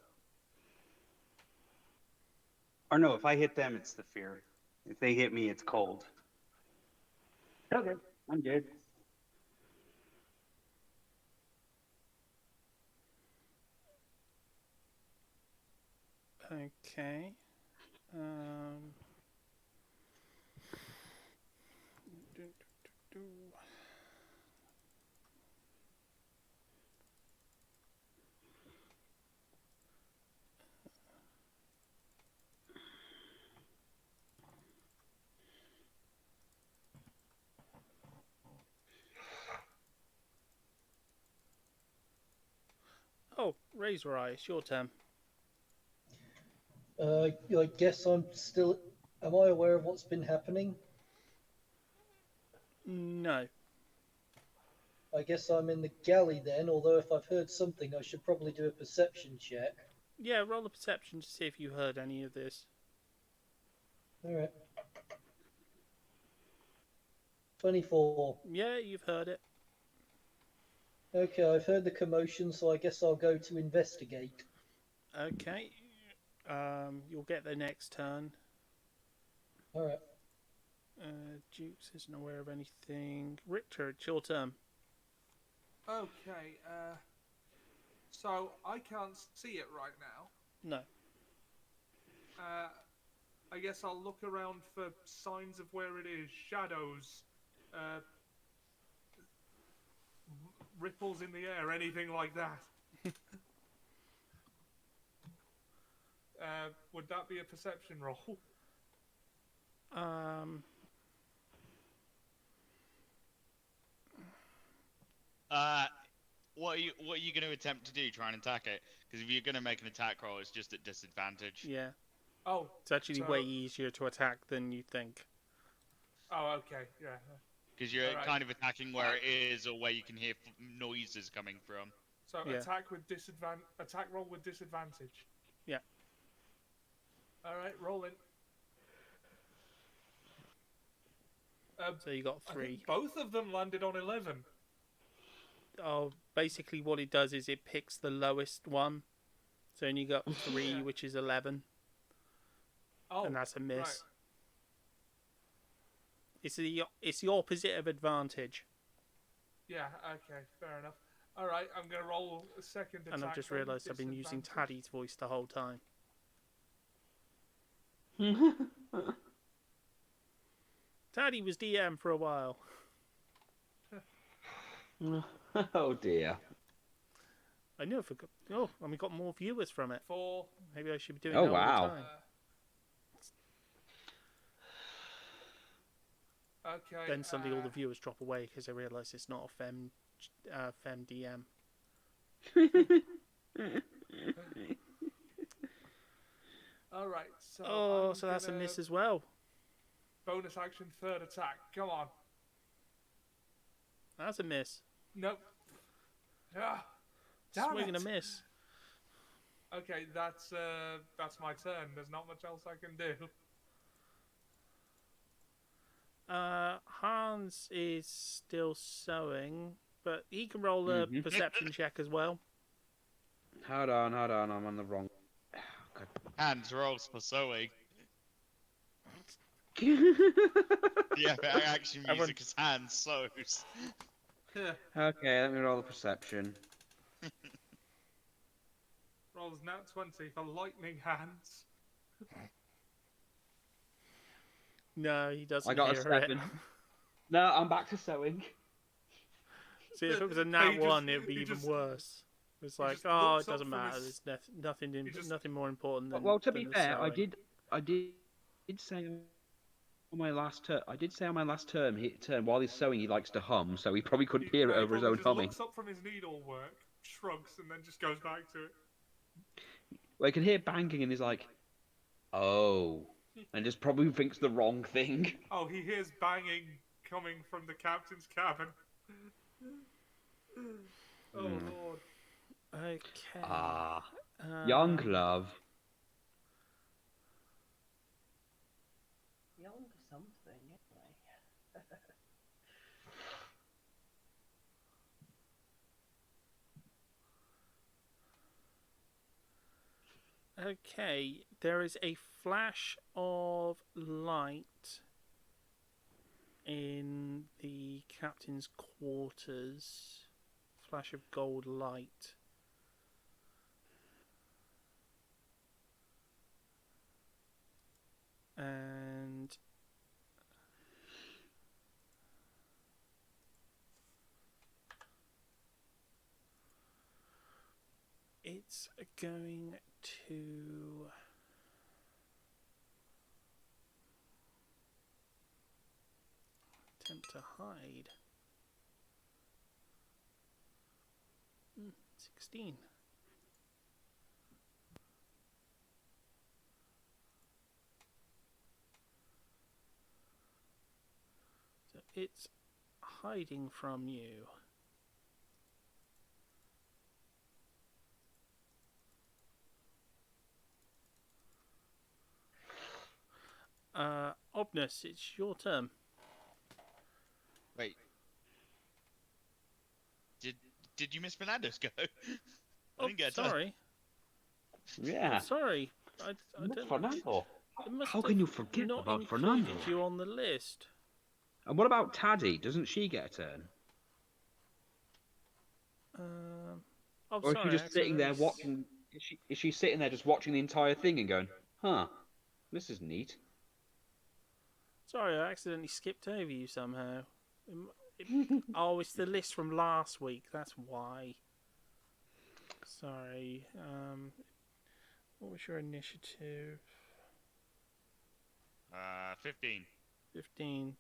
or no, if I hit them, it's the fear. If they hit me, it's cold. Okay, I'm good. Okay. Oh, Razor Eye, it's your turn. I guess I'm still. Am I aware of what's been happening? No. I guess I'm in the galley then, although if I've heard something, I should probably do a perception check. Yeah, roll a perception to see if you heard any of this. Alright. 24. Yeah, you've heard it. Okay, I've heard the commotion, so I guess I'll go to investigate. Okay. You'll get there next turn. Alright. Jukes isn't aware of anything. Richter, it's your turn. Okay. So I can't see it right now. No. I guess I'll look around for signs of where it is. Shadows, ripples in the air, anything like that. Would that be a perception roll? What are you going to attempt to do? Try and attack it? Because if you're going to make an attack roll, it's just at disadvantage. Yeah. Oh. It's actually way easier to attack than you think. Oh, okay, yeah. Because you're kind of attacking where it is, or where you can hear noises coming from. So attack roll with disadvantage. Yeah. All right, rolling. So you got 3. I think both of them landed on 11. Oh, basically what it does is it picks the lowest one. So you got 3, which is 11. Oh, and that's a miss. Right. It's the opposite of advantage. Yeah, okay, fair enough. Alright, I'm going to roll a second attack. And I've just realised I've been using Taddy's voice the whole time. Taddy was DM for a while. Oh dear. I knew I forgot. Oh, and we got more viewers from it. 4. Maybe I should be doing Oh, that all wow. the time. Okay. Then suddenly all the viewers drop away because they realise it's not a fem DM. Alright, so. Oh, so that's a miss as well. Bonus action, third attack. Come on. That's a miss. Nope. Ah, damn Swing and a it. miss. Okay, that's my turn. There's not much else I can do. Hans is still sewing, but he can roll a perception check as well. Hold on, I'm on the wrong. Oh, God. Hands rolls for sewing. Yeah, but action music is hands sews. Okay, let me roll the perception. Rolls nat 20 for lightning hands. No, he doesn't I got hear a 7. it. No, I'm back to sewing. See, if it was a nat He 1, just- it would be he even just- worse. It's he like, just oh, looks it up doesn't from matter. his- There's nothing more important than. Well, to be than the fair, I sewing. did say on my last turn. I did say on my last turn while he's sewing, he likes to hum, so he probably couldn't hear it he over his probably own just humming. looks up from his needlework, shrugs, and then just goes back to it. Well, he can hear banging, and he's like, "Oh," and just probably thinks the wrong thing. Oh, he hears banging coming from the captain's cabin. Oh, Lord. Okay. Ah, young love. Young something, anyway. Okay, there is a flash of light in the captain's quarters. Flash of gold light. And it's going to attempt to hide. 16. So it's hiding from you. Obnus, it's your turn. Wait. Did you miss Fernando's go? I didn't get a turn. Sorry. Yeah. Oh, sorry. I don't. Fernando. It must How have can you forget not about included Fernando? you on the list. And what about Taddy? Doesn't she get a turn? Oh, Or is sorry. she just sitting there accidentally watching? Is she sitting there just watching the entire thing and going, "Huh, this is neat." Sorry, I accidentally skipped over you somehow. Oh, it's the list from last week. That's why. Sorry. What was your initiative? 15. 15.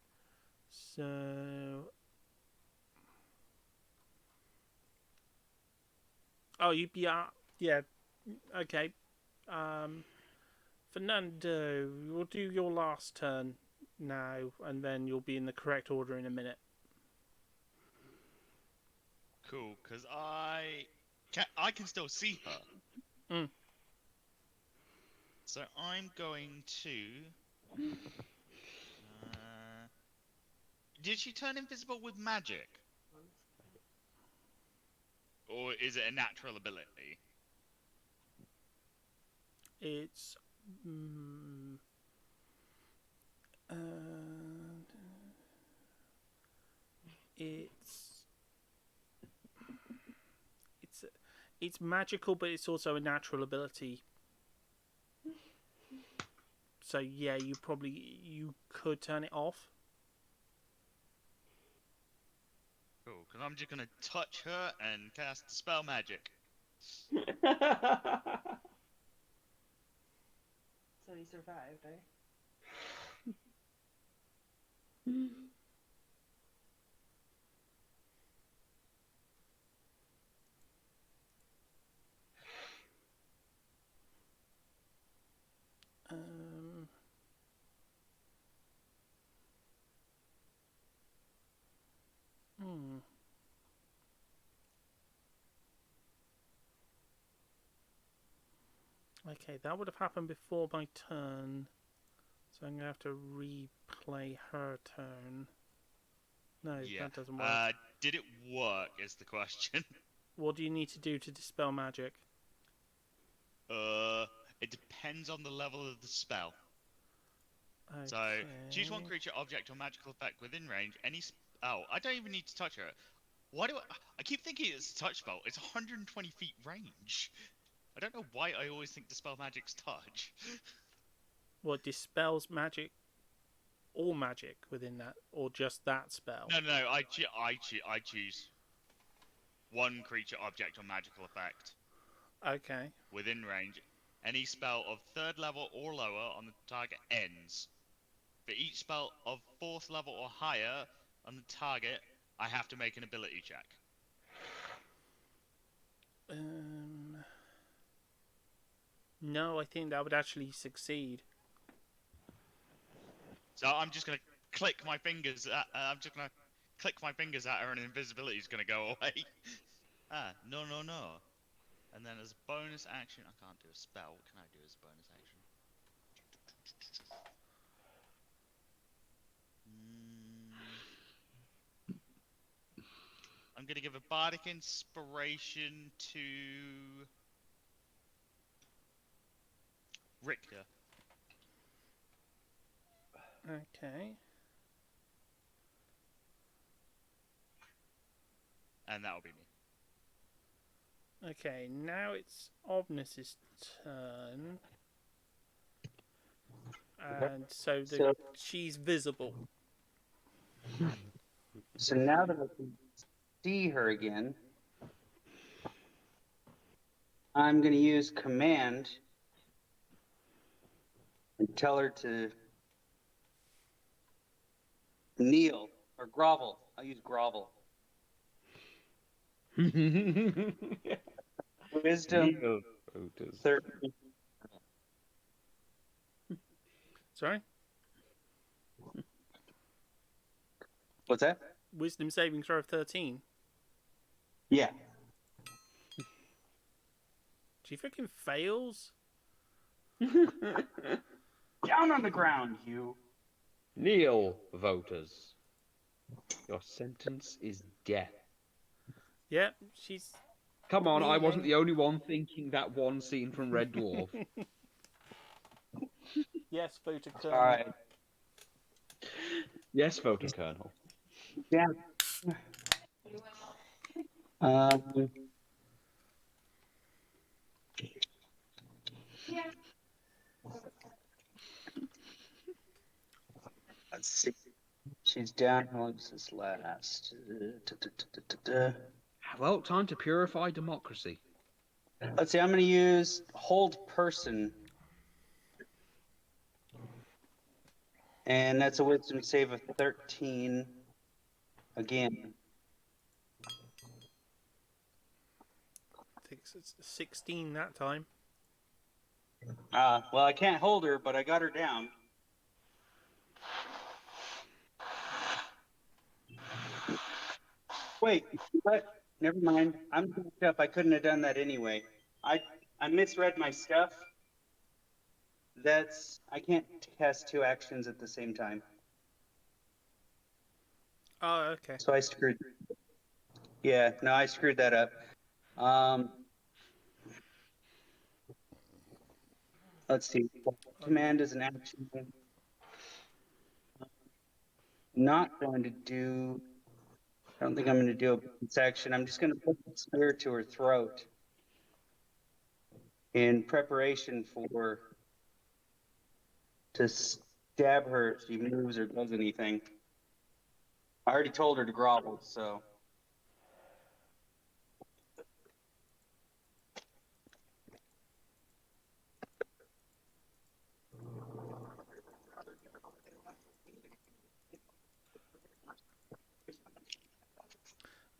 So. Oh, yeah. Okay. Fernando, we'll do your last turn now, and then you'll be in the correct order in a minute. Cool, because I can still see her. Mm. So I'm going to. Did she turn invisible with magic? Or is it a natural ability? It's. Mm, uh, it's. It's. It's magical, but it's also a natural ability. So yeah, you could turn it off. Cool, because I'm just going to touch her and cast Dispel Magic. So he survived, eh? Um, hmm. Okay, that would have happened before my turn. So I'm going to have to replay her turn. No, Yeah. that doesn't work. Did it work is the question. What do you need to do to dispel magic? It depends on the level of the spell. Okay. So, choose one creature, object, or magical effect within range. Oh, I don't even need to touch her. Why do I keep thinking it's a touch spell. It's 120 feet range. I don't know why I always think Dispel Magic's touch. What dispels magic? All magic within that, or just that spell? No. I choose one creature, object, or magical effect Okay. within range. Any spell of 3rd level or lower on the target ends. For each spell of 4th level or higher on the target, I have to make an ability check. No, I think that would actually succeed. So I'm just gonna click my fingers. I'm just gonna click my fingers at her, and invisibility is gonna go away. No. And then as a bonus action, I can't do a spell. What can I do as a bonus action? I'm gonna give a bardic inspiration to Richter. Okay. And that'll be me. Okay, now it's Obnus's turn. And so she's visible. So now that I can see her again, I'm going to use command and tell her to kneel or grovel. I'll use grovel. Wisdom 30. Sorry? What's that? Wisdom saving throw of 13. Yeah. She freaking fails? Down on the ground, you. Kneel, voters. Your sentence is death. Yep, she's. Come on, I wasn't kneeling. the only one thinking that one scene from Red Dwarf. Yes, voter Colonel. All right. Yes, voter Colonel. Yeah. She's down. How long does this last? Well, time to purify democracy. Let's see. I'm going to use hold person. And that's a wisdom save of 13 again. I think it's 16 that time. Well, I can't hold her, but I got her down. Wait, what? Never mind. I'm fucked up. I couldn't have done that anyway. I misread my stuff. I can't cast 2 actions at the same time. Oh, okay. So I screwed. Yeah, no, I screwed that up. Let's see. Command is an action. Not going to do. I don't think I'm going to do a bonus action. I'm just going to put the spear to her throat in preparation for to stab her if she moves or does anything. I already told her to grovel, so.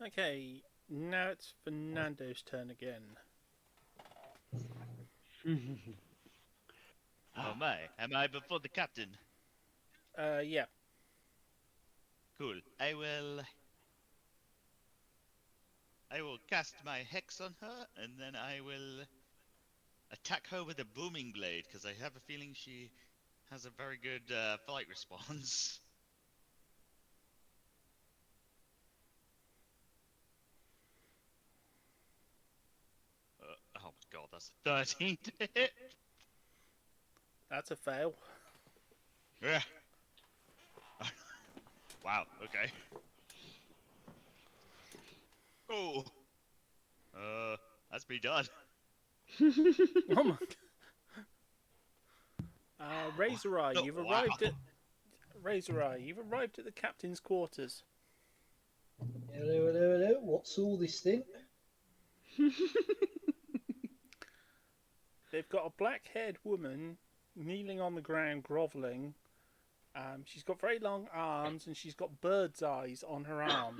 Okay, now it's Fernando's turn again. Oh my, am I before the captain? Yeah. Cool. I will cast my hex on her, and then I will attack her with a booming blade, because I have a feeling she has a very good fight response. Oh my god, that's a 13 to hit. That's a fail. Yeah. Wow, okay. Oh. That's me done. Oh my. Razor Eye, No, you've wow. arrived at the captain's quarters. Hello, hello, hello. What's all this then? They've got a black-haired woman kneeling on the ground, grovelling. She's got very long arms and she's got bird's eyes on her arms.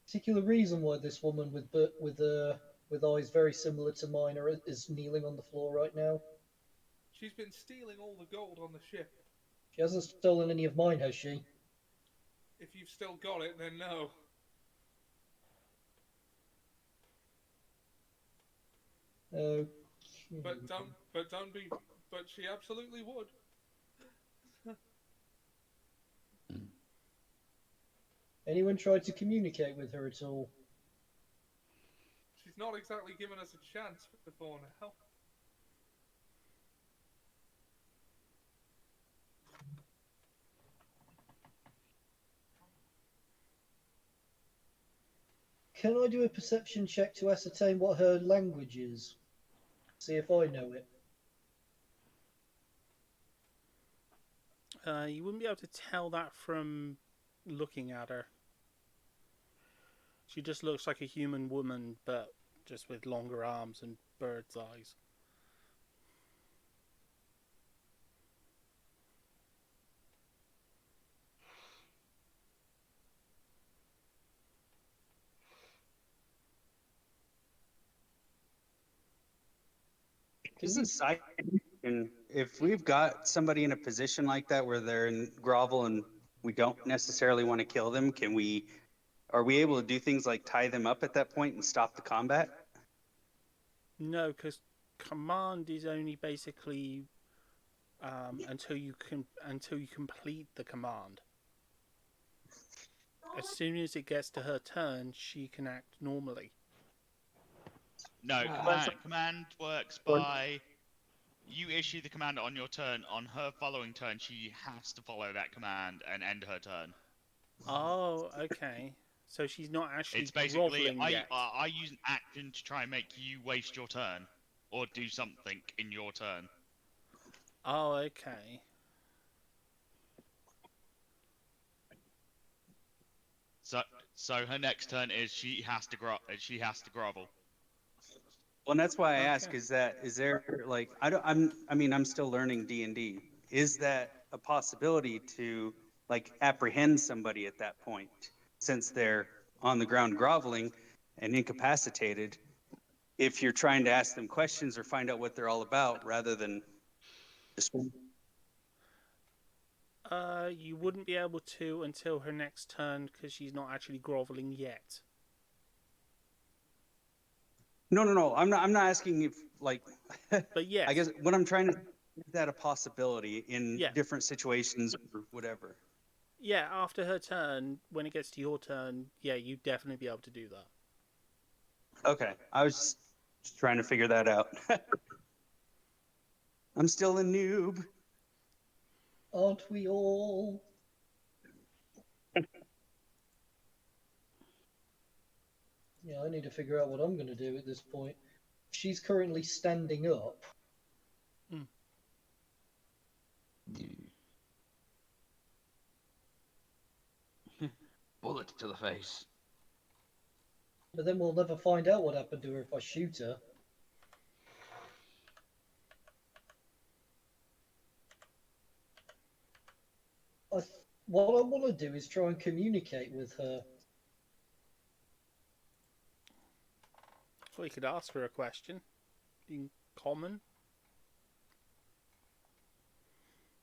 Particular reason why this woman with eyes very similar to mine is kneeling on the floor right now? She's been stealing all the gold on the ship. She hasn't stolen any of mine, has she? If you've still got it, then no. Okay. But she absolutely would. Anyone tried to communicate with her at all? She's not exactly given us a chance before now. Can I do a perception check to ascertain what her language is? See if I know it. You wouldn't be able to tell that from looking at her. She just looks like a human woman, but just with longer arms and bird's eyes. This is side. And if we've got somebody in a position like that where they're in grovel and we don't necessarily want to kill them, are we able to do things like tie them up at that point and stop the combat? No, because command is only basically until you complete the command. As soon as it gets to her turn, she can act normally. No, command works by you issue the command on your turn. On her following turn, she has to follow that command and end her turn. Oh, okay. So she's not actually It's basically groveling yet. I use an action to try and make you waste your turn or do something in your turn. Oh, okay. So her next turn is she has to grovel. Well, and that's why I ask: Okay. is there like I mean I'm still learning D&D. Is that a possibility to like apprehend somebody at that point since they're on the ground groveling and incapacitated? If you're trying to ask them questions or find out what they're all about, rather than just You wouldn't be able to until her next turn because she's not actually groveling yet. no. I'm not asking if like. But yes. I guess what I'm trying to is that a possibility in Yeah. different situations or whatever. Yeah, after her turn, when it gets to your turn, yeah, you'd definitely be able to do that. Okay, I was just trying to figure that out. I'm still a noob. Aren't we all? Yeah, I need to figure out what I'm going to do at this point. She's currently standing up. Mm. Bullet to the face. But then we'll never find out what happened to her if I shoot her. What I want to do is try and communicate with her. Well, you could ask her a question in common.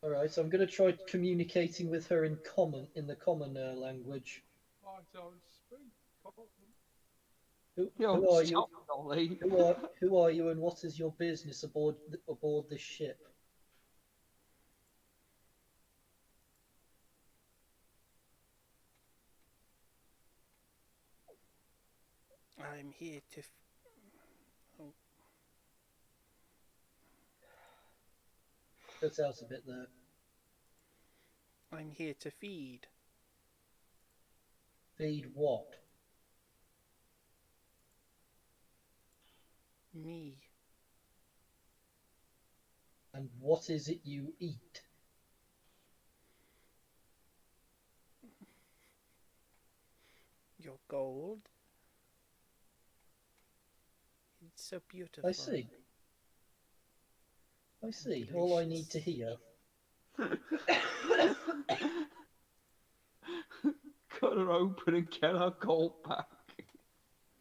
Alright, so I'm going to try communicating with her in the common language. I don't speak common. Who are you? Dolly. Who are you, and what is your business aboard this ship? I'm here to. Oh. Cut out a bit there. I'm here to feed. Feed what? Me. And what is it you eat? Your gold. It's so beautiful. I see. I see. All I need to hear. Cut her open and get her gold back.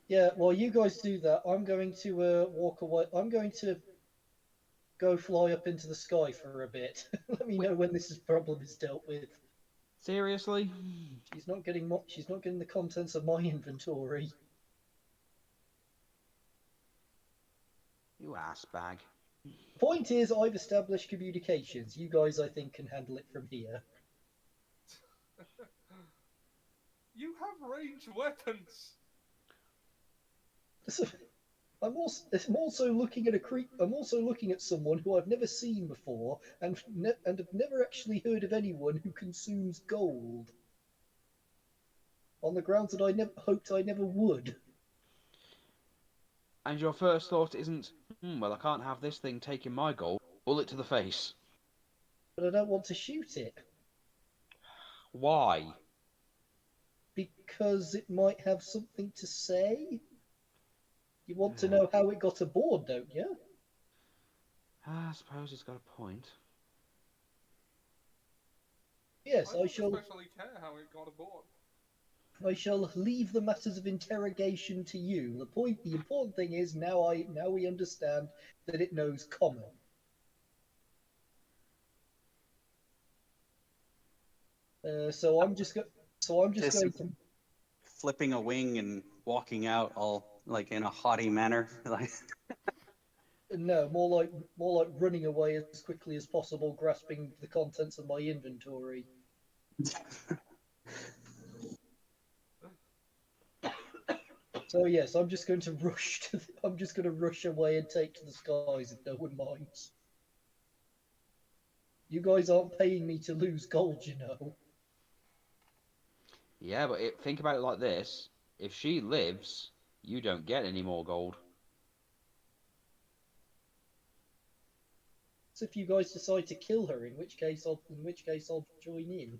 Yeah, while you guys do that, I'm going to walk away. I'm going to go fly up into the sky for a bit. Let me know when this problem is dealt with. Seriously? She's not getting she's not getting the contents of my inventory. You ass bag. The point is, I've established communications. You guys, I think, can handle it from here. You have ranged weapons. I'm also looking at I'm also looking at someone who I've never seen before, and have never actually heard of anyone who consumes gold. On the grounds that I hoped I never would. And your first thought isn't, well, I can't have this thing taking my gold. Bullet to the face. But I don't want to shoot it. Why? Because it might have something to say. You want to know how it got aboard, don't you? I suppose it's got a point. Yes, I I shall. don't especially care how it got aboard. I shall leave the matters of interrogation to you. The important thing is now we understand that it knows common. So I'm just going to flipping a wing and walking out all like in a haughty manner. Like no, more like running away as quickly as possible, grasping the contents of my inventory. So yes, I'm just going to rush away and take to the skies if no one minds. You guys aren't paying me to lose gold, you know. Yeah, but think about it like this. If she lives, you don't get any more gold. It's if you guys decide to kill her, in which case I'll join in.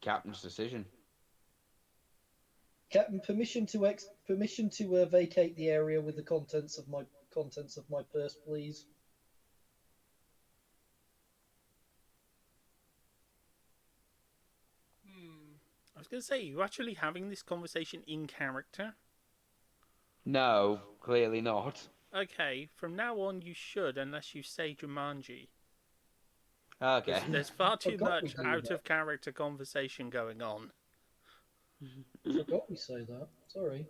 Captain's decision. Captain, permission to vacate the area with the contents of my purse, please. I was going to say, you actually having this conversation in character? No, clearly not. Okay, from now on you should, unless you say Jumanji. Okay. There's far too Forgot we much do out that. of character conversation going on. Forgot we say that. Sorry.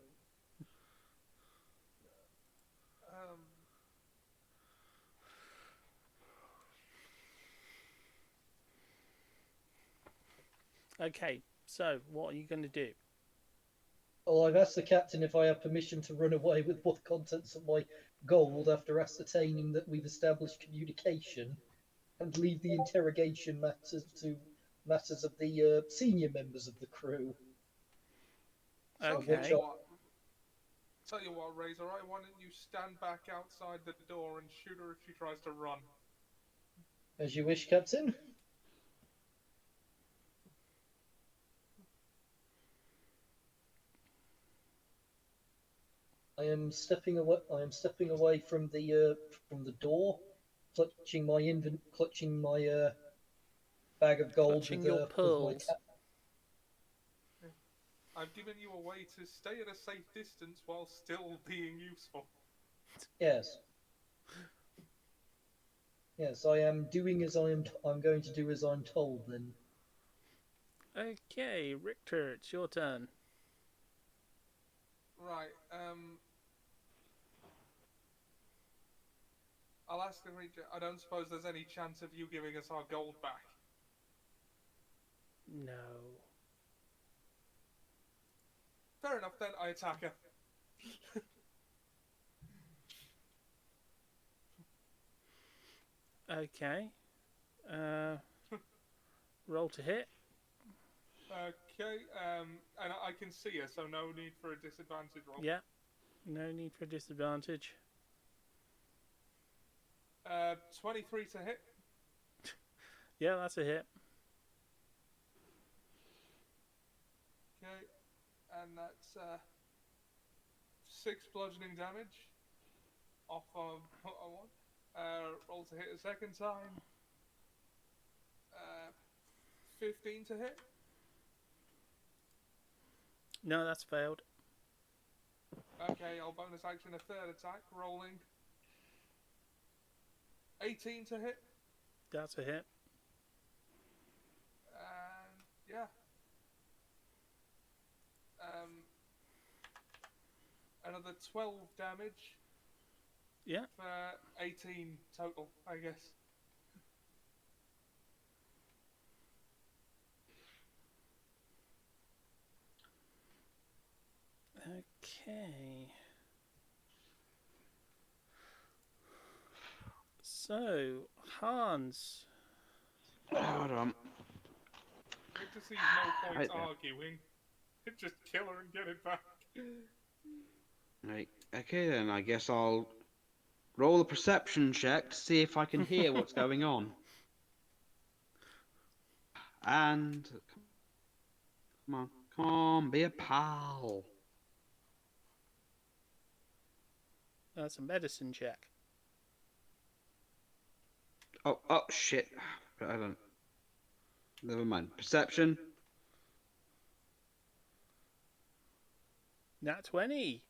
Okay, so what are you going to do? Well, I've asked the captain if I have permission to run away with what contents of my gold after ascertaining that we've established communication, and leave the interrogation matters to matters of the senior members of the crew. So Okay. Tell you what, Razor, why don't you stand back outside the door and shoot her if she tries to run? As you wish, Captain. I am stepping away from the door, clutching my bag of gold Clutching with your with my pearls. I've given you a way to stay at a safe distance while still being useful. Yes. Yes, I am doing as I'm going to do as I'm told then. Okay, Richter, it's your turn. Right, I'll ask the creature, I don't suppose there's any chance of you giving us our gold back? No. Fair enough then, I attack her. Okay. Roll to hit. Okay, and I can see her, so no need for a disadvantage roll. Yeah. No need for disadvantage. 23 to hit. Yeah, that's a hit. Okay, and that's 6 bludgeoning damage off of a 1. Roll to hit a second time. 15 to hit. No, that's failed. Okay, I'll bonus action a third attack, rolling. 18 to hit. That's a hit. And yeah. Another 12 damage. Yeah. For 18 total, I guess. Okay. So, Hans. Hold on. Good to see no point Right. arguing. Just kill her and get it back. Right. Okay then, I guess I'll roll a perception check to see if I can hear what's going on. And come on, be a pal. That's a medicine check. Oh shit. I don't. Never mind. Perception. Nat 20.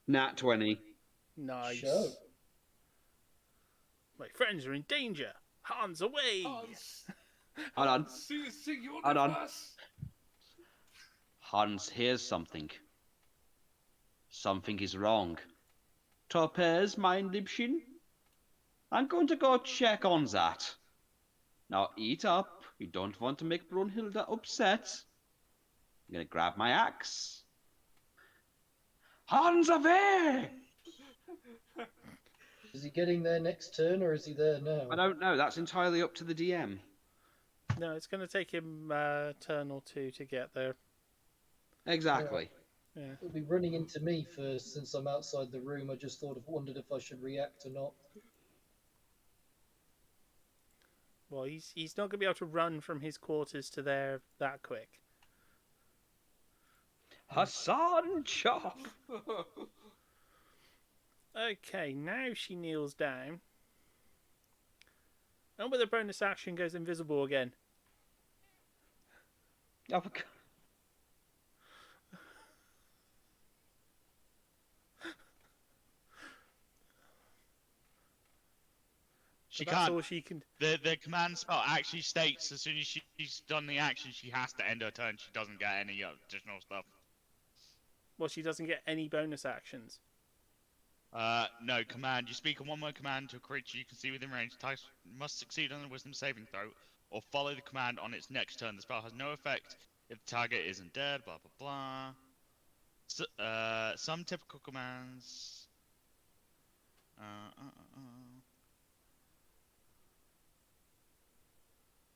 Nat 20. Nice. Show. My friends are in danger. Hans, away! Hold on. See you Hold on. Hans hears something. Something is wrong. Topaz, mein Liebchen? I'm going to go check on that. Now eat up. You don't want to make Brunhilde upset. I'm going to grab my axe. Hans, away! Is he getting there next turn, or is he there now? I don't know. That's entirely up to the DM. No, it's going to take him a turn or two to get there. Exactly. Yeah. He'll be running into me first, since I'm outside the room. I just wondered if I should react or not. Well, he's not going to be able to run from his quarters to there that quick. Hassan Choff. Okay, now she kneels down. And with a bonus action goes invisible again. Oh, my God. She That's can't. all she can. The command spell actually states as soon as she's done the action, she has to end her turn. She doesn't get any additional stuff. Well, she doesn't get any bonus actions. No, command. You speak a one-word command to a creature you can see within range. Type must succeed on a wisdom saving throw, or follow the command on its next turn. The spell has no effect if the target isn't dead, blah, blah, blah. So, some typical commands...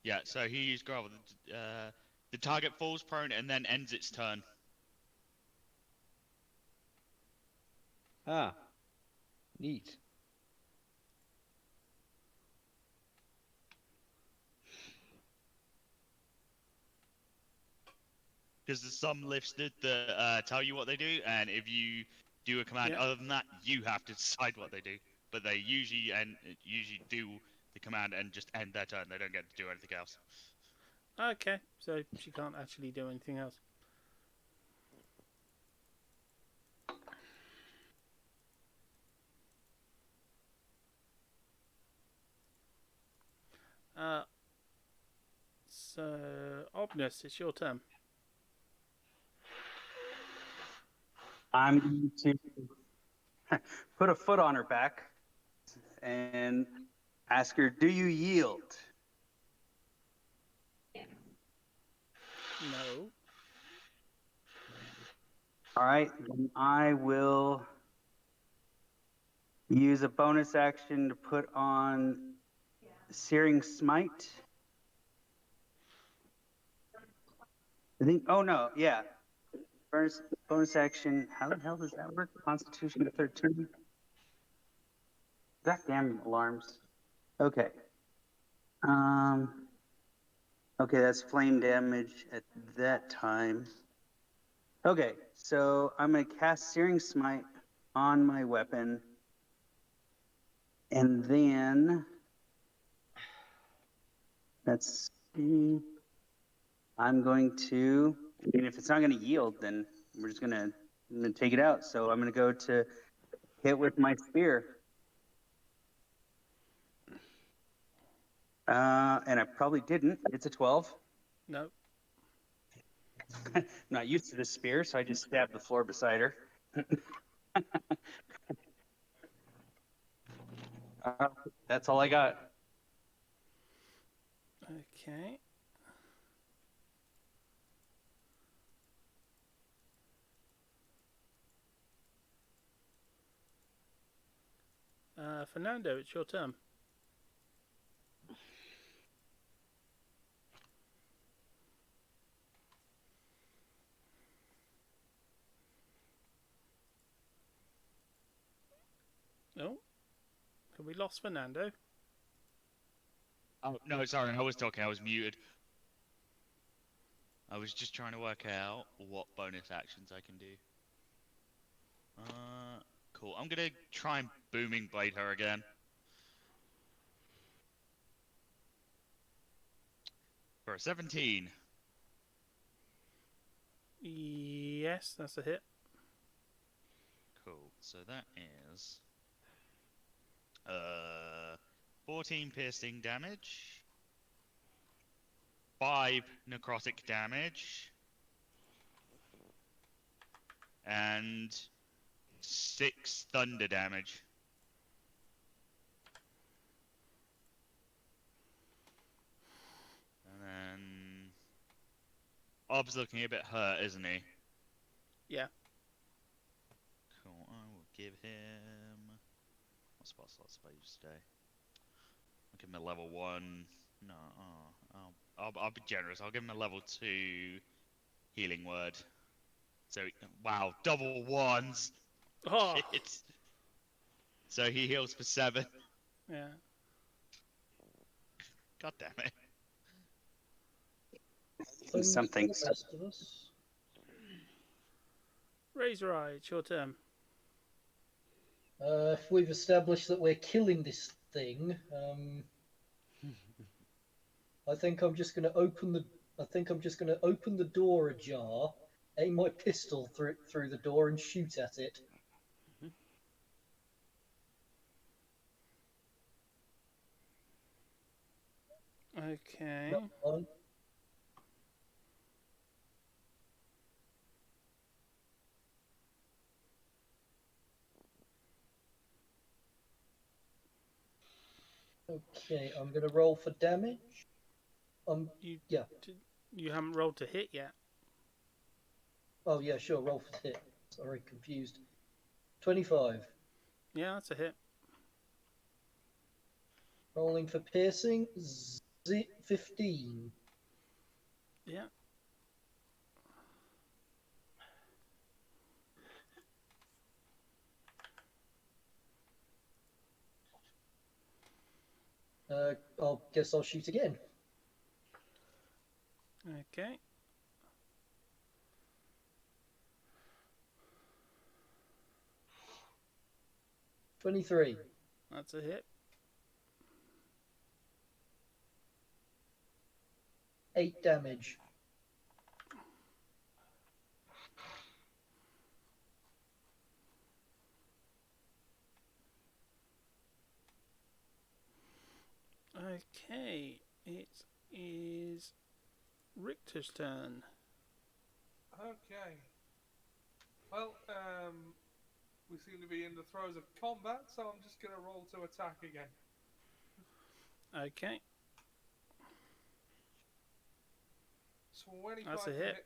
Yeah, so he used grovel. The target falls prone and then ends its turn. Ah. Neat. Because there's some listed that tell you what they do, and if you do a command Yeah. other than that, you have to decide what they do. But they usually do the command and just end their turn. They don't get to do anything else. Okay, so she can't actually do anything else. So, Obnus, it's your turn. I'm going to put a foot on her back and ask her, "Do you yield?" No. All right, then I will use a bonus action to put on Searing Smite. I think, oh no, yeah. Bonus action, how the hell does that work? Constitution 13. Goddamn alarms. Okay. Okay, that's flame damage at that time. Okay, so I'm gonna cast Searing Smite on my weapon. And then let's see. I'm going to, and if it's not gonna yield, then we're just gonna take it out. So I'm gonna go to hit with my spear. And I probably didn't. It's a 12. No. I'm not used to this spear, so I just stabbed the floor beside her. That's all I got. Okay. Fernando, it's your turn. Oh, have we lost Fernando? Oh, no, sorry, I was talking, I was muted. I was just trying to work out what bonus actions I can do. Cool. I'm gonna try and Booming Blade her again. For a 17. Yes, that's a hit. Cool. So that is 14 piercing damage, 5 necrotic damage, and 6 thunder damage. And then Ob's looking a bit hurt, isn't he? Yeah. Cool. I will give him. What spot slots have I used today? I'll give him a level 1. No, I'll be generous. I'll give him a level 2 healing word. So, wow, double 1s. Oh. Shit. So he heals for 7. Yeah. God damn it. Something. The rest of us. Razor Eye, it's your turn. If we've established that we're killing this thing, I think I'm just going to open the. I think I'm just going to open the door ajar, aim my pistol through the door, and shoot at it. Okay. Fine. Okay, I'm going to roll for damage. You Yeah. you haven't rolled to hit yet. Oh yeah, sure. Roll for hit. Sorry, confused. 25. Yeah, that's a hit. Rolling for piercing. 15. Yeah. I'll guess I'll shoot again. Okay. $23. That's a hit. 8 damage. Okay. It is Richter's turn. Okay. Well, we seem to be in the throes of combat, so I'm just going to roll to attack again. Okay. 25 That's a to hit.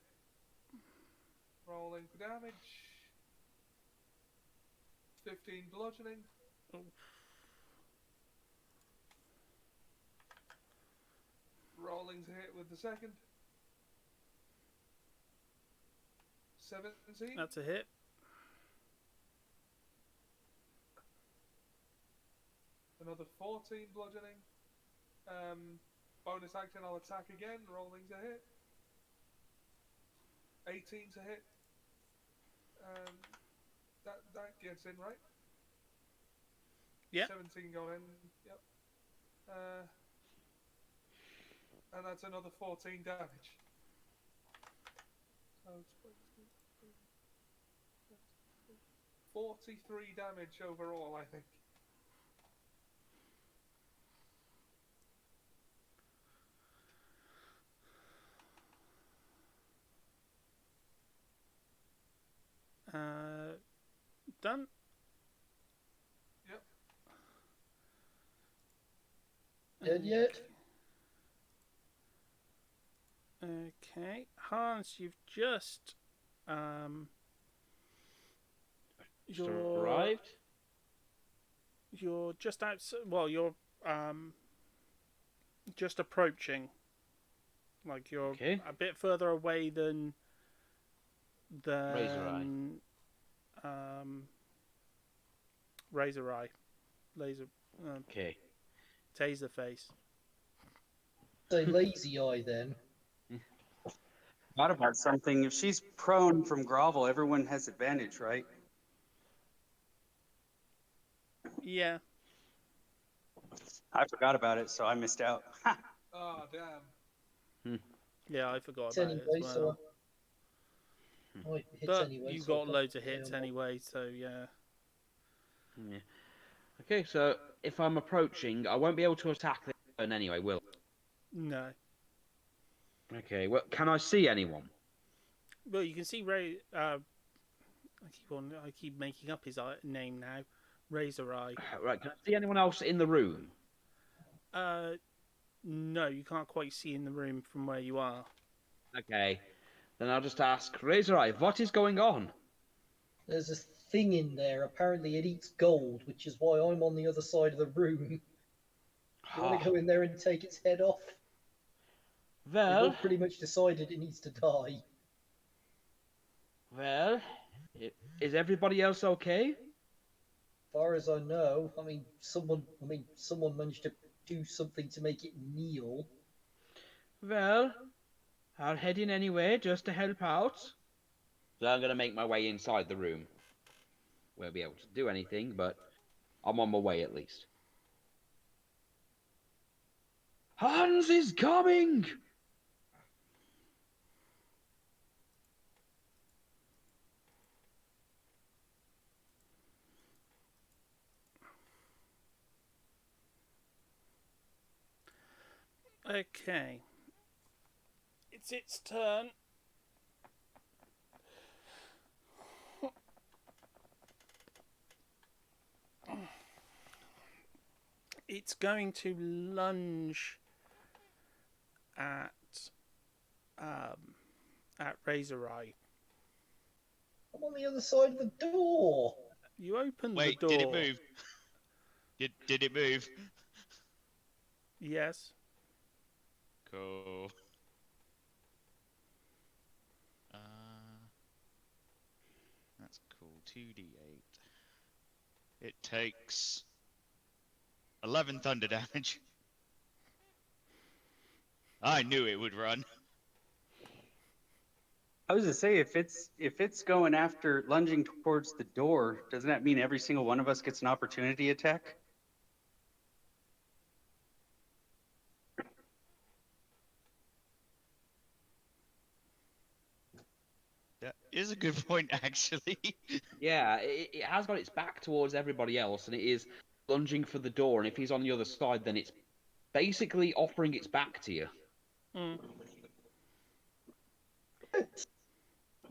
Rolling for damage. 15 bludgeoning. Oh. Rolling to hit with the second. 17. That's a hit. Another 14 bludgeoning. Bonus action, I'll attack again. Rolling to hit. 18 to hit. That gets in, right? Yeah. 17 got in. Yep. And that's another 14 damage. So 43 damage overall, I think. Done. Yep. Dead yet? Okay. Hans, you've just arrived. You're just outside. Well, you're just approaching. Like you're Okay. a bit further away than Razor Eye. Razor Eye, laser. Okay. Taser face. Say lazy eye then. Thought about something. If she's prone from grovel, everyone has advantage, right? Yeah. I forgot about it, so I missed out. Oh, damn. Yeah, I forgot Hits about it anyway, as so well. it hits But anyway. you so I got can't loads of say hits I'm not- anyway, so yeah. Yeah. Okay, so if I'm approaching, I won't be able to attack this turn anyway, will No. I? Okay, well, can I see anyone? Well, you can see Ray. I keep making up his name now. Razor Eye. Right, can I see anyone else in the room? No, you can't quite see in the room from where you are. Okay, then I'll just ask, Razor Eye, what is going on? There's this thing in there. Apparently, it eats gold, which is why I'm on the other side of the room. You want to go in there and take its head off? We've Well, all pretty much decided it needs to die. well, is everybody else okay? As far as I know, someone managed to do something to make it kneel. Well, I'll head in anyway, just to help out. So I'm going to make my way inside the room. Won't be able to do anything, but I'm on my way at least. Hans is coming! Okay. It's its turn. It's going to lunge at Razor Eye. I'm on the other side of the door. You open Wait, the door. did it move? Did it move? Yes. Cool. That's cool. 2d8. It takes 11 thunder damage. I knew it would run. I was gonna say, if it's going after lunging towards the door, doesn't that mean every single one of us gets an opportunity attack? That is a good point, actually. Yeah, it has got its back towards everybody else, and it is lunging for the door, and if he's on the other side, then it's basically offering its back to you. Mm.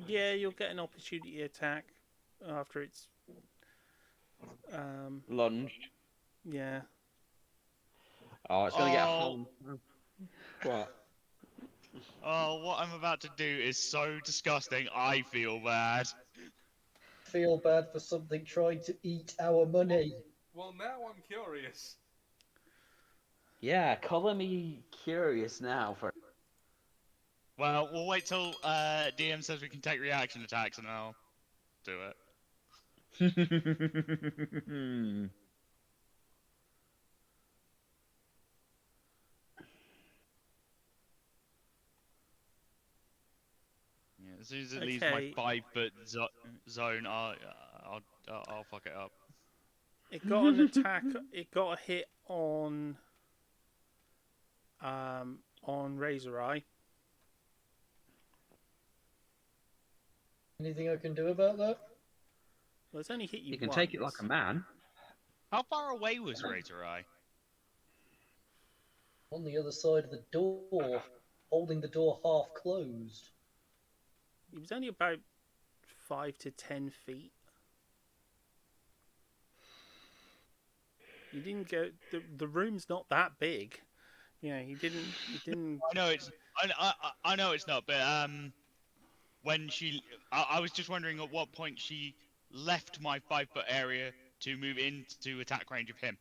Yeah, you'll get an opportunity attack after it's Lunged. yeah. Oh, it's going to get home. What? Oh, what I'm about to do is so disgusting, I feel bad. Feel bad for something trying to eat our money. Well, now I'm curious. Yeah, colour me curious now for. Well, we'll wait till DM says we can take reaction attacks and I'll do it. Yeah, as soon as it leaves my Okay. 5-foot zone, I'll fuck it up. It got an attack. It got a hit on Razor Eye. Anything I can do about that? Well, it's only hit you You can once. take it like a man. How far away was Razor Eye? On the other side of the door, holding the door half closed. He was only about 5 to 10 feet. You didn't go. The room's not that big. Yeah, he didn't. I know it's. I know it's not, but when I was just wondering at what point she left my 5-foot area to move into attack range of him.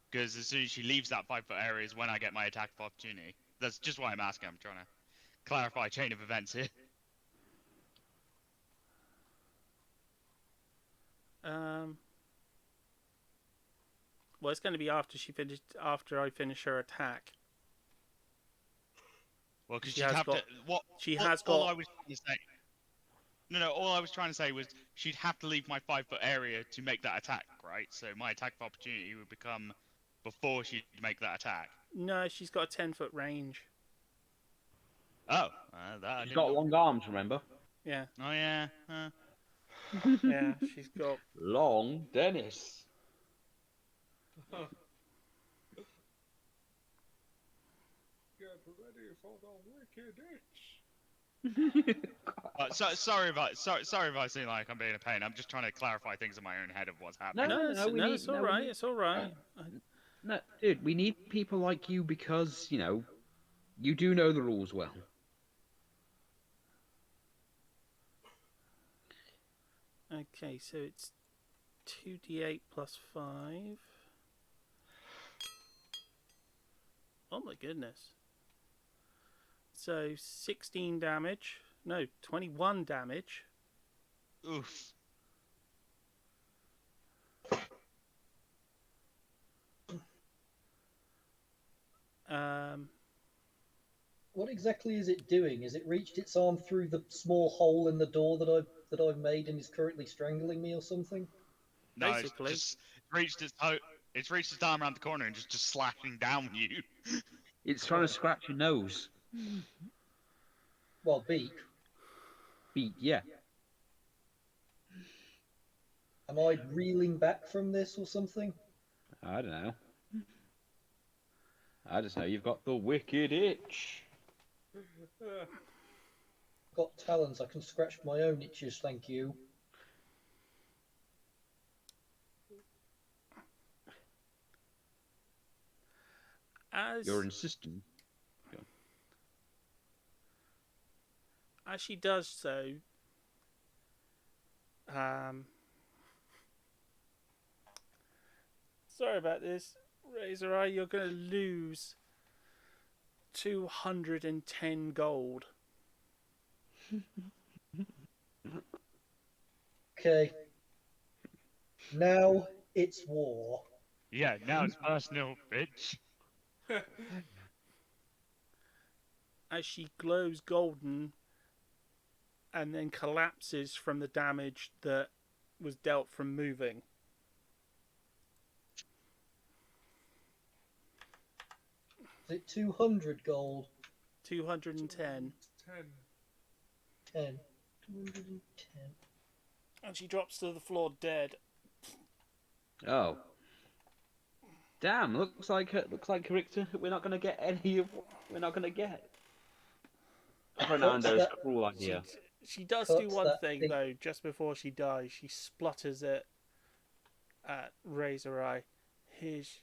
Because as soon as she leaves that 5-foot area is when I get my attack of opportunity. That's just why I'm asking. I'm trying to clarify chain of events here. Well, it's going to be after I finish her attack. Well, because She she'd has have got- to. What? she all, has all got- I was trying to say. No. All I was trying to say was she'd have to leave my 5-foot area to make that attack, right? So my attack of opportunity would become before she'd make that attack. No, she's got a 10-foot range. Oh, that I She's didn't got know. long arms, remember? Yeah, Oh yeah. yeah, she's got. Long Dennis. Get ready for the wicked itch. Sorry if I seem like I'm being a pain. I'm just trying to clarify things in my own head of what's happening. No, it's all right. It's all right. No, dude, we need people like you because, you do know the rules well. Okay, so it's 2d8 plus 5. Oh my goodness. So 16 damage. No, 21 damage. Oof. Um, What exactly is it doing? Has it reached its arm through the small hole in the door that I've made and is currently strangling me or something? No, it's basically. just it's reached its arm around the corner and just slashing down you. It's trying to scratch your nose. Well, beak. Beak, yeah. Am I reeling back from this or something? I don't know. I just know you've got the wicked itch. Got talons, I can scratch my own itches, thank you. You're insistent. As she does so, sorry about this, Razor Eye, you're going to lose 210 gold. Okay. Now it's war. Yeah, now it's personal, bitch. As she glows golden and then collapses from the damage that was dealt from moving. Is it 200 gold? 210. 10. 210. And she drops to the floor dead. Oh. Damn, looks like Richter, we're not going to get any of what we're not going to get. Fernando's cruel idea. She does do one thing, though, just before she dies. She splutters at Razor Eye. Here's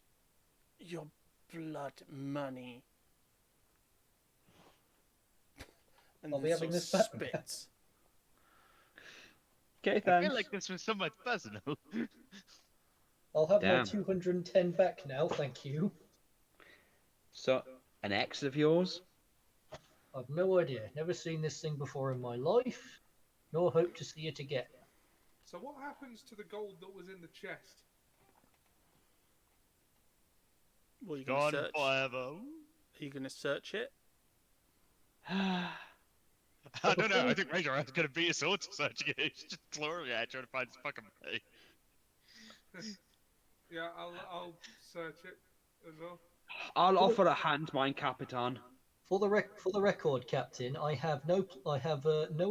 your blood money. And I'll be having this back. spits. Okay, I thanks. feel like this was somewhat personal. I'll have my 210 back now, thank you. So, an ex of yours? I've no idea. Never seen this thing before in my life, nor hope to see it again. So what happens to the gold that was in the chest? Well, you Gone search. forever. Are you going to search it? I don't know. I think Razor Eye's gonna beat us all to searching it. He's just clawing at it, trying to find his fucking way. Yeah, I'll search it as well. I'll offer a hand, mein Capitan. For the record, Captain, I have no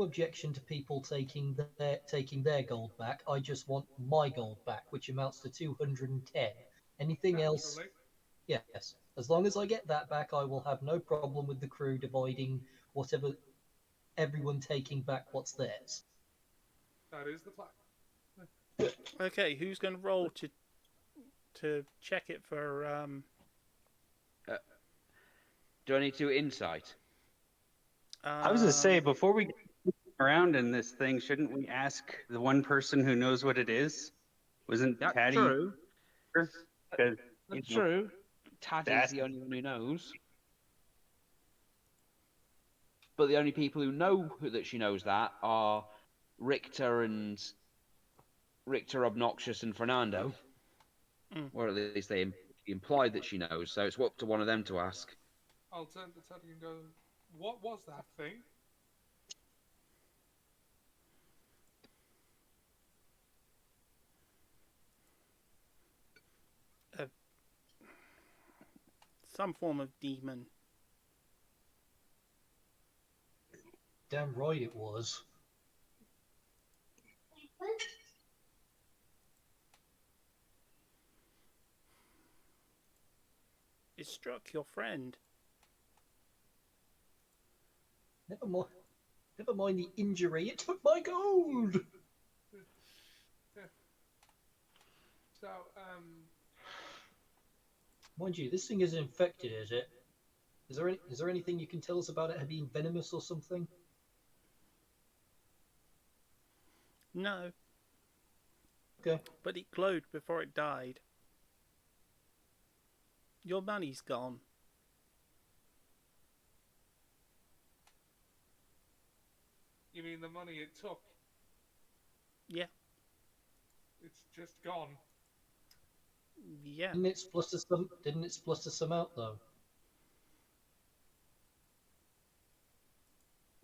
objection to people taking their gold back. I just want my gold back, which amounts to 210. Anything else? Yes. As long as I get that back, I will have no problem with the crew dividing whatever, everyone taking back what's theirs. That is the plan. Okay, who's going to roll to check it for Do I need to insight? I was going to say, before we get around in this thing, shouldn't we ask the one person who knows what it is? Wasn't Taddy? True. That's true. Taddy's the only one who knows. But the only people who know that she knows that are Richter, Obnoxious, and Fernando. Or at least they implied that she knows, so it's up to one of them to ask. I'll turn to Teddy and go, what was that thing? some form of demon. Damn right it was. It struck your friend. Never mind the injury. It took my gold. So, mind you, this thing isn't infected, is it? Is there anything you can tell us about it being venomous or something? No. Okay. But it glowed before it died. Your money's gone. you mean the money it took? Yeah. It's just gone. Yeah. Didn't it splutter some out though?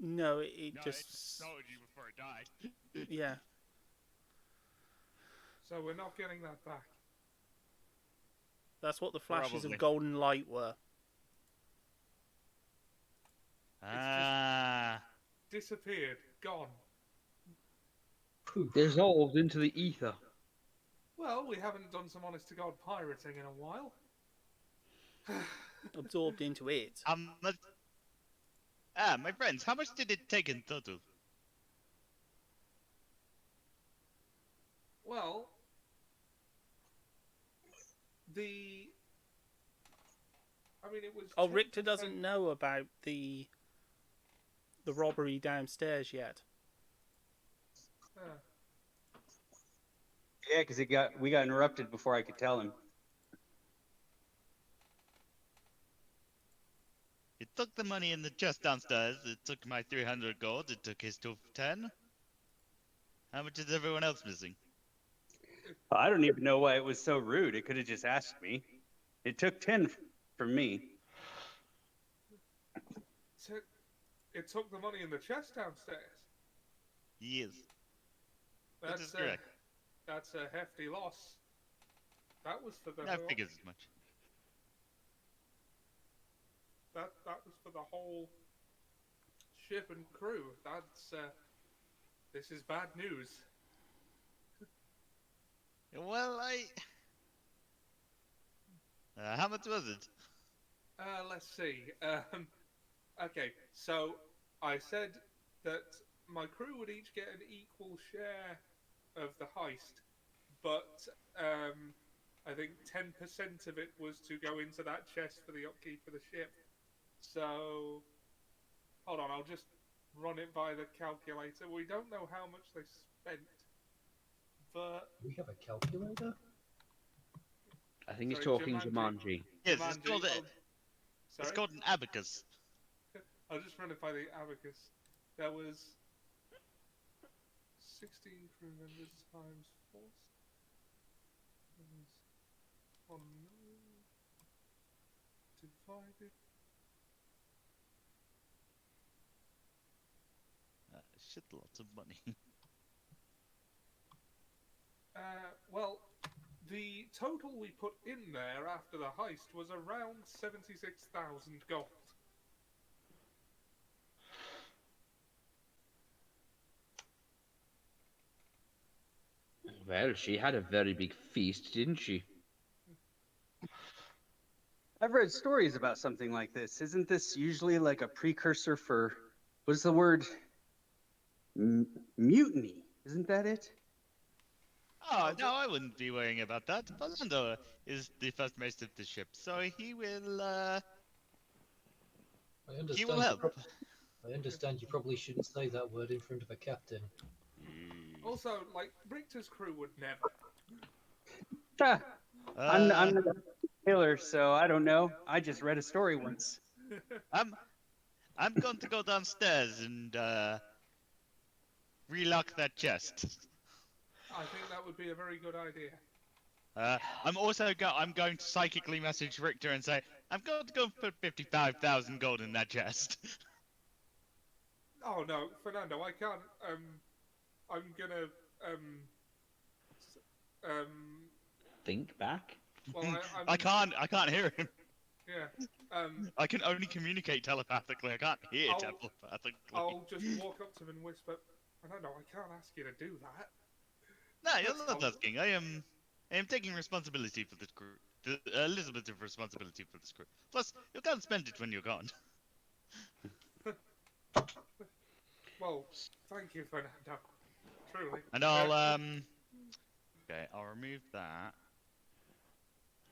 No, it No, it just just started you before it died. yeah. So we're not getting that back. That's what the flashes Probably. of golden light were. Ah. Disappeared. Gone. Poof. Dissolved into the ether. Well, we haven't done some honest-to-God pirating in a while. Absorbed into it. My friends, how much did it take in total? Well, I mean, it was. Oh, Richter 10%. doesn't know about the robbery downstairs yet. Yeah, because we got interrupted before I could tell him. It took the money in the chest downstairs. It took my 300 gold. It took his 210. How much is everyone else missing? I don't even know why it was so rude. It could have just asked me. It took 10 from me. It took the money in the chest downstairs. Yes. That is correct. That's a hefty loss. That was for the. I figured as much. That was for the whole ship and crew. This is bad news. Well, how much was it? Let's see. Okay, so I said that my crew would each get an equal share of the heist, but I think 10% of it was to go into that chest for the upkeep of the ship. So, hold on, I'll just run it by the calculator. We don't know how much they spent, but... We have a calculator? I think he's Sorry, talking Jumanji. Yes, Jumanji, it's called an abacus. I'll just run it by the abacus. There was 16 crew members times 4. That was 1 million divided. Shit, lots of money. Well, the total we put in there after the heist was around 76,000 gold. Well, she had a very big feast, didn't she? I've read stories about something like this. Isn't this usually like a precursor for, what's the word? Mutiny. Isn't that it? Oh, no, I wouldn't be worrying about that. Palando is the first mate of the ship, so he will, I understand. he will help. I understand you probably shouldn't say that word in front of a captain. Also, like, Richter's crew would never. I'm not a killer, so I don't know. I just read a story once. I'm going to go downstairs and relock that chest. I think that would be a very good idea. I'm going to psychically message Richter and say, I'm going to go put 55,000 gold in that chest. Oh no, Fernando, I can't. I'm gonna. Think back. Well, I can't hear him. Yeah. I can only communicate telepathically. I can't hear I'll- telepathically. I'll just walk up to him and whisper. Fernando, I can't ask you to do that. No, you're That's not not- asking. I am taking responsibility for this crew. A little bit of responsibility for this crew. Plus, you can't spend it when you're gone. Well, thank you, Fernando. Truly. And I'll okay, I'll remove that.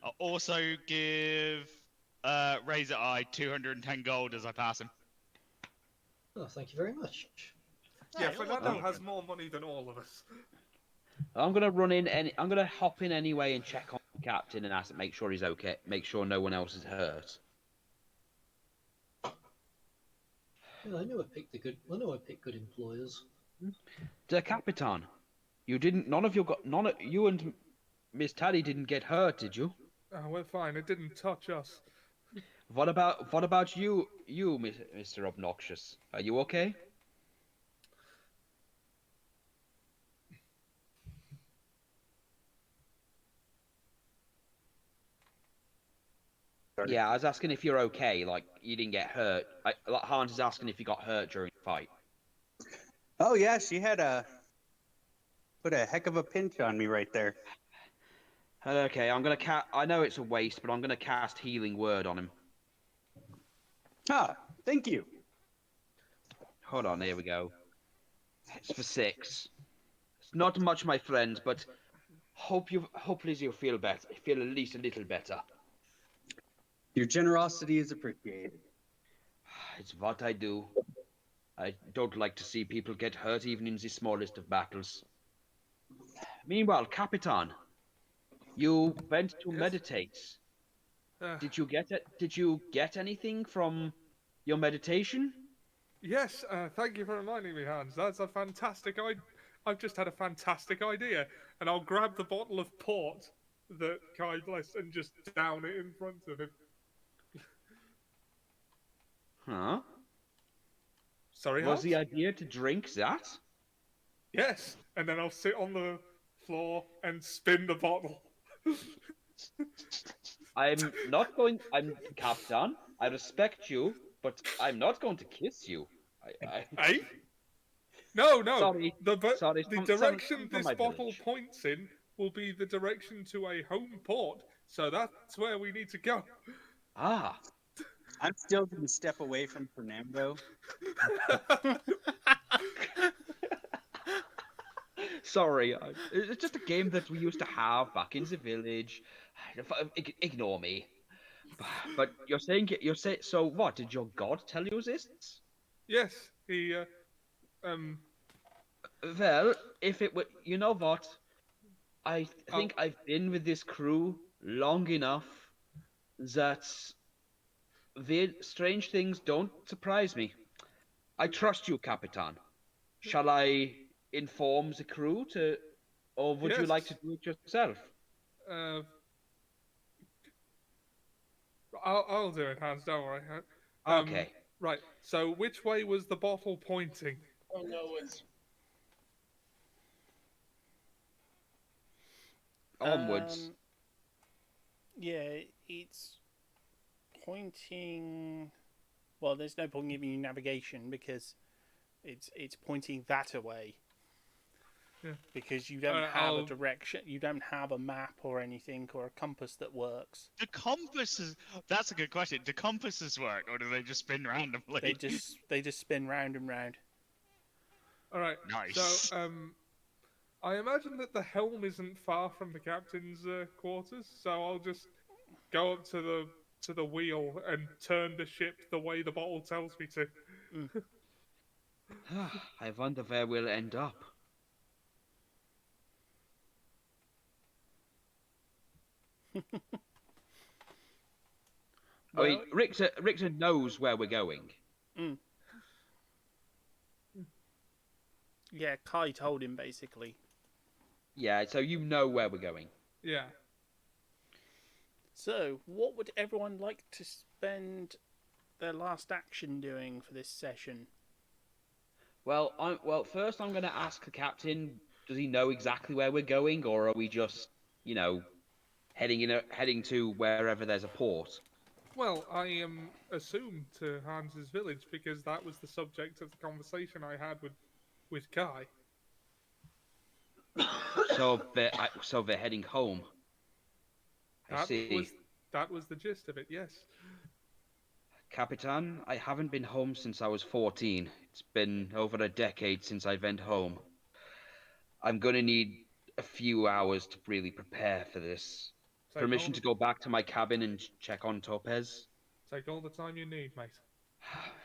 I'll also give Razor Eye 210 gold as I pass him. Oh, thank you very much. Yeah, you're Fernando welcome. has more money than all of us. I'm gonna I'm gonna hop in anyway and check on the captain and ask, make sure he's okay, make sure no one else is hurt. Yeah, I know I pick good employers. The Capitan, you didn't. You and Miss Taddy didn't get hurt, did you? Oh, we're fine. It didn't touch us. What about you, Mr. Obnoxious? Are you okay? Sorry. Yeah, I was asking if you're okay. Like you didn't get hurt. Like Hans is asking if you got hurt during the fight. Oh yeah, she had put a heck of a pinch on me right there. Okay, I'm gonna I know it's a waste, but I'm gonna cast Healing Word on him. Ah, thank you. Hold on, here we go. It's for 6. It's not much, my friends, but hopefully you'll feel better. Feel at least a little better. Your generosity is appreciated. It's what I do. I don't like to see people get hurt even in the smallest of battles. Meanwhile, Capitan, you went to Yes? meditate. Uh, Did you get it? Did you get anything from your meditation? yes, thank you for reminding me, Hans. That's a fantastic idea. I've just had a fantastic idea, and I'll grab the bottle of port that Kai blessed and just down it in front of him. Huh? Sorry, Was Hans? the idea to drink that? Yes, and then I'll sit on the floor and spin the bottle. I'm Captain. I respect you, but I'm not going to kiss you. Eh? No. Sorry, sorry. The Someone direction from this my bottle village. points in will be the direction to a home port. So that's where we need to go. Ah, I'm still going to step away from Fernando. sorry. It's just a game that we used to have back in the village. Ignore me. But you're saying so. What did your god tell you this? Yes, um, Well, if it were, you know what? I Oh. think I've been with this crew long enough that strange things don't surprise me. I trust you, Capitan. Shall I inform the crew or would you yes. like to do it yourself? Uh, I'll do it, Hans. Don't worry. Okay. Right. So, which way was the bottle pointing? Oh no, it's Onwards. Yeah, it's pointing. Well, there's no point giving you navigation because it's pointing that away. Yeah. Because you don't have I'll- a direction, you don't have a map or anything or a compass that works. Do compasses? That's a good question. Do compasses work, or do they just spin randomly? They just spin round and round. All right. Nice. So, I imagine that the helm isn't far from the captain's quarters, so I'll just go up to the wheel and turn the ship the way the bottle tells me to. I wonder where we'll end up. I mean, Richter knows where we're going. Mm. Yeah, Kai told him basically. Yeah, so you know where we're going. Yeah. So, what would everyone like to spend their last action doing for this session? Well, first I'm going to ask the captain. Does he know exactly where we're going, or are we just, heading to wherever there's a port? Well, I assumed to Hans's village because that was the subject of the conversation I had with Kai. So they're heading home. I see. That was the gist of it. Yes. Capitan, I haven't been home since I was 14. It's been over a decade since I went home. I'm gonna need a few hours to really prepare for this. Permission to go back to my cabin and check on Topez? Take all the time you need, mate.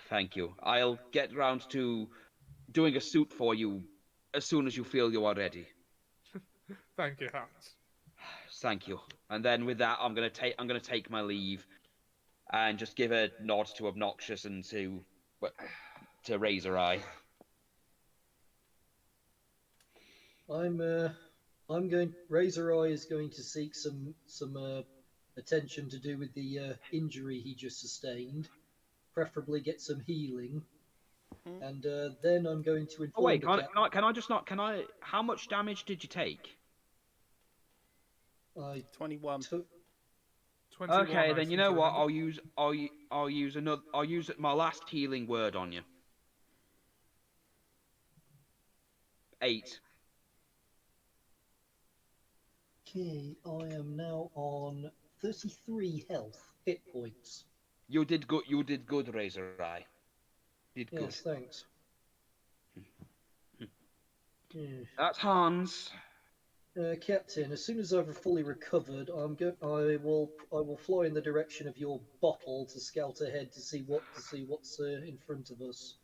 Thank you. I'll get round to doing a suit for you as soon as you feel you are ready. Thank you, Hans. Thank you. And then with that, I'm gonna take my leave, and just give a nod to Obnoxious and to Razor Eye. I'm going. Razor Eye is going to seek some attention to do with the injury he just sustained. Preferably get some healing, and then I'm going to inform Oh wait, the can I just not? Can I? How much damage did you take? I 21. took 21. Okay, I then you seem know to what? remember. I'll use another. I'll use my last healing word on you. 8. Okay, I am now on 33 health hit points. You did good. You did good, Razor Eye. Did good. Yes, thanks. Yeah. That's Hans. Captain, as soon as I've fully recovered, I will fly in the direction of your bottle to scout ahead to see what's in front of us.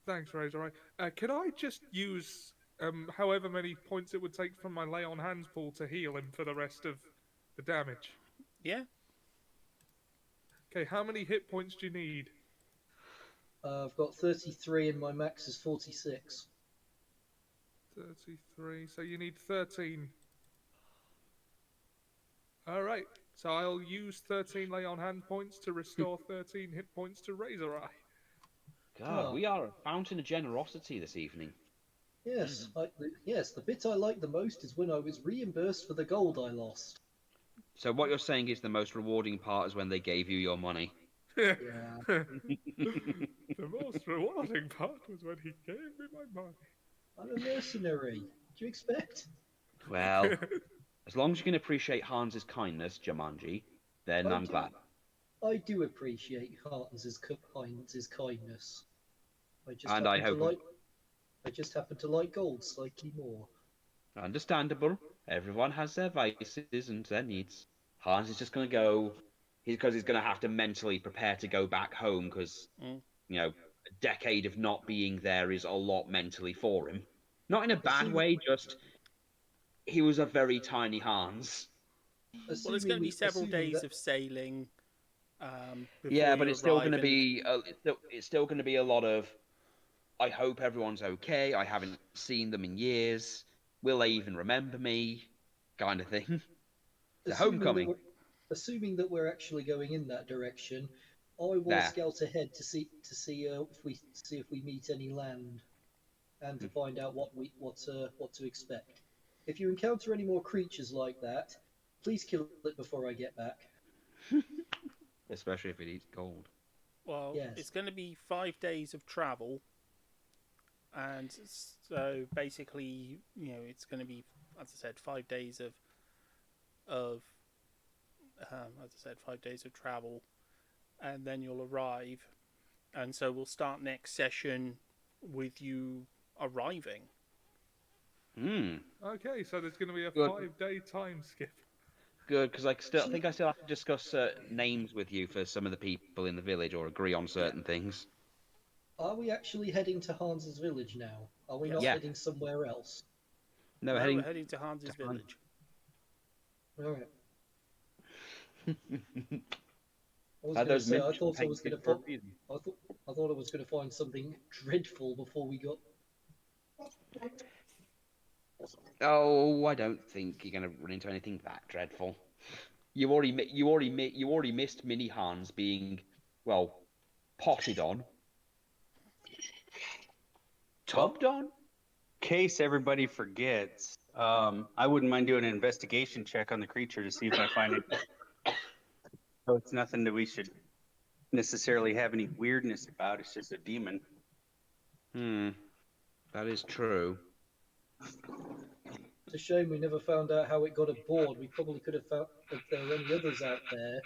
Thanks, Razor Eye. Can I just use however many points it would take from my lay on hands pool to heal him for the rest of the damage? Yeah. Okay, how many hit points do you need? I've got 33 and my max is 46. 33. So you need 13. Alright, so I'll use 13 lay on hand points to restore 13 hit points to Razor Eye. God, Ah. we are a fountain of generosity this evening. Yes, yes. The bit I like the most is when I was reimbursed for the gold I lost. So what you're saying is the most rewarding part is when they gave you your money. Yeah. The most rewarding part was when he gave me my money. I'm a mercenary. What do you expect? Well, as long as you can appreciate Hans's kindness, Jumanji, then I'm glad. I do appreciate Hans's kindness. I just And I happen to hope- like. I just happen to like gold slightly more. Understandable. Everyone has their vices and their needs. Hans is just going to go. He's going to have to mentally prepare to go back home because, you know, a decade of not being there is a lot mentally for him. Not in a bad way, just he was a very tiny Hans. Well, it's going to be several days of sailing. Before Yeah, but you it's still arrive going to and- be it's still going to be a lot of. I hope everyone's okay. I haven't seen them in years. Will they even remember me? Kind of thing. It's a homecoming. Assuming that we're actually going in that direction, I will There. scout ahead to see if we meet any land, and to find out what to expect. If you encounter any more creatures like that, please kill it before I get back. Especially if it eats gold. Well, Yes. it's going to be 5 days of travel, and so basically, it's going to be, as I said, 5 days as I said, 5 days of travel, and then you'll arrive, and so we'll start next session with you arriving. Okay, so there's going to be a Good. 5-day time skip. Good, because I think I still have to discuss names with you for some of the people in the village, or agree on certain things. Are we actually heading to Hans's village now? Are we Yes. not Yeah. heading somewhere else? No, We're heading to Hans's to Han- village. All right. I was Had going to those say, mints painted for a reason. I thought I was going to find something dreadful before we got. Oh, I don't think you're going to run into anything that dreadful. You already missed Mini Hans being, well, potted on, tubbed on. In case everybody forgets, I wouldn't mind doing an investigation check on the creature to see if I find it. So it's nothing that we should necessarily have any weirdness about. It's just a demon. That is true. It's a shame we never found out how it got aboard. We probably could have found if there are any others out there.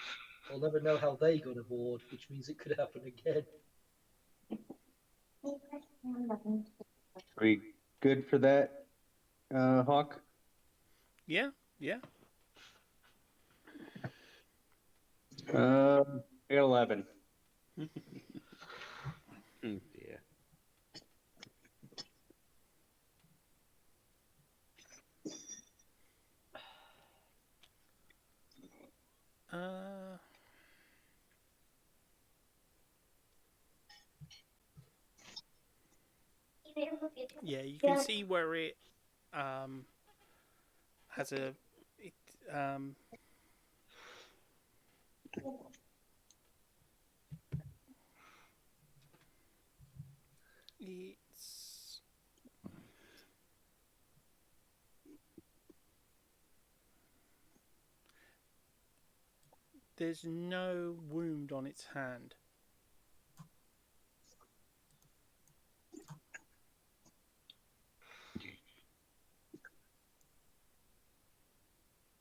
We'll never know how they got aboard, which means it could happen again. Are we good for that, Hawk? Yeah. 11. Oh dear. Yeah, you can see where it has a It's there's no wound on its hand.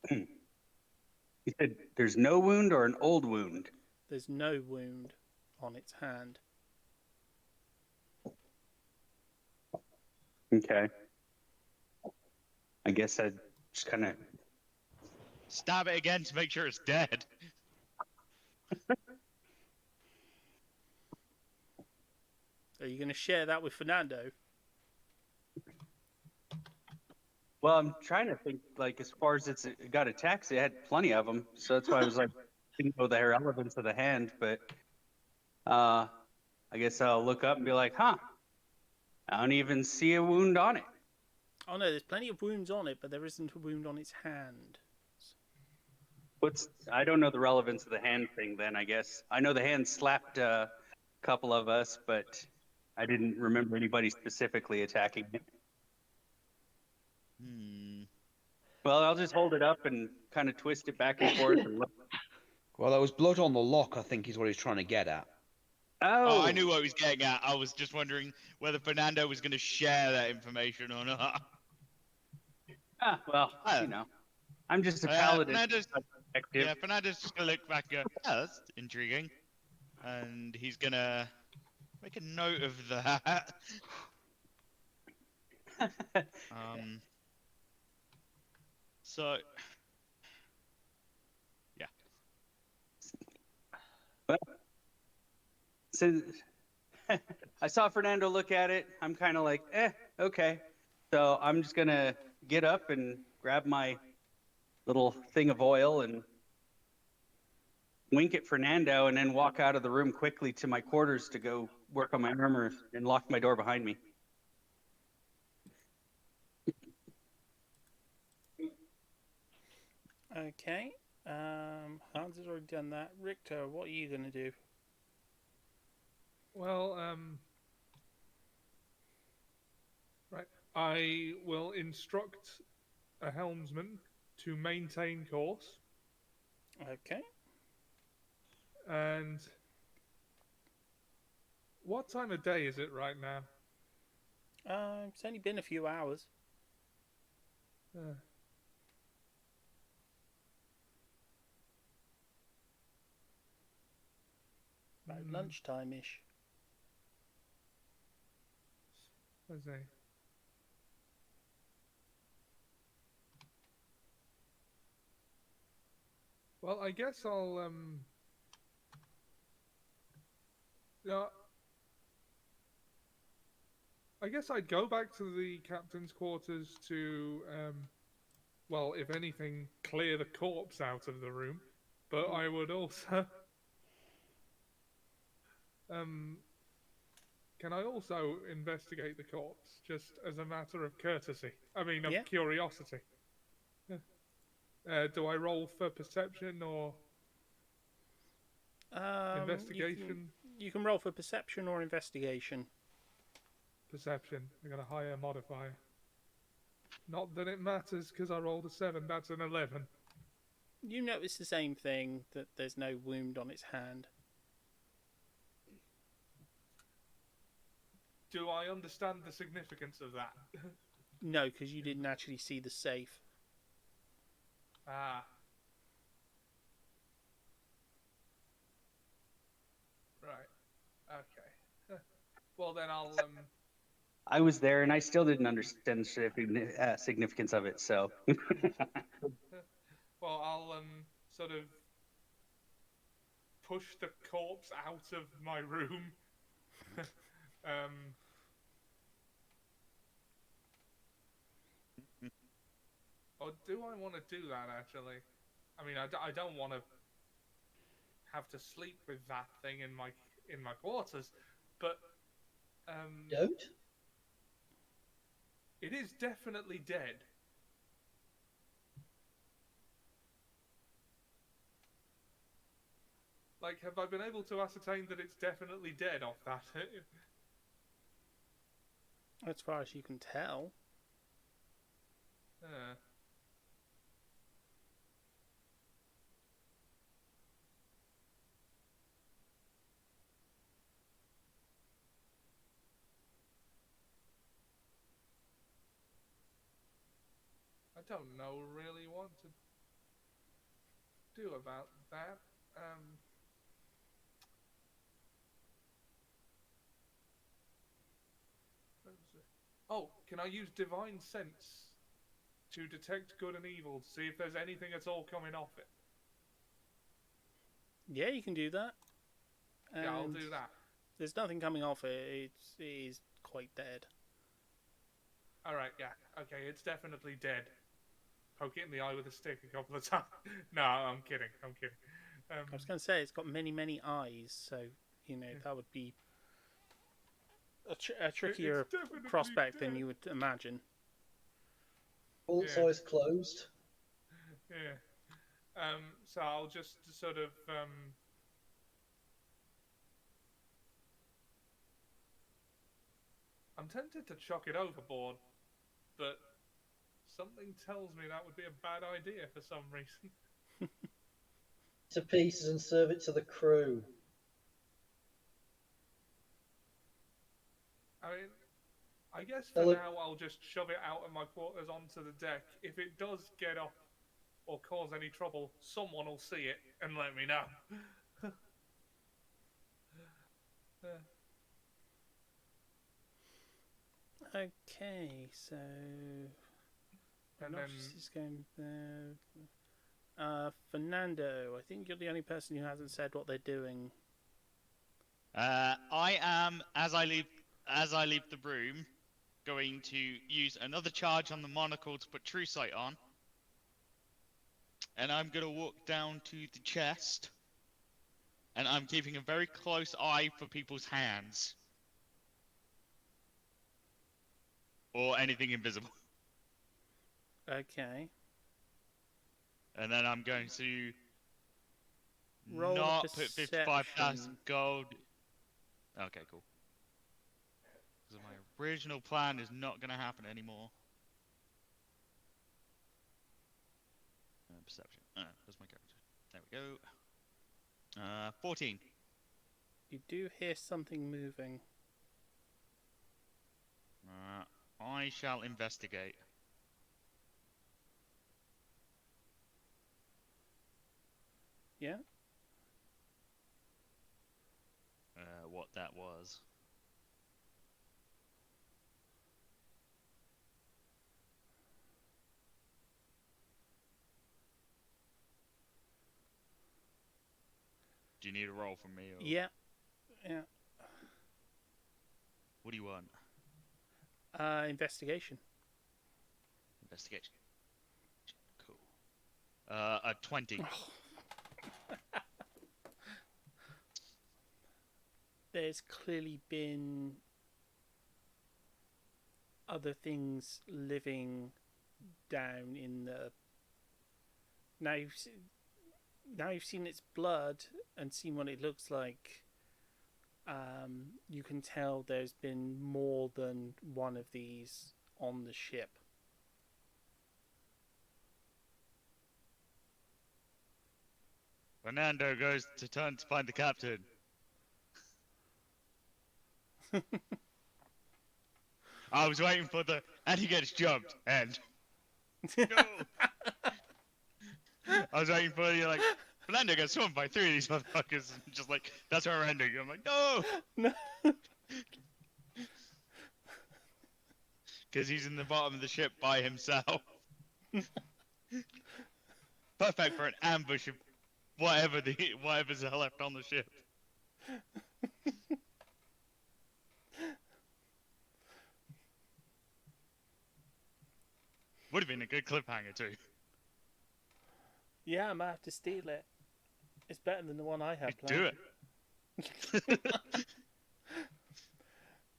You said there's no wound or an old wound? There's no wound on its hand. Okay. I guess I'd just kind of. Stab it again to make sure it's dead. Are you going to share that with Fernando? Well, I'm trying to think, like, as far as it's got attacks, it had plenty of them. So that's why I was like, didn't know the relevance of the hand. But I guess I'll look up and be like, huh, I don't even see a wound on it. Oh no, there's plenty of wounds on it, but there isn't a wound on its hand. I don't know the relevance of the hand thing then, I guess. I know the hand slapped a couple of us, but I didn't remember anybody specifically attacking it. Well, I'll just hold it up and kind of twist it back and forth and look. Well, there was blood on the lock, I think is what he's trying to get at. Oh, I knew what he was getting at. I was just wondering whether Fernando was going to share that information or not. Well, you know, I'm just a paladin. Fernando's just going to look back and go, yeah, that's intriguing. And he's going to make a note of that. So, yeah. Well, so I saw Fernando look at it. I'm kind of like, okay. So I'm just going to get up and grab my little thing of oil and wink at Fernando and then walk out of the room quickly to my quarters to go work on my armor and lock my door behind me. Okay. Hans has already done that. Richter, what are you going to do? Well, right. I will instruct a helmsman to maintain course. Okay. And what time of day is it right now? It's only been a few hours. About lunchtime-ish. Let's see. Well, I guess I'll yeah. I guess I'd go back to the captain's quarters to well, if anything, clear the corpse out of the room. But I would also can I also investigate the corpse just as a matter of courtesy? I mean, of curiosity. Do I roll for perception or investigation? You can roll for perception or investigation. Perception. I got a higher modifier. Not that it matters because I rolled a 7. That's an 11. You notice the same thing, that there's no wound on its hand. Do I understand the significance of that? No, because you didn't actually see the safe. Ah. Right. Okay. Well, then I'll I was there and I still didn't understand the significance of it, so. Well, I'll sort of push the corpse out of my room. Or do I want to do that, actually? I mean, I don't want to have to sleep with that thing in my quarters, but Don't? It is definitely dead. Like, have I been able to ascertain that it's definitely dead off that? As far as you can tell. I don't know really what to do about that. Oh, can I use divine sense to detect good and evil to see if there's anything at all coming off it? Yeah, you can do that. Yeah, I'll And do that. There's nothing coming off it. It is quite dead. Alright, yeah. Okay, it's definitely dead. Poke it in the eye with a stick a couple of times. No, I'm kidding. I'm kidding. I was going to say, it's got many, many eyes, so, you know, that would be a trickier prospect than you would imagine. All its eyes closed. Yeah. So I'll just sort of I'm tempted to chuck it overboard, but something tells me that would be a bad idea for some reason. To pieces and serve it to the crew. I mean, I guess for now I'll just shove it out of my quarters onto the deck. If it does get up or cause any trouble, someone will see it and let me know. Okay, so And then is going there. Fernando, I think you're the only person who hasn't said what they're doing. I am, as I leave the room, going to use another charge on the monocle to put True Sight on, and I'm gonna walk down to the chest, and I'm keeping a very close eye for people's hands or anything invisible. Okay. And then I'm going to Roll not a put 55,000 perception. gold. Okay, cool. Because my original plan is not going to happen anymore. Perception. Where's my character? There we go. 14. You do hear something moving. I shall investigate. Yeah? What that was. Do you need a roll from me? Or... Yeah. Yeah. What do you want? Investigation. Investigation. Cool. A 20. There's clearly been other things living down in the... Now you've seen its blood and seen what it looks like. You can tell there's been more than one of these on the ship. Fernando goes to turn to find the captain. I was waiting for the... And he gets jumped. And... No! I was waiting for you, like... Fernando gets swarmed by 3 of these motherfuckers. And just like, that's our ending. I'm like, no! No! Because he's in the bottom of the ship by himself. Perfect for an ambush of whatever's left on the ship. Would have been a good cliffhanger too. Yeah, I might have to steal it. It's better than the one I have planned. Do it.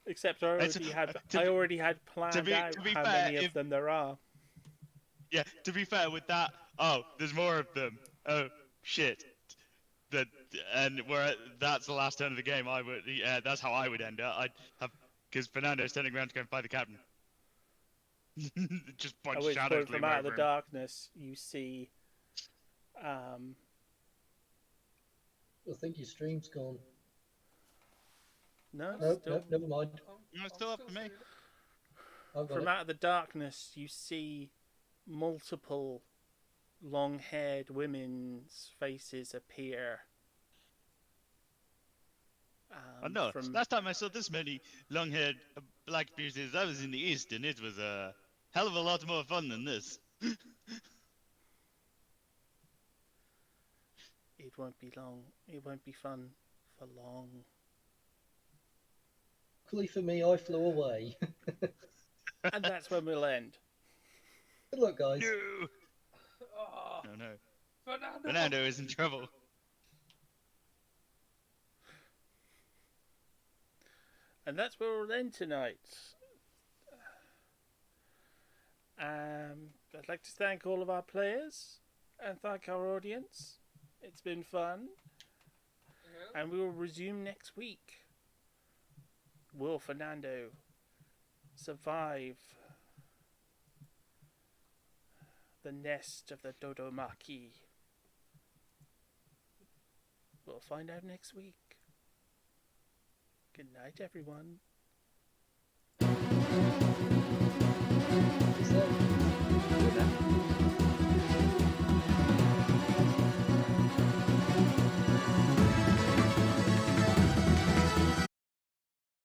Except I already had planned out how many of them there are. Yeah, to be fair with that, oh, there's more of them. Oh, shit. that, and where that's the last turn of the game, I would, yeah, that's how I would end it. I'd have, because Fernando's turning around to go and find the captain. Just At punch which shadows point, from out of the over him. darkness, you see. I think your stream's gone. No, Nope, still. nope, never mind. No, it's still up for me. seeing it. I've got From it. out of the darkness, you see multiple long-haired women's faces appear. I know. From Last time I saw this many long-haired black beauties, I was in the East, and it was a hell of a lot more fun than this. it won't be long. It won't be fun for long. Luckily for me, I flew away. And that's when we'll end. Good luck, guys. No, Oh, no. Fernando! Fernando is in trouble. And that's where we'll end tonight. I'd like to thank all of our players and thank our audience. It's been fun. Yeah. And we will resume next week. Will Fernando survive the nest of the Dodomaki? We'll find out next week. Good night, everyone.